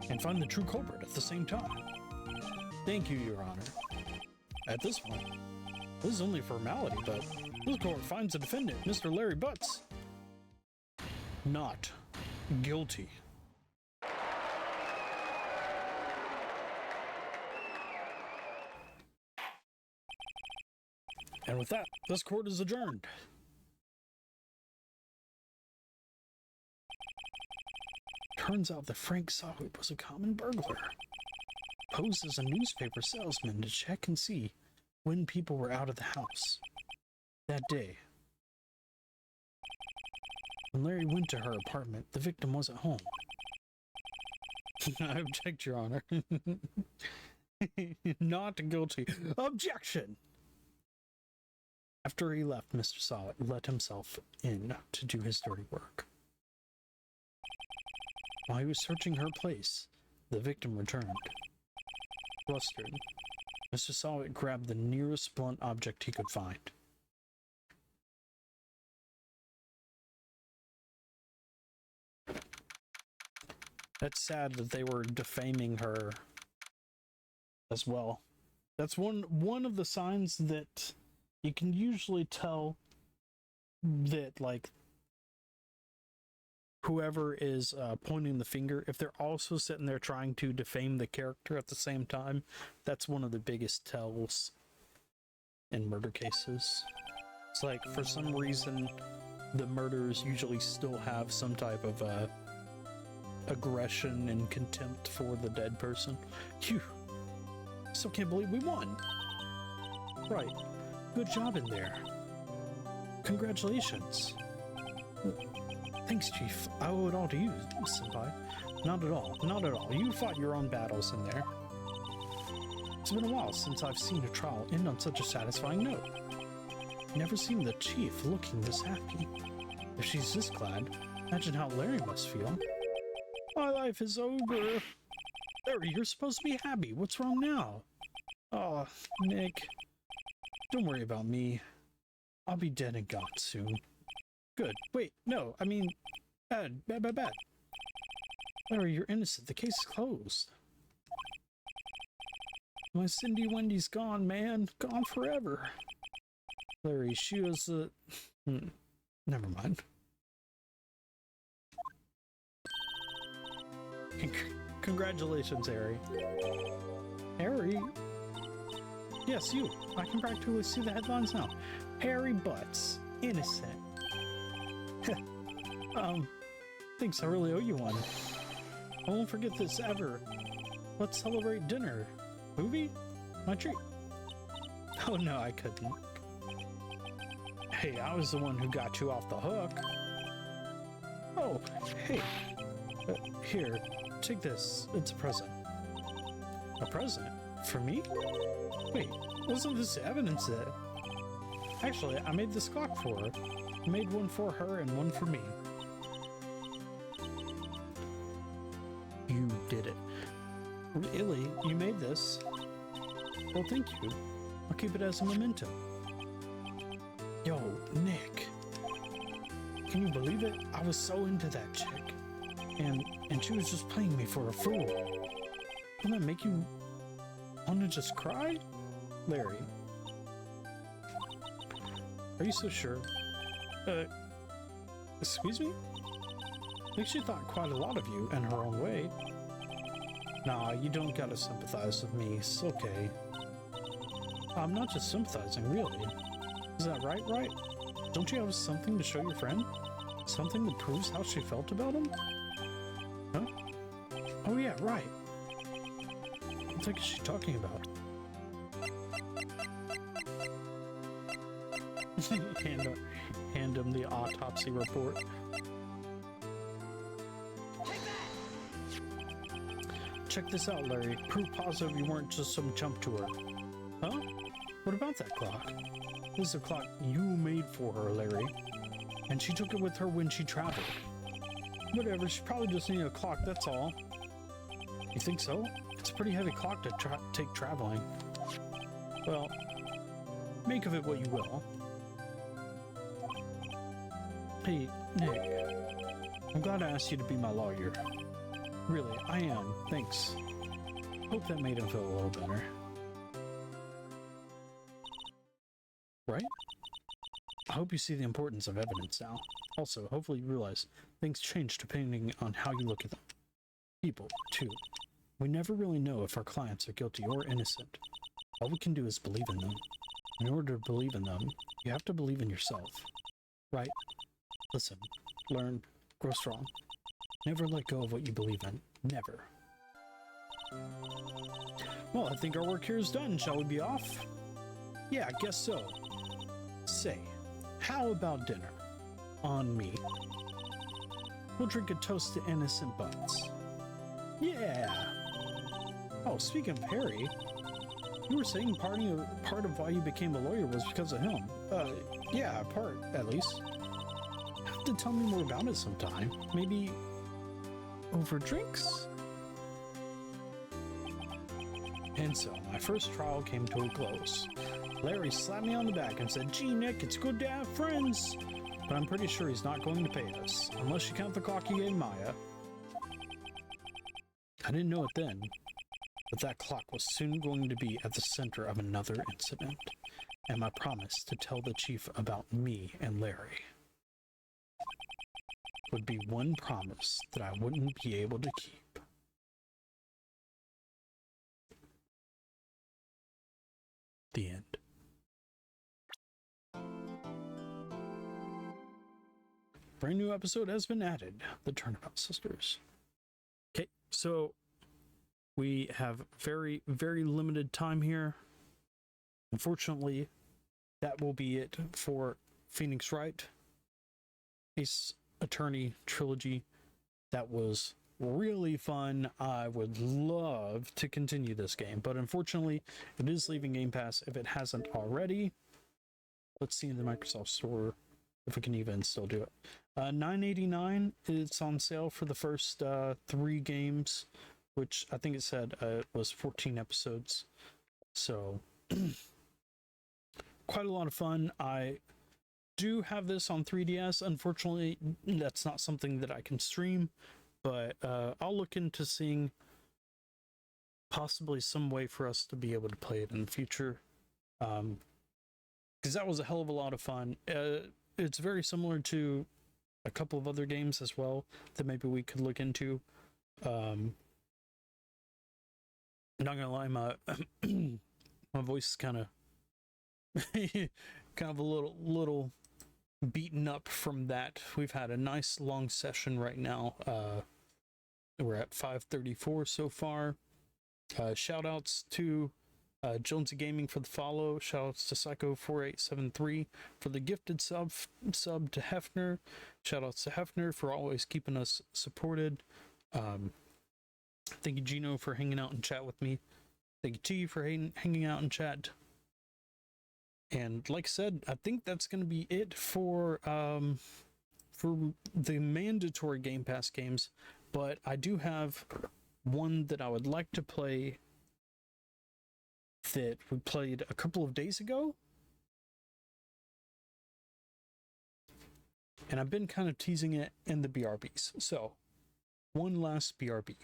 and find the true culprit at the same time. Thank you, Your Honor. At this point, this is only a formality, but this court finds the defendant, Mr. Larry Butts, not guilty. And with that, this court is adjourned. Turns out that Frank Sahut was a common burglar. Posed as a newspaper salesman to check and see when people were out of the house. That day, when Larry went to her apartment, the victim wasn't home. I object, Your Honor. Not guilty. Objection! After he left, Mr. Sahut let himself in to do his dirty work. While he was searching her place, the victim returned. Flustered, Mr. Sahut grabbed the nearest blunt object he could find. That's sad that they were defaming her as well. That's one of the signs that you can usually tell that, like, whoever is pointing the finger, if they're also sitting there trying to defame the character at the same time, that's one of the biggest tells in murder cases. It's like, for some reason, the murderers usually still have some type of aggression and contempt for the dead person. Phew. Still can't believe we won. Right. Good job in there. Congratulations. Thanks, Chief. I owe it all to you, Senpai. Not at all. Not at all. You fought your own battles in there. It's been a while since I've seen a trial end on such a satisfying note. Never seen the Chief looking this happy. If she's this glad, imagine how Larry must feel. My life is over. Larry, you're supposed to be happy. What's wrong now? Oh, Nick. Don't worry about me. I'll be dead and gone soon. Good. Wait, no, I mean, bad. Larry, you're innocent. The case is closed. My Cindy Wendy's gone, man. Gone forever. Larry, she was a... Never mind. Congratulations, Harry. Harry? Yes, you. I can practically see the headlines now. Harry Butts. Innocent. Thanks, I really owe you one. I won't forget this ever. Let's celebrate dinner. Movie? My treat. Oh no, I couldn't. Hey, I was the one who got you off the hook. Oh, hey. Here, take this. It's a present. A present? For me? Wait, wasn't this evidence that... Actually, I made this clock for her. I made one for her and one for me. You did it. Really? You made this? Well, thank you. I'll keep it as a memento. Yo, Nick. Can you believe it? I was so into that chick. And she was just playing me for a fool. Doesn't that make you want to just cry? Larry. Are you so sure? Excuse me? I think she thought quite a lot of you in her own way. Nah, you don't gotta sympathize with me. It's okay. I'm not just sympathizing, really. Is that right? Don't you have something to show your friend? Something that proves how she felt about him? Huh? Oh yeah, right. What the heck is she talking about? hand him the autopsy report. Check this out, Larry. Proof positive you weren't just some chump to her. Huh? What about that clock? This is a clock you made for her, Larry. And she took it with her when she traveled. Whatever, she probably just needed a clock, that's all. You think so? It's a pretty heavy clock to take traveling. Well, make of it what you will. Hey, Nick. I'm glad I asked you to be my lawyer. Really, I am. Thanks. Hope that made him feel a little better. Right? I hope you see the importance of evidence now. Also, hopefully you realize things change depending on how you look at them. People, too. We never really know if our clients are guilty or innocent. All we can do is believe in them. In order to believe in them, you have to believe in yourself. Right? Listen, learn, grow strong. Never let go of what you believe in. Never. Well, I think our work here is done. Shall we be off? Yeah, I guess so. Say, how about dinner? On me. We'll drink a toast to innocent butts. Yeah! Oh, speaking of Harry, you were saying part of why you became a lawyer was because of him. Yeah, part, at least. You have to tell me more about it sometime. Maybe over drinks? And so, my first trial came to a close. Larry slapped me on the back and said, "Gee, Nick, it's good to have friends." But I'm pretty sure he's not going to pay us, unless you count the clock he gave Maya. I didn't know it then, but that clock was soon going to be at the center of another incident, and my promise to tell the chief about me and Larry would be one promise that I wouldn't be able to keep. The end. Brand new episode has been added, the Turnabout Sisters. Okay, so we have very, very limited time here. Unfortunately, that will be it for Phoenix Wright Ace Attorney Trilogy. That was really fun. I would love to continue this game, but unfortunately, it is leaving Game Pass if it hasn't already. Let's see in the Microsoft Store if we can even still do it. $9.89. It's on sale for the first 3 games, which I think it said it was 14 episodes. So quite a lot of fun. I do have this on 3DS. Unfortunately, that's not something that I can stream, but I'll look into seeing possibly some way for us to be able to play it in the future. because that was a hell of a lot of fun. It's very similar to a couple of other games as well that maybe we could look into. Not gonna lie, my my voice is kind of kind of a little beaten up from that. We've had a nice long session right now. We're at 5:34 so far. Shout outs to Jonesy Gaming for the follow. Shout outs to Psycho4873 for the gifted sub to Hefner. Shout outs to Hefner for always keeping us supported. Thank you, Gino, for hanging out and chat with me. Thank you, T, for hanging out and chat. And like I said, I think that's going to be it for the mandatory Game Pass games. But I do have one that I would like to play that we played a couple of days ago. And I've been kind of teasing it in the BRBs. So, one last BRB.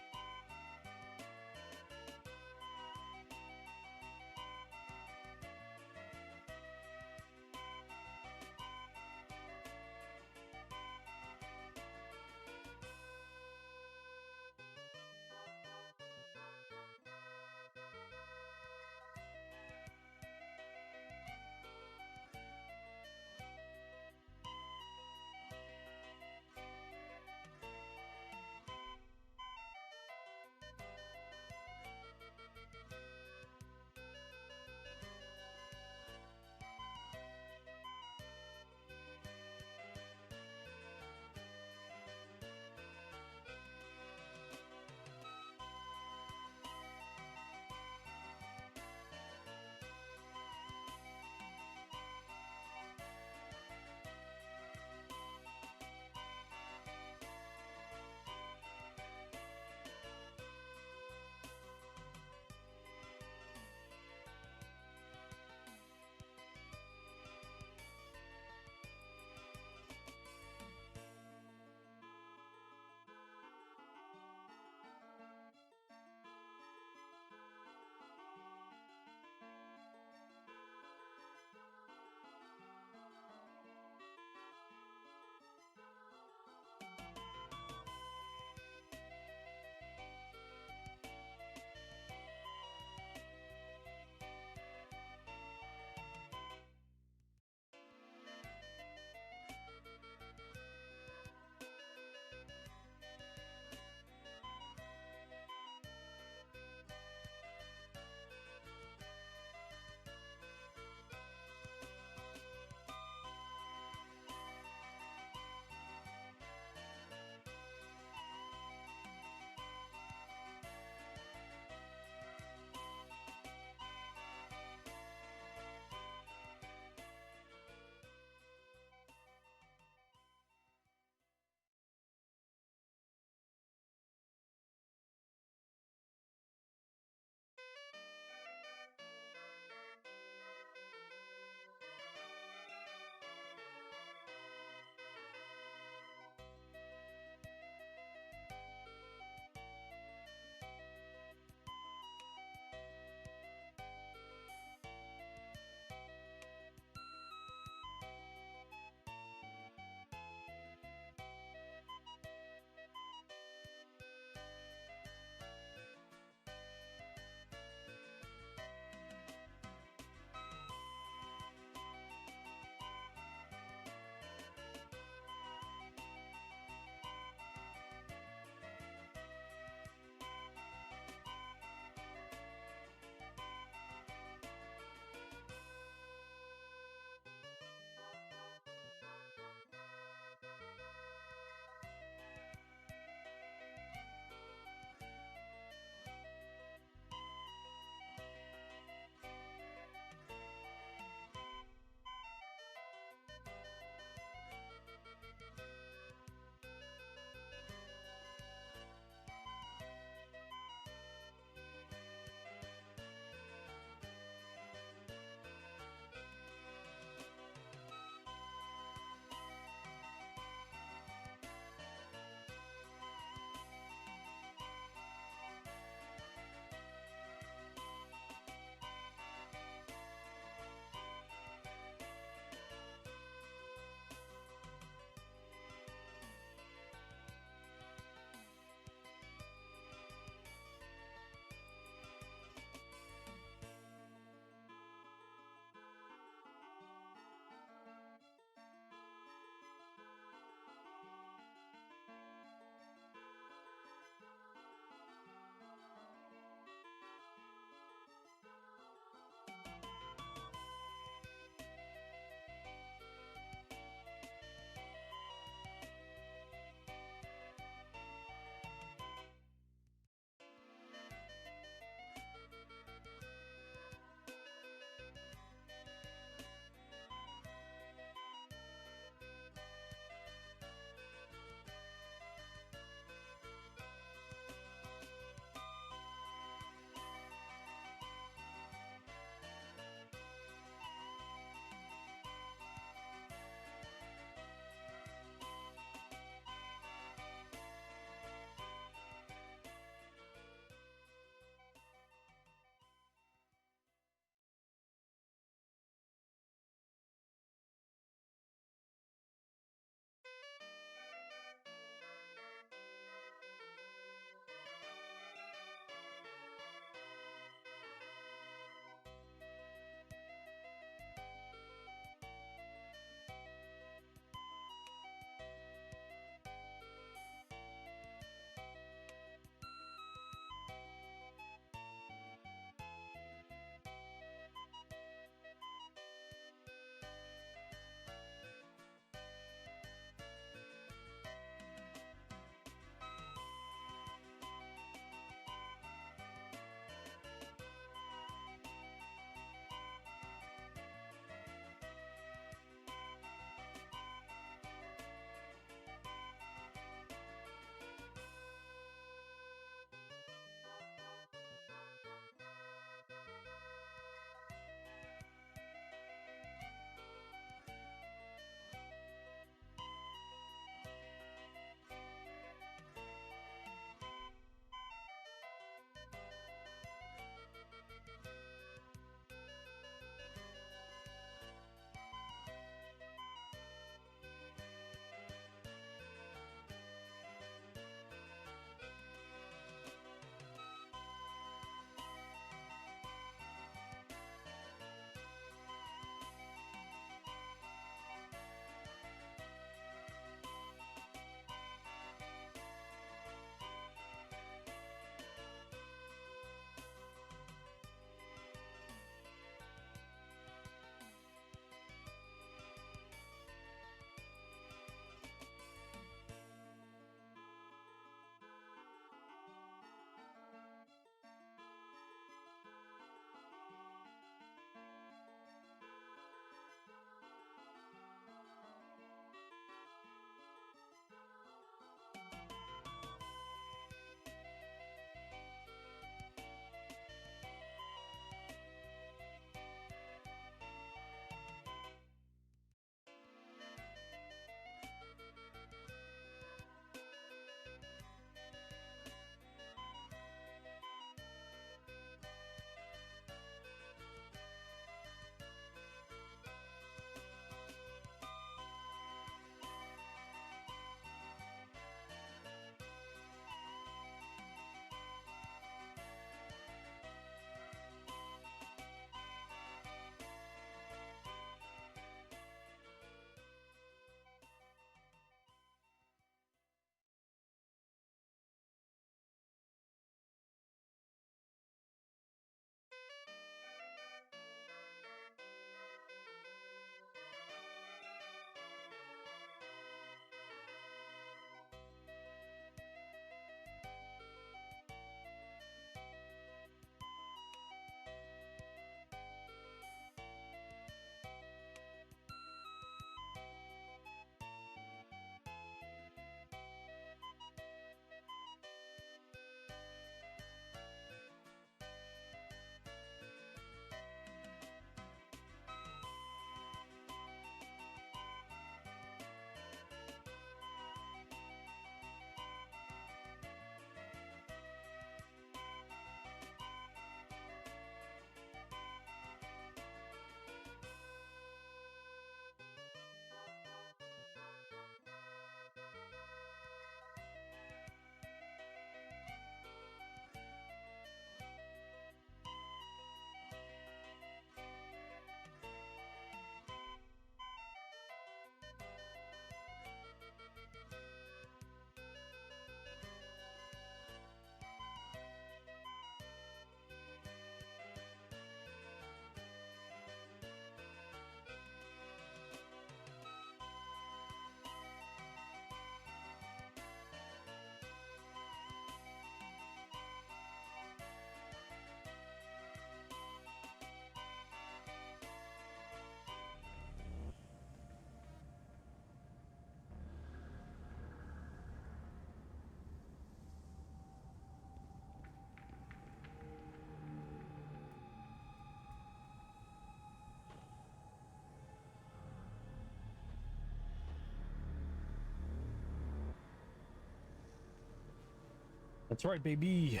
That's right, baby.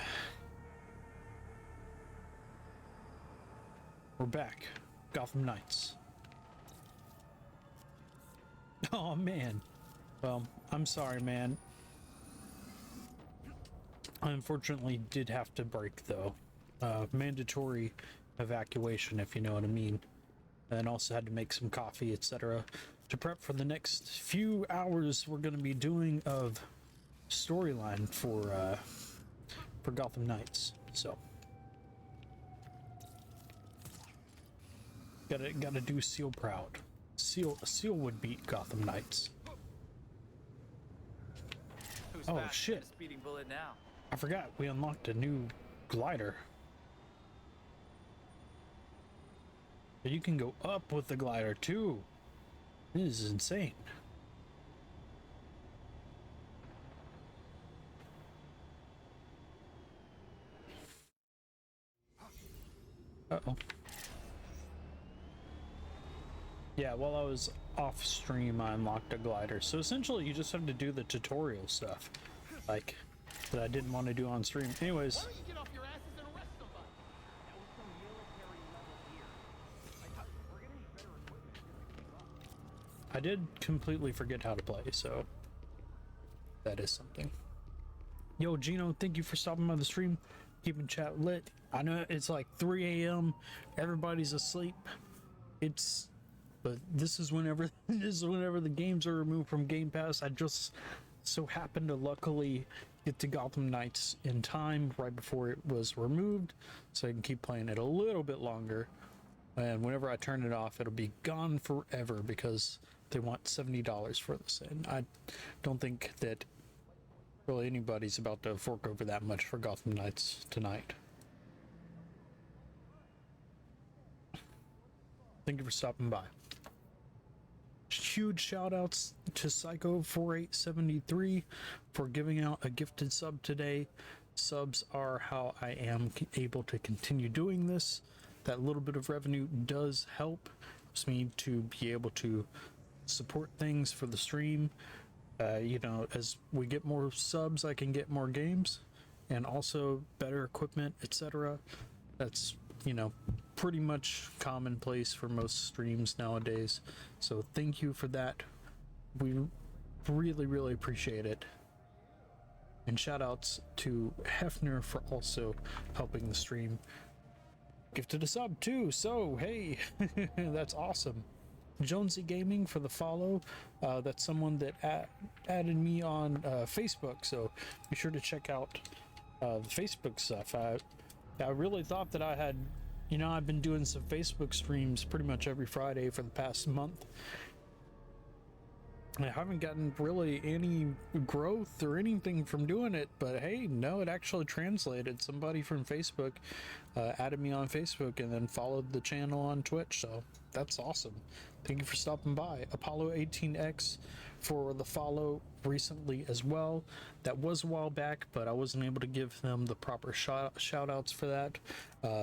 We're back. Gotham Knights. Oh, man. Well, I'm sorry, man. I unfortunately did have to break, though. Mandatory evacuation, if you know what I mean. And also had to make some coffee, etc. to prep for the next few hours we're going to be doing of storyline for Gotham Knights. So gotta do Seal proud. Seal would beat Gotham Knights. Who's Oh, faster shit. than a speeding bullet now? I forgot we unlocked a new glider. You can go up with the glider too. This is insane. Uh-oh. Yeah, while I was off stream, I unlocked a glider. So essentially, you just have to do the tutorial stuff, like, that I didn't want to do on stream. Anyways. I did completely forget how to play, so that is something. Yo, Gino, thank you for stopping by the stream, keeping chat lit. I know it's like 3 a.m. Everybody's asleep. But this is whenever the games are removed from Game Pass. I just so happened to luckily get to Gotham Knights in time right before it was removed, so I can keep playing it a little bit longer. And whenever I turn it off, it'll be gone forever because they want $70 for this, and I don't think that really anybody's about to fork over that much for Gotham Knights tonight. Thank you for stopping by. Huge shout outs to Psycho4873 for giving out a gifted sub today. Subs are how I am able to continue doing this. That little bit of revenue does help me to be able to support things for the stream. You know, as we get more subs, I can get more games and also better equipment, etc. That's, you know, pretty much commonplace for most streams nowadays. So thank you for that. We really appreciate it. And shout outs to Hefner for also helping the stream. Gifted a sub too, so hey, that's awesome. Jonesy Gaming for the follow. That's someone that added me on Facebook, so be sure to check out the Facebook stuff. I really thought that I had, you know, I've been doing some Facebook streams pretty much every Friday for the past month. I haven't gotten really any growth or anything from doing it, but hey, no, it actually translated. Somebody from Facebook added me on Facebook and then followed the channel on Twitch, so that's awesome. Thank you for stopping by. Apollo18X for the follow recently as well. That was a while back, but I wasn't able to give them the proper shout outs for that.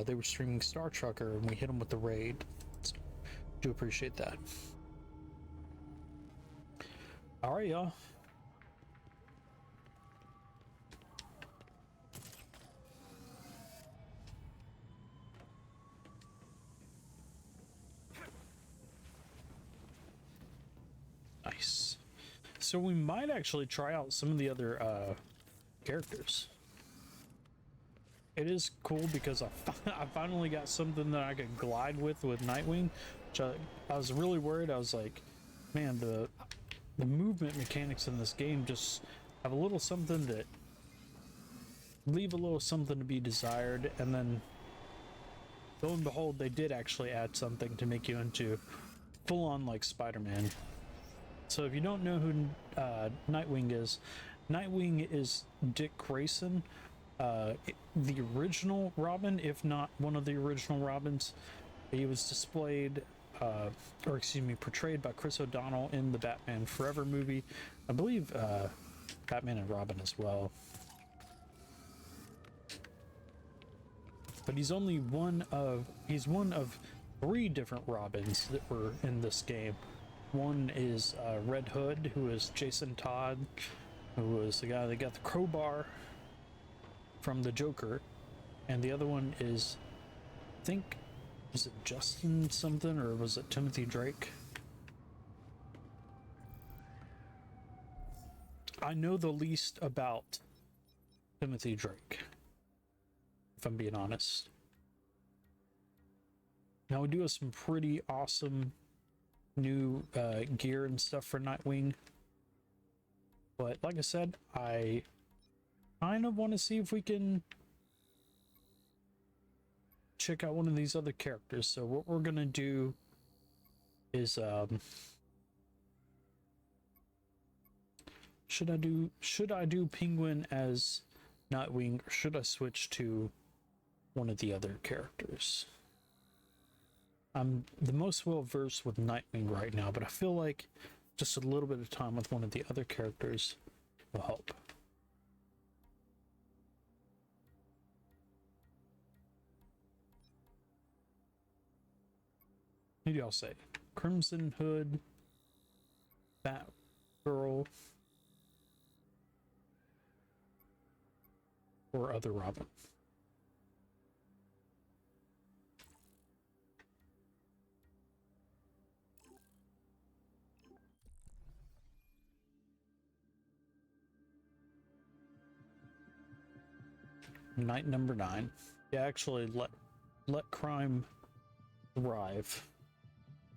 They were streaming Star Trucker and we hit them with the raid, so do appreciate that. All right, y'all. Nice. So we might actually try out some of the other characters. It is cool because I finally got something that I could glide with Nightwing, which I was really worried. I was like, man, the movement mechanics in this game just have a little something that leave a little something to be desired, and then lo and behold, they did actually add something to make you into full-on like Spider-Man. So if you don't know who Nightwing is Dick Grayson, the original Robin, if not one of the original Robins. He was portrayed by Chris O'Donnell in the Batman Forever movie. I believe Batman and Robin as well. But he's one of 3 different Robins that were in this game. One is Red Hood, who is Jason Todd, who was the guy that got the crowbar. from the Joker, and the other one is, I think, is it Justin something, or was it Timothy Drake? I know the least about Timothy Drake, if I'm being honest. Now we do have some pretty awesome new gear and stuff for Nightwing, but like I said, I kind of want to see if we can check out one of these other characters. So what we're gonna do is should I do Penguin as Nightwing, or should I switch to one of the other characters? I'm the most well versed with Nightwing right now, but I feel like just a little bit of time with one of the other characters will help. What do y'all say? Crimson Hood, Batgirl, or other Robin? Night number 9. Yeah, actually, let crime thrive.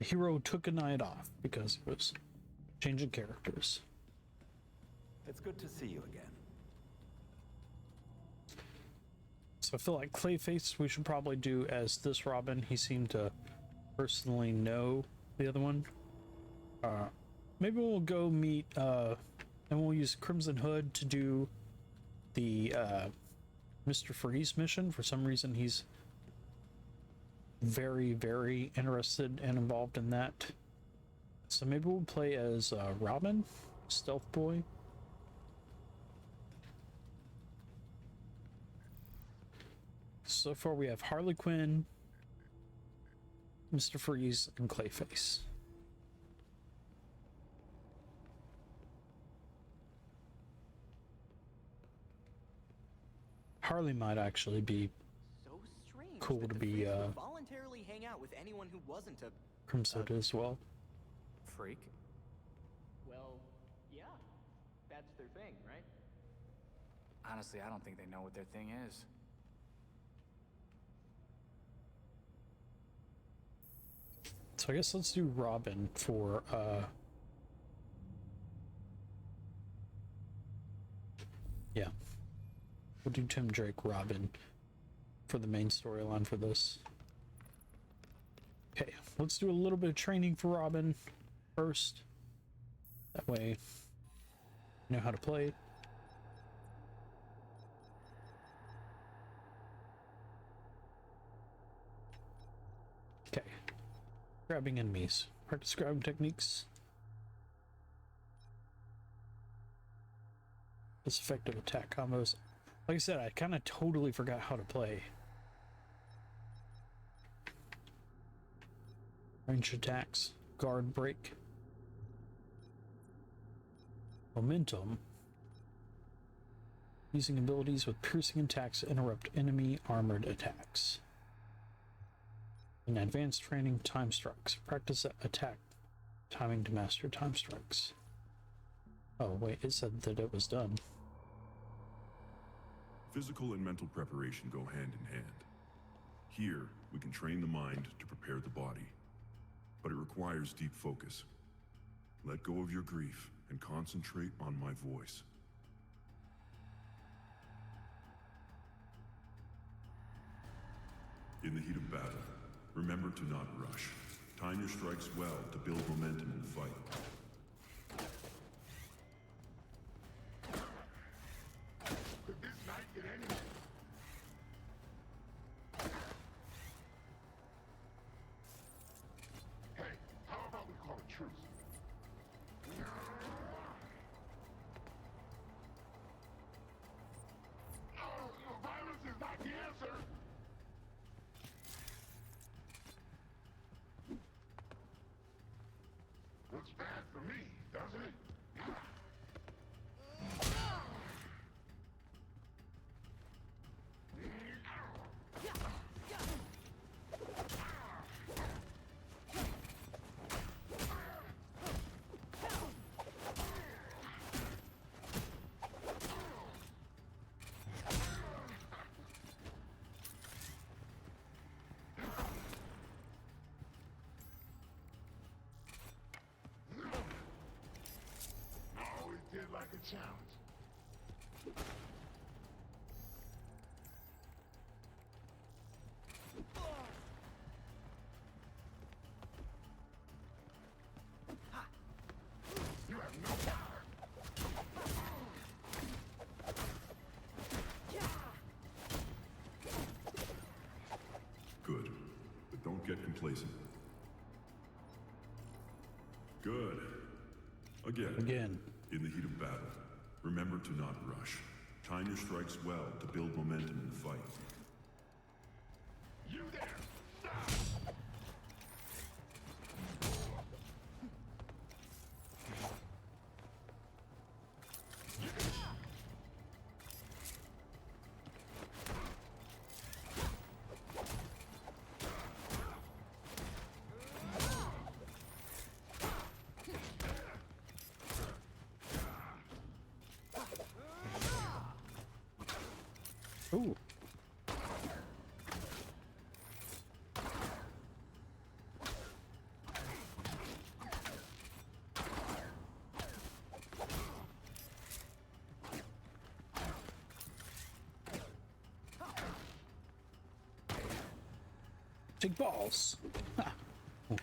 The hero took a night off because he was changing characters. It's good to see you again. So I feel like Clayface we should probably do as this Robin. He seemed to personally know the other one. Maybe we'll go meet and we'll use Crimson Hood to do the Mr. Freeze mission. For some reason he's very, very interested and involved in that. So maybe we'll play as Robin, Stealth Boy. So far we have Harley Quinn, Mr. Freeze, and Clayface. Harley might actually be So strange cool that to the be Freaks would voluntarily hang out with anyone who wasn't a Crimson as well. Freak? well, yeah. That's their thing, right? Honestly, I don't think they know what their thing is. So I guess let's do Robin for yeah. We'll do Tim Drake Robin for the main storyline for this. Okay, let's do a little bit of training for Robin first. That way you know how to play. Okay. Grabbing enemies. Practice grabbing techniques. This effective attack combos. Like I said, I kind of totally forgot how to play. Range attacks. Guard break. Momentum. Using abilities with piercing attacks to interrupt enemy armored attacks. In advanced training, time strikes. Practice attack timing to master time strikes. Oh wait, it said that it was done. Physical and mental preparation go hand in hand. Here, we can train the mind to prepare the body, but it requires deep focus. Let go of your grief and concentrate on my voice. In the heat of battle, remember to not rush. Time your strikes well to build momentum in the fight. What's bad Good, but don't get complacent. Good. Again. In the heat of battle, remember to not rush. Time your strikes well to build momentum in the fight. You there! Stop! Ooh. Big balls. Ha. Ooh.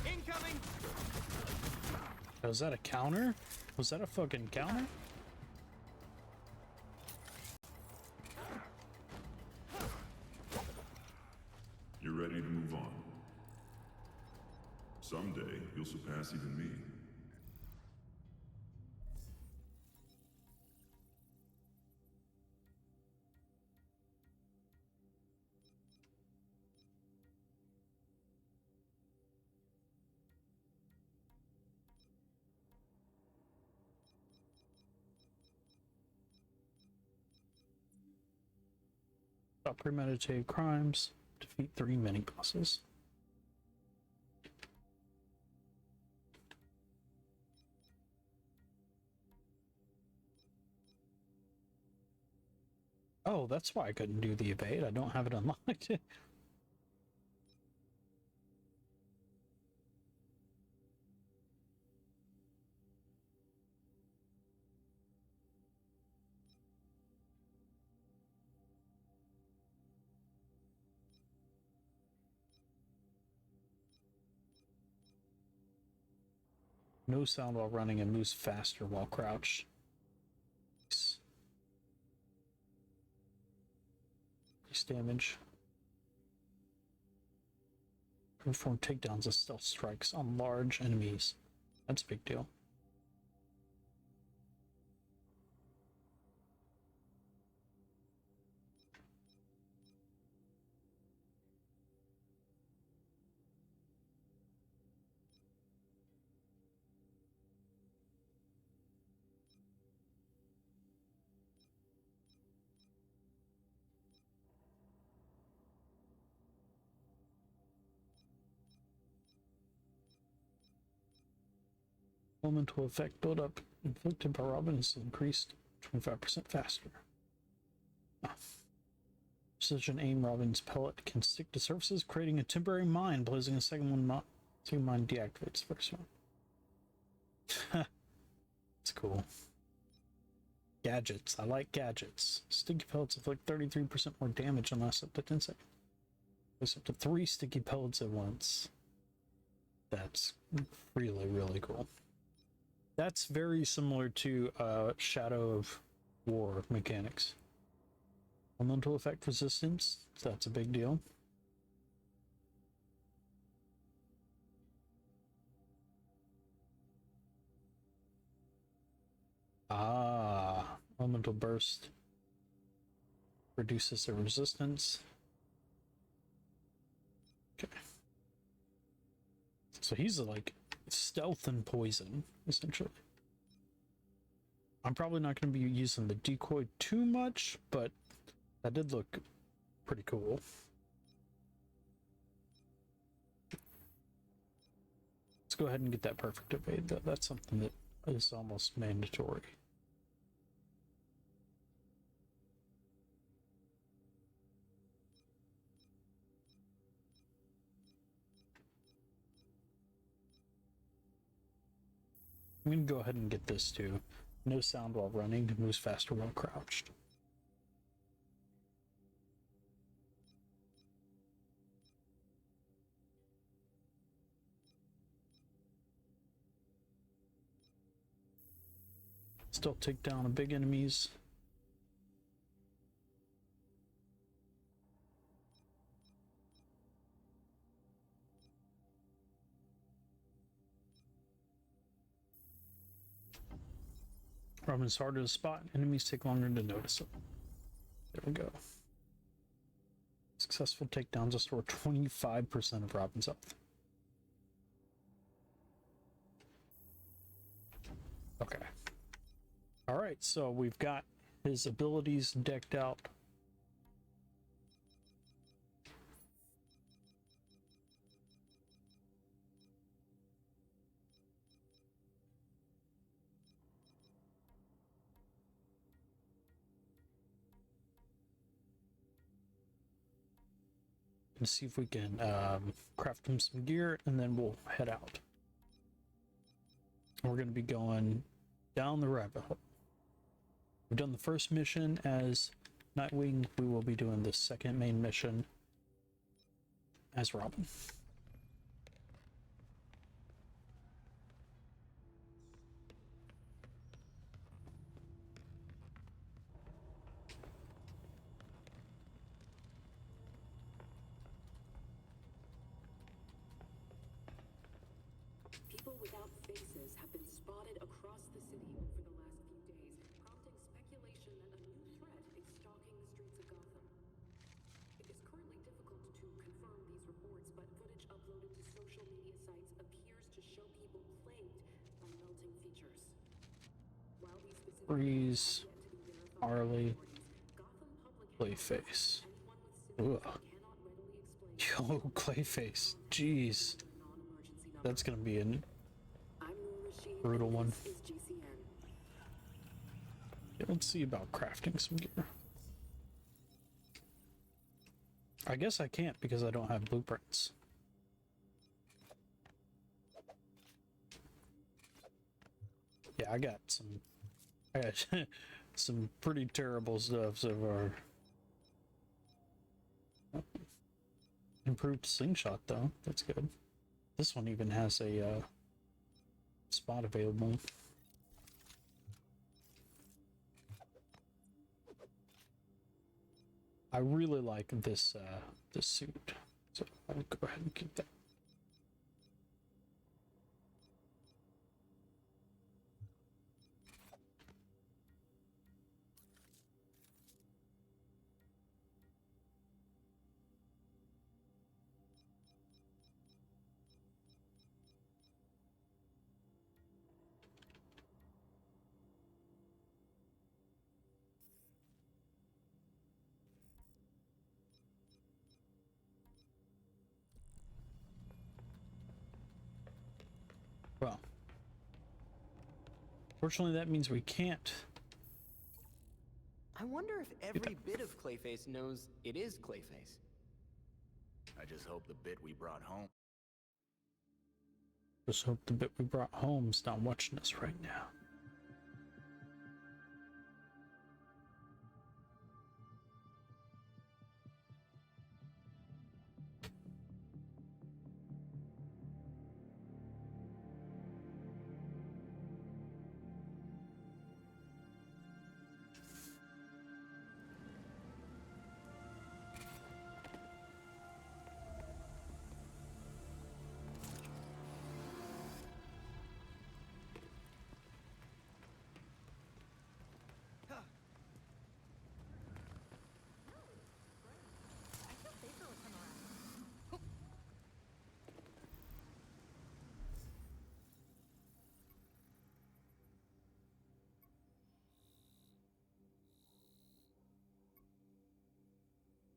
Incoming! Was that a counter? Was that a fucking counter? You're ready to move on. Someday, you'll surpass even me. Stop premeditated crimes. Defeat 3 mini bosses. Oh, that's why I couldn't do the evade. I don't have it unlocked. No sound while running and moves faster while crouched. Nice. Increase damage. Perform takedowns and stealth strikes on large enemies. That's a big deal. Elemental effect buildup inflicted by Robin is increased 25% faster. Ah. Precision aim Robin's pellet can stick to surfaces, creating a temporary mine. Blazing a second mine deactivates the first one. It's cool. Gadgets. I like gadgets. Sticky pellets inflict 33% more damage and last up to 10 seconds. Place up to 3 sticky pellets at once. That's really, really cool. That's very similar to Shadow of War mechanics. Elemental effect resistance, that's a big deal. Elemental burst reduces the resistance. Okay. So he's like stealth and poison, essentially. I'm probably not going to be using the decoy too much, but that did look pretty cool. Let's go ahead and get that perfect evade, though. That's something that is almost mandatory. I'm going to go ahead and get this too. No sound while running, moves faster while crouched. Still take down a big enemies. Robin's harder to spot, enemies take longer to notice them. There we go. Successful takedowns restore 25% of Robin's health. Okay. Alright, so we've got his abilities decked out. Let's see if we can craft him some gear, and then we'll head out. We're going to be going down the rabbit hole. We've done the first mission as Nightwing. We will be doing the second main mission as Robin. People without faces have been spotted across the city over the last few days, prompting speculation that a new threat is stalking the streets of Gotham. It is currently difficult to confirm these reports, but footage uploaded to social media sites appears to show people plagued by melting features. While these specific Freeze, Harley, Clayface. Ugh. Yo, Clayface. Jeez. That's gonna be a brutal one. Yeah, let's see about crafting some gear. I guess I can't because I don't have blueprints. Yeah, I got some pretty terrible stuff so far. Improved slingshot though, that's good. This one even has a spot available. I really like this this suit, so I'll go ahead and keep that. Well, fortunately that means we can't. I wonder if every bit of Clayface knows it is Clayface. I just hope the bit we brought home. Just hope the bit we brought home's not watching us right now.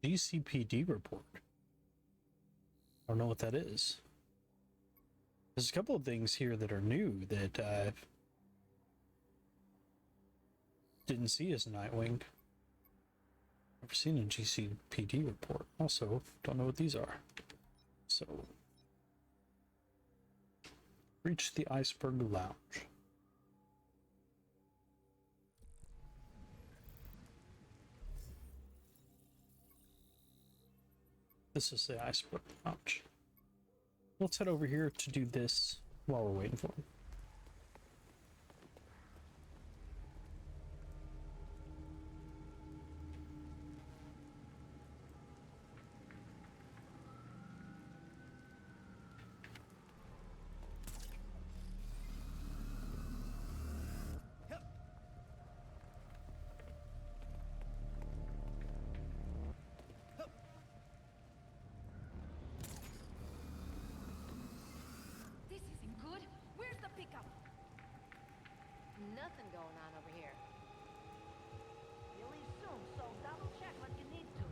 GCPD report. I don't know what that is. There's a couple of things here that are new that I didn't see as Nightwing. Never seen a GCPD report. Also, don't know what these are. So, reach the Iceberg Lounge. This is the Iceberg Lounge. Let's head over here to do this while we're waiting for him. This isn't good. Where's the pickup? Nothing going on over here. You leave soon, so double check what you need to.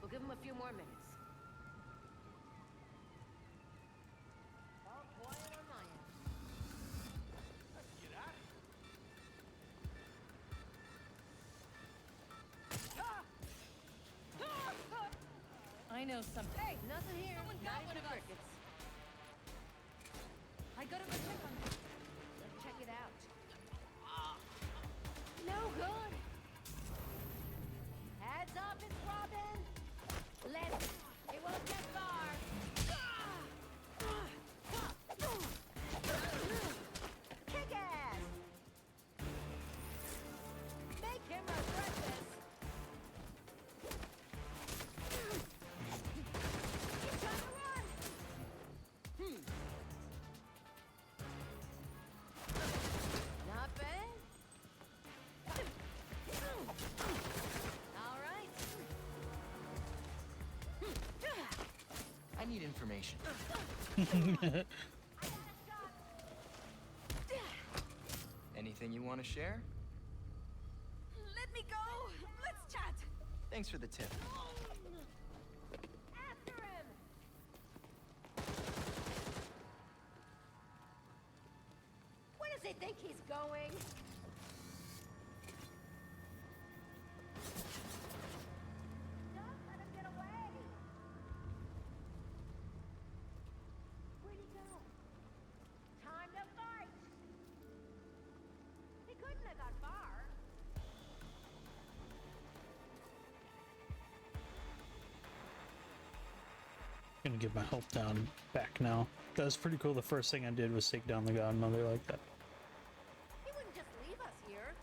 We'll give him a few more minutes. All quiet on my end. Let's get out of here. I know something. Hey, nothing here. Not even crickets. I got him a check on this. Let's check it out. No good. Heads up, it's Robin. Let's. It won't get far. Kick ass. Make him aggressive. He's trying to run. Not bad. All right. I need information. Anything you want to share? Let me go. Let's chat. Thanks for the tip. After him. Where does he think he's going? Don't let him get away. Where'd he go? Time to fight. He couldn't have got far. Gonna get my health down back now. That was pretty cool. The first thing I did was take down the Godmother like that. He wouldn't just leave us here.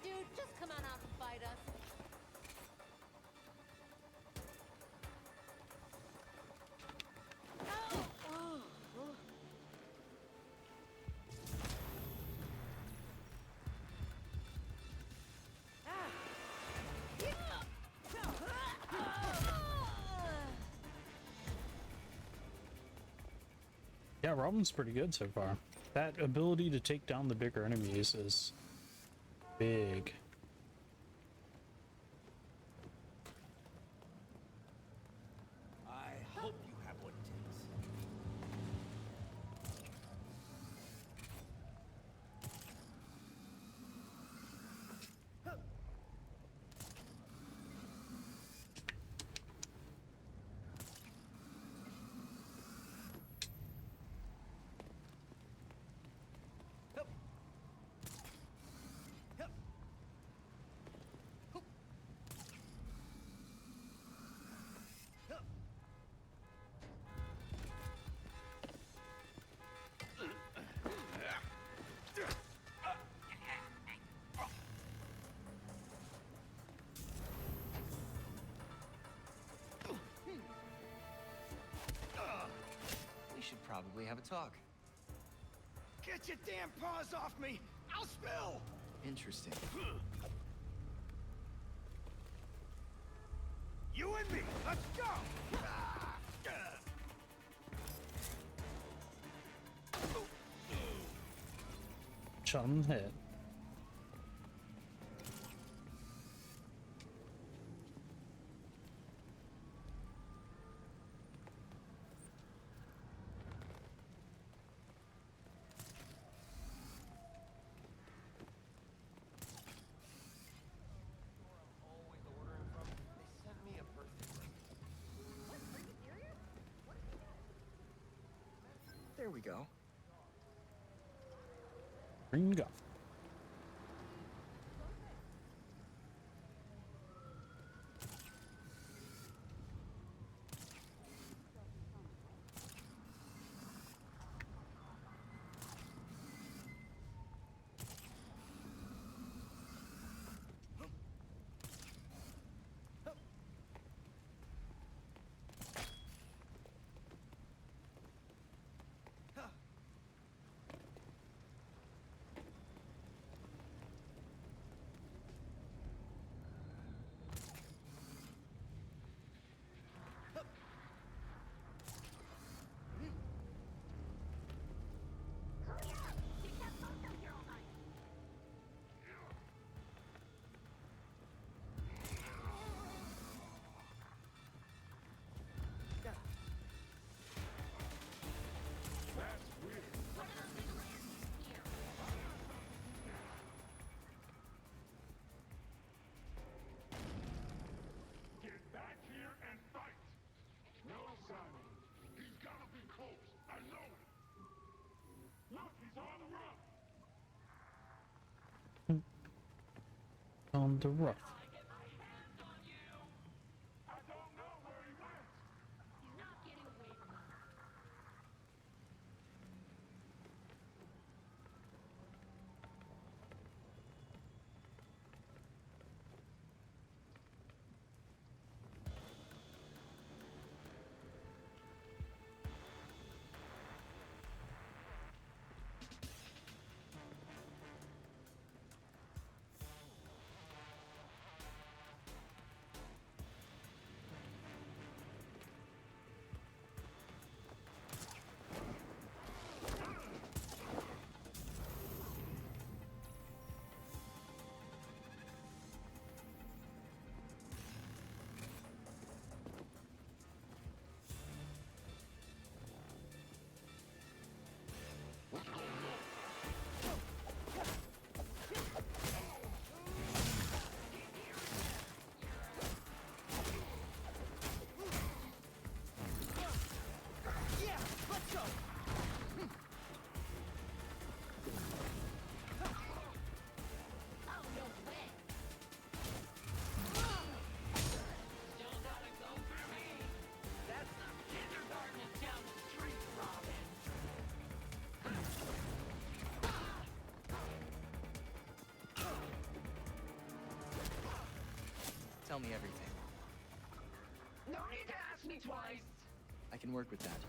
Dude, just come on out and fight us. Yeah, Robin's pretty good so far. That ability to take down the bigger enemies is big. I hope you have what it takes. We should probably have a talk. Get your damn paws off me! I'll spill! Interesting. You and me, let's go! Shot him in the head. There we go. Green go. On the rough. Tell me everything. No need to ask me twice. I can work with that.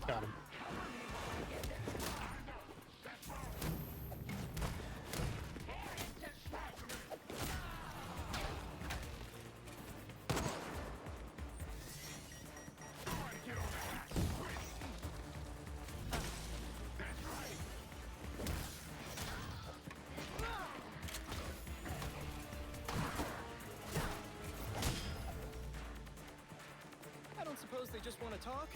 Got him. I don't suppose they just want to talk?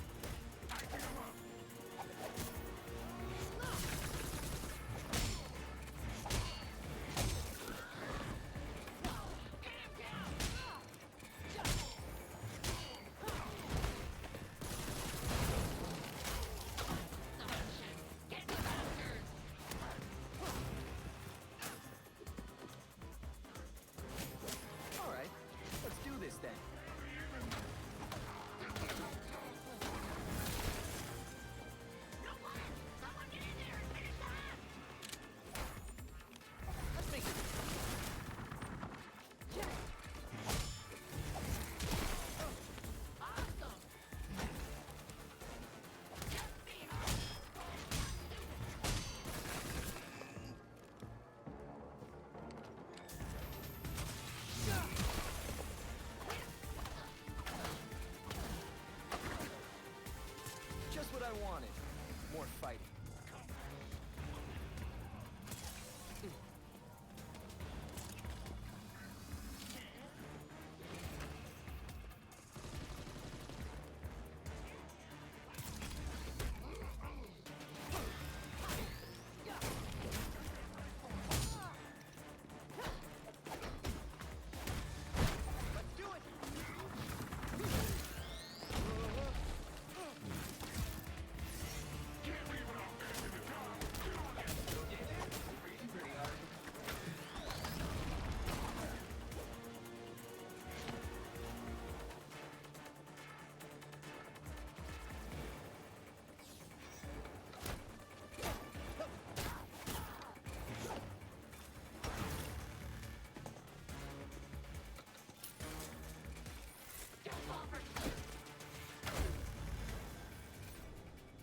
All right, let's do this then. Let's make it. Just what I wanted. More fighting. Let's do it.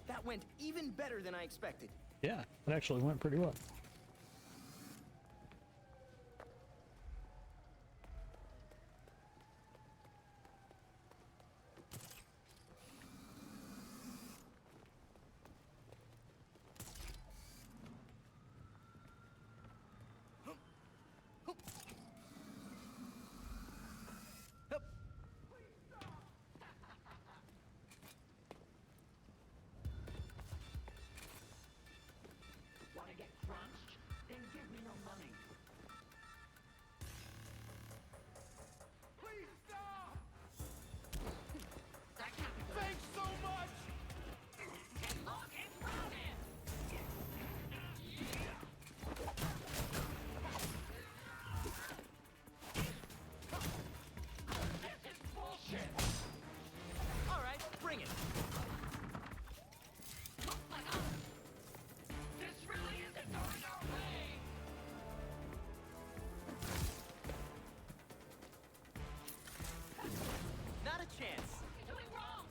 That went even better than I expected. Yeah, it actually went pretty well. Want to get crunched? Then give me no money. Please stop! Thanks so much! Get lost and grounded! This is bullshit! All right, bring it. This really isn't going our way! Not a chance. Doing wrong!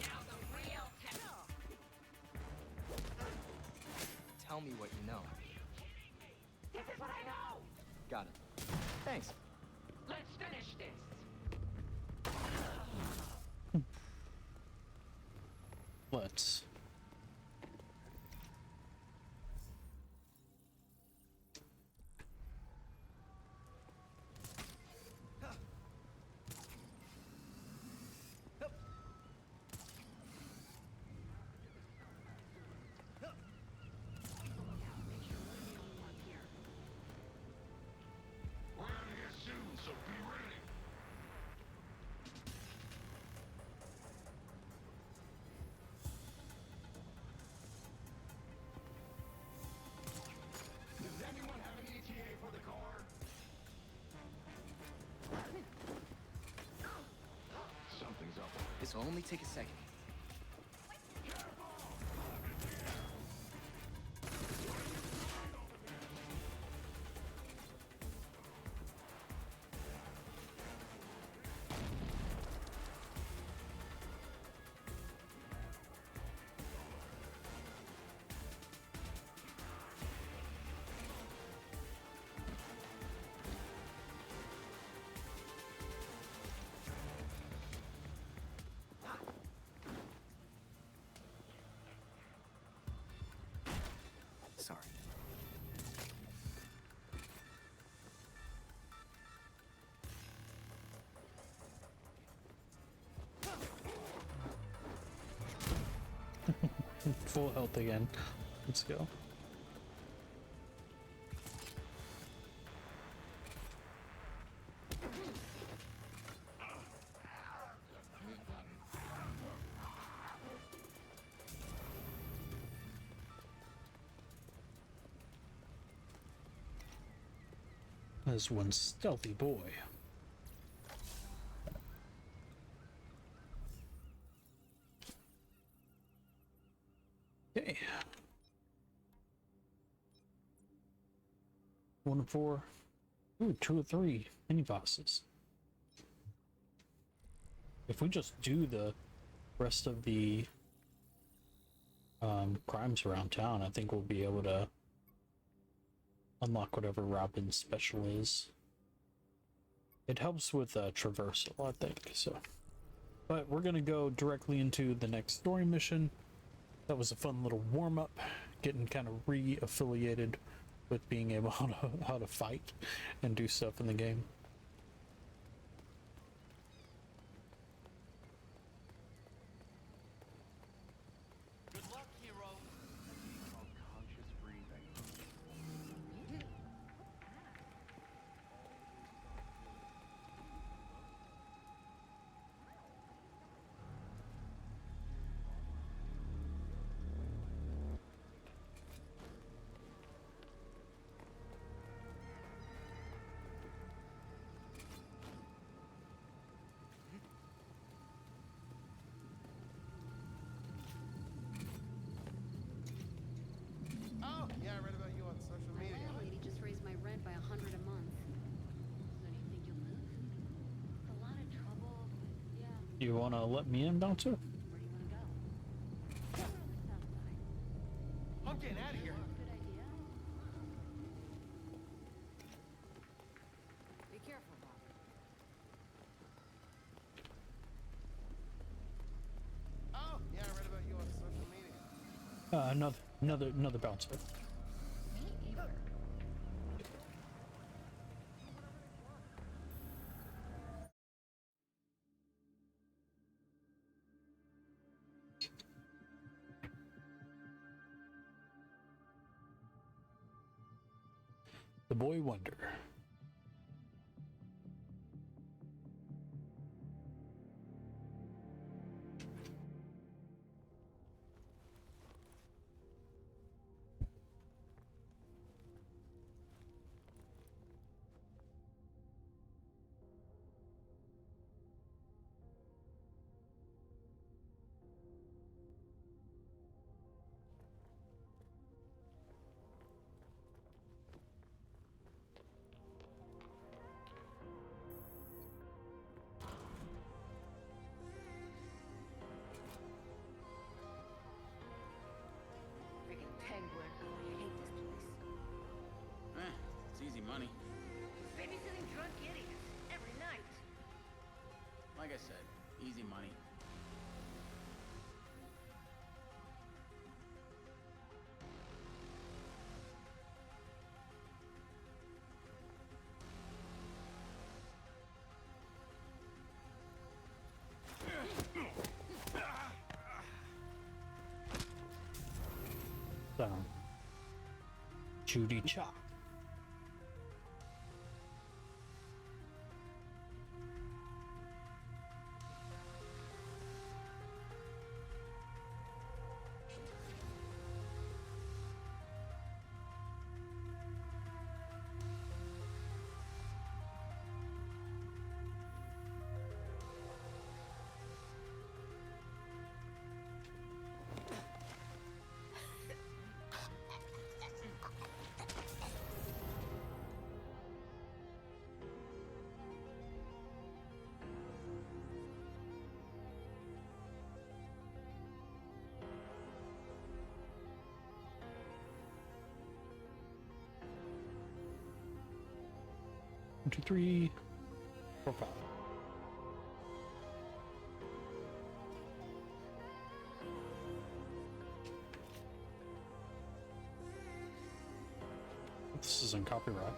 Now the real test. Tell me what you know. This is what I know! Got it. Thanks. Let's finish this! Let's. We're out of here soon, so be ready! Does anyone have an ETA for the car? Something's up. This will only take a second. Sorry. Full health again. Let's go. There's one stealthy boy. Okay. 1 of 4. Ooh, 2 of 3 mini bosses. If we just do the rest of the crimes around town, I think we'll be able to unlock whatever Robin's special is. It helps with traversal, I think, so. But we're gonna go directly into the next story mission. That was a fun little warm-up, getting kind of re-affiliated with being able to how to fight and do stuff in the game. Good luck, hero. Conscious breathing. Oh, yeah, I read about you on social media. Lady just raised my rent by $100 a month. So do you think you'll move? A lot of trouble. Yeah. You wanna let me in, Bouncer? Where do you want to go? On the south side. I'm getting out of here. Good idea. Be careful, Bob. Oh, yeah, I read about you on social media. Another bouncer. Me either. The Boy Wonder. Freaking penguin. I hate this place. It's easy money. Babysitting drunk idiots every night. Like I said, easy money. Down. Judy Chop. One, 2, 3, 4, 5. hope this isn't copyright.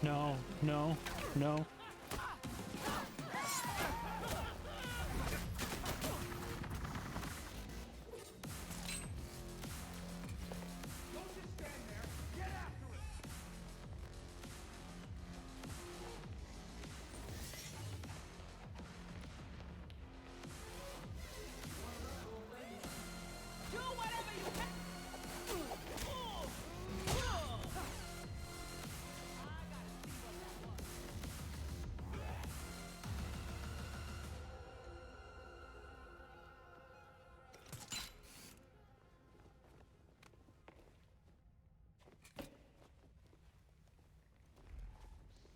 No, no, no.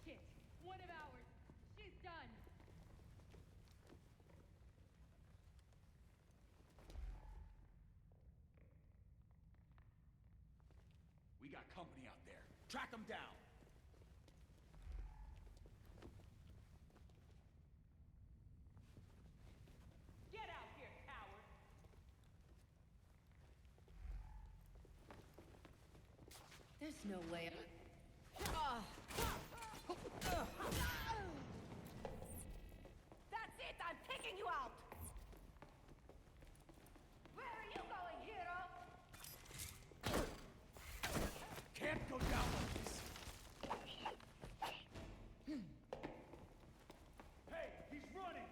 Shit! One of ours! She's done! We got company out there. Track them down. Get out here, coward! There's no way. That's it! I'm taking you out! Where are you going, hero? Can't go down like this. Hey, he's running.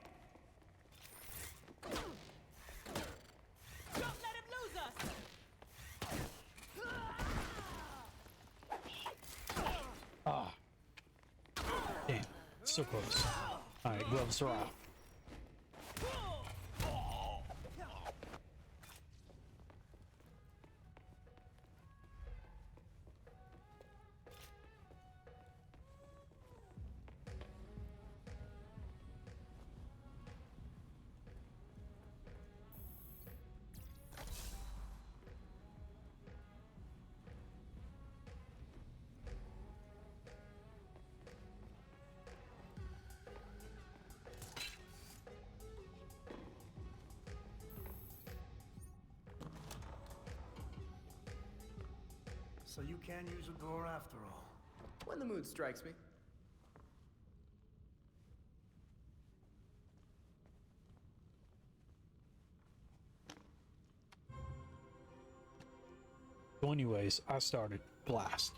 Don't let him lose us! Ah. Damn. So close. Alright, gloves are off. So you can use a door after all. When the mood strikes me. So anyways, I started Blast.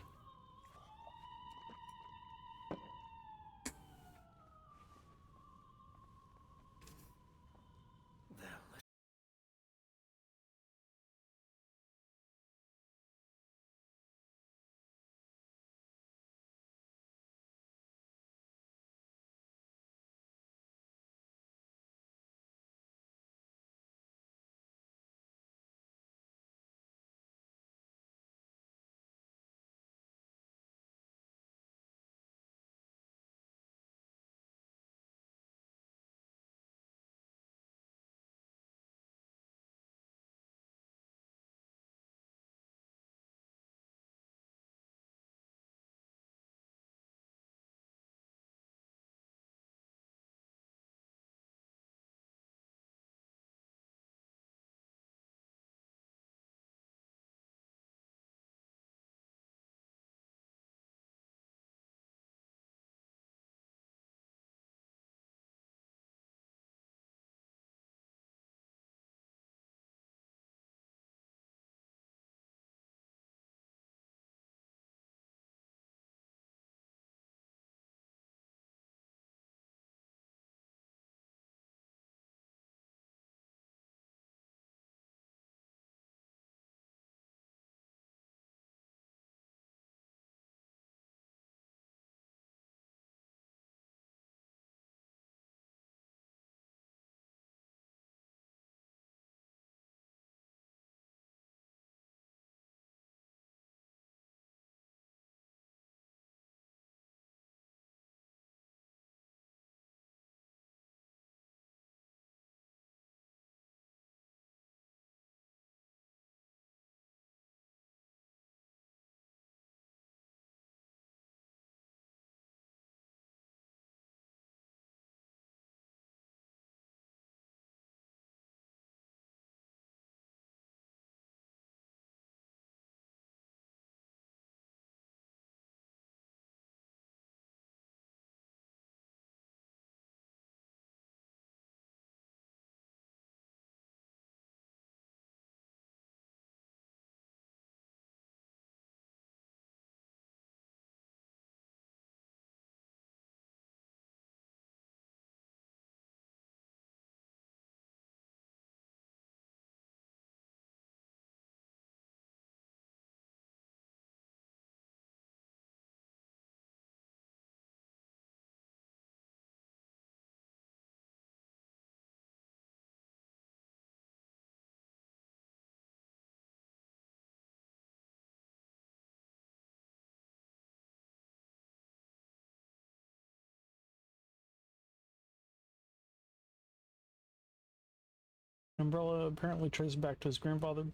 Umbrella apparently traces back to his grandfather.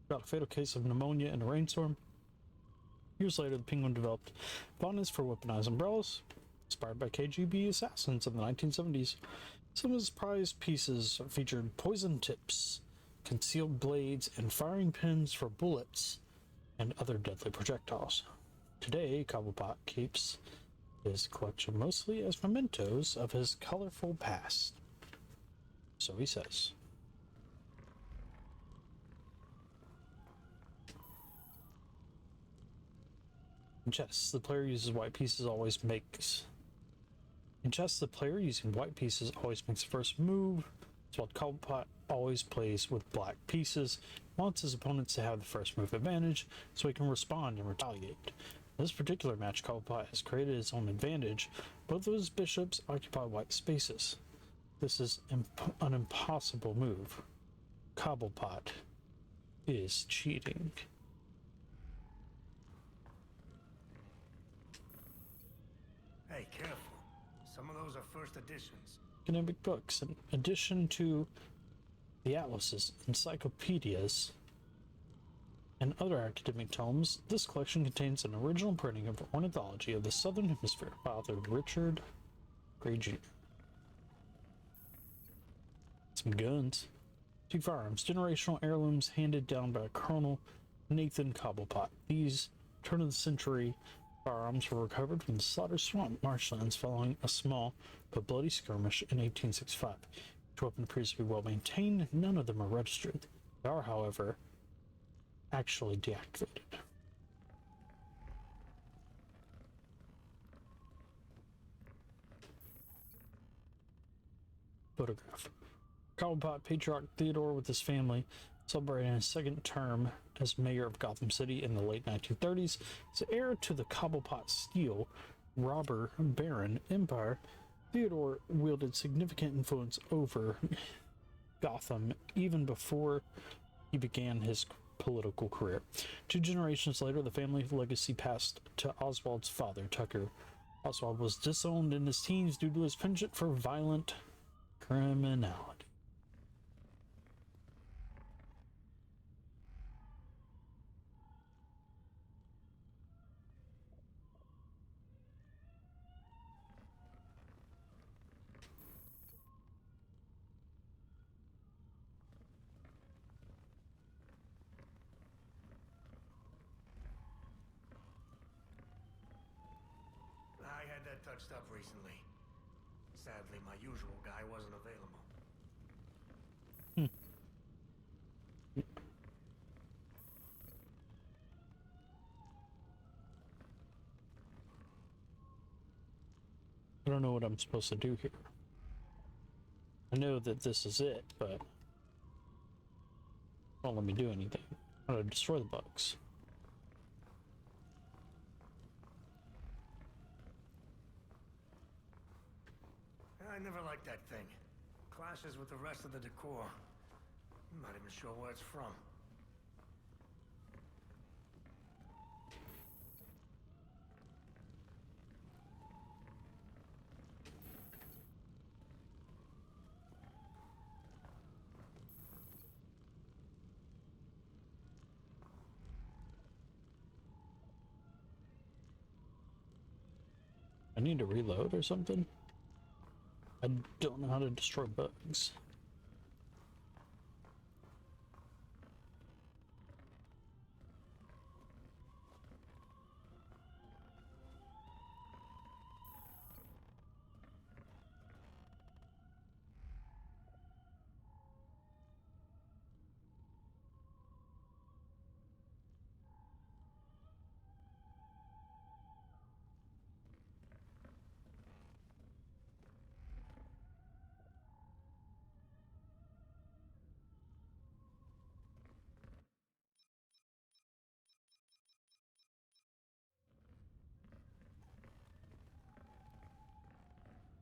Got a fatal case of pneumonia in a rainstorm. Years later, the Penguin developed fondness for weaponized umbrellas, inspired by KGB assassins in the 1970s. Some of his prized pieces featured poison tips, concealed blades, and firing pins for bullets and other deadly projectiles. Today, Cobblepot keeps his collection mostly as mementos of his colorful past. So he says. In chess, the player uses white pieces always makes. In chess, the player using white pieces always makes the first move, while Cobblepot always plays with black pieces, wants his opponents to have the first move advantage, so he can respond and retaliate. In this particular match, Cobblepot has created his own advantage. Both of his bishops occupy white spaces. This is an impossible move. Cobblepot is cheating. Hey, careful. Some of those are first editions. Academic books, in addition to the atlases, encyclopedias, and other academic tomes, this collection contains an original printing of the Ornithology of the Southern Hemisphere by author Richard Gray Jr. Some guns. 2 firearms, generational heirlooms handed down by Colonel Nathan Cobblepot. These turn-of-the-century firearms were recovered from the Slaughter Swamp marshlands following a small but bloody skirmish in 1865. Each weapon appears to be well maintained. None of them are registered. They are, however, actually deactivated. Photograph. Cobblepot Patriarch Theodore with his family celebrating his second term as mayor of Gotham City in the late 1930s. As heir to the Cobblepot Steel robber baron empire, Theodore wielded significant influence over Gotham even before he began his political career. 2 generations later, the family legacy passed to Oswald's father, Tucker. Oswald was disowned in his teens due to his penchant for violent criminality. I had that touched up recently. Sadly, my usual guy wasn't available. I don't know what I'm supposed to do here. I know that this is it, but it won't let me do anything. How to destroy the bugs. I never liked that thing. Clashes with the rest of the decor. I'm not even sure where it's from. I need to reload or something? I don't know how to destroy bugs.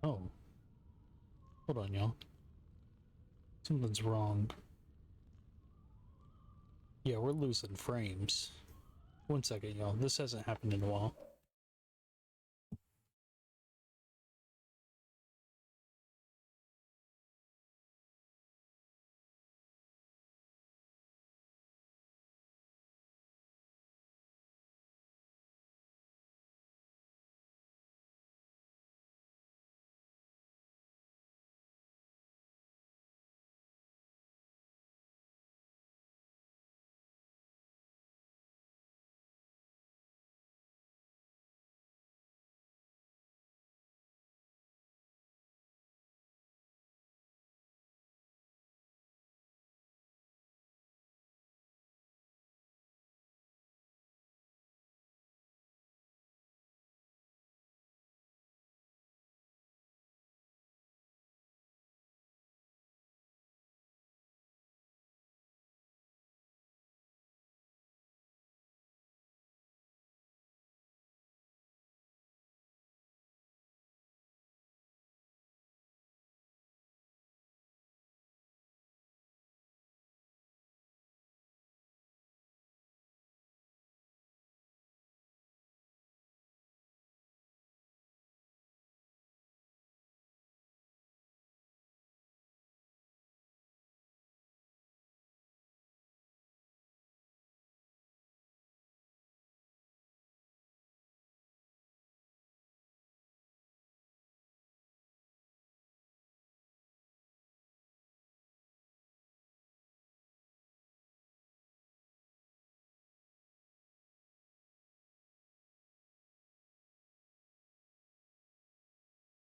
Oh. Hold on, y'all. Something's wrong. Yeah, we're losing frames. 1 second, y'all. This hasn't happened in a while.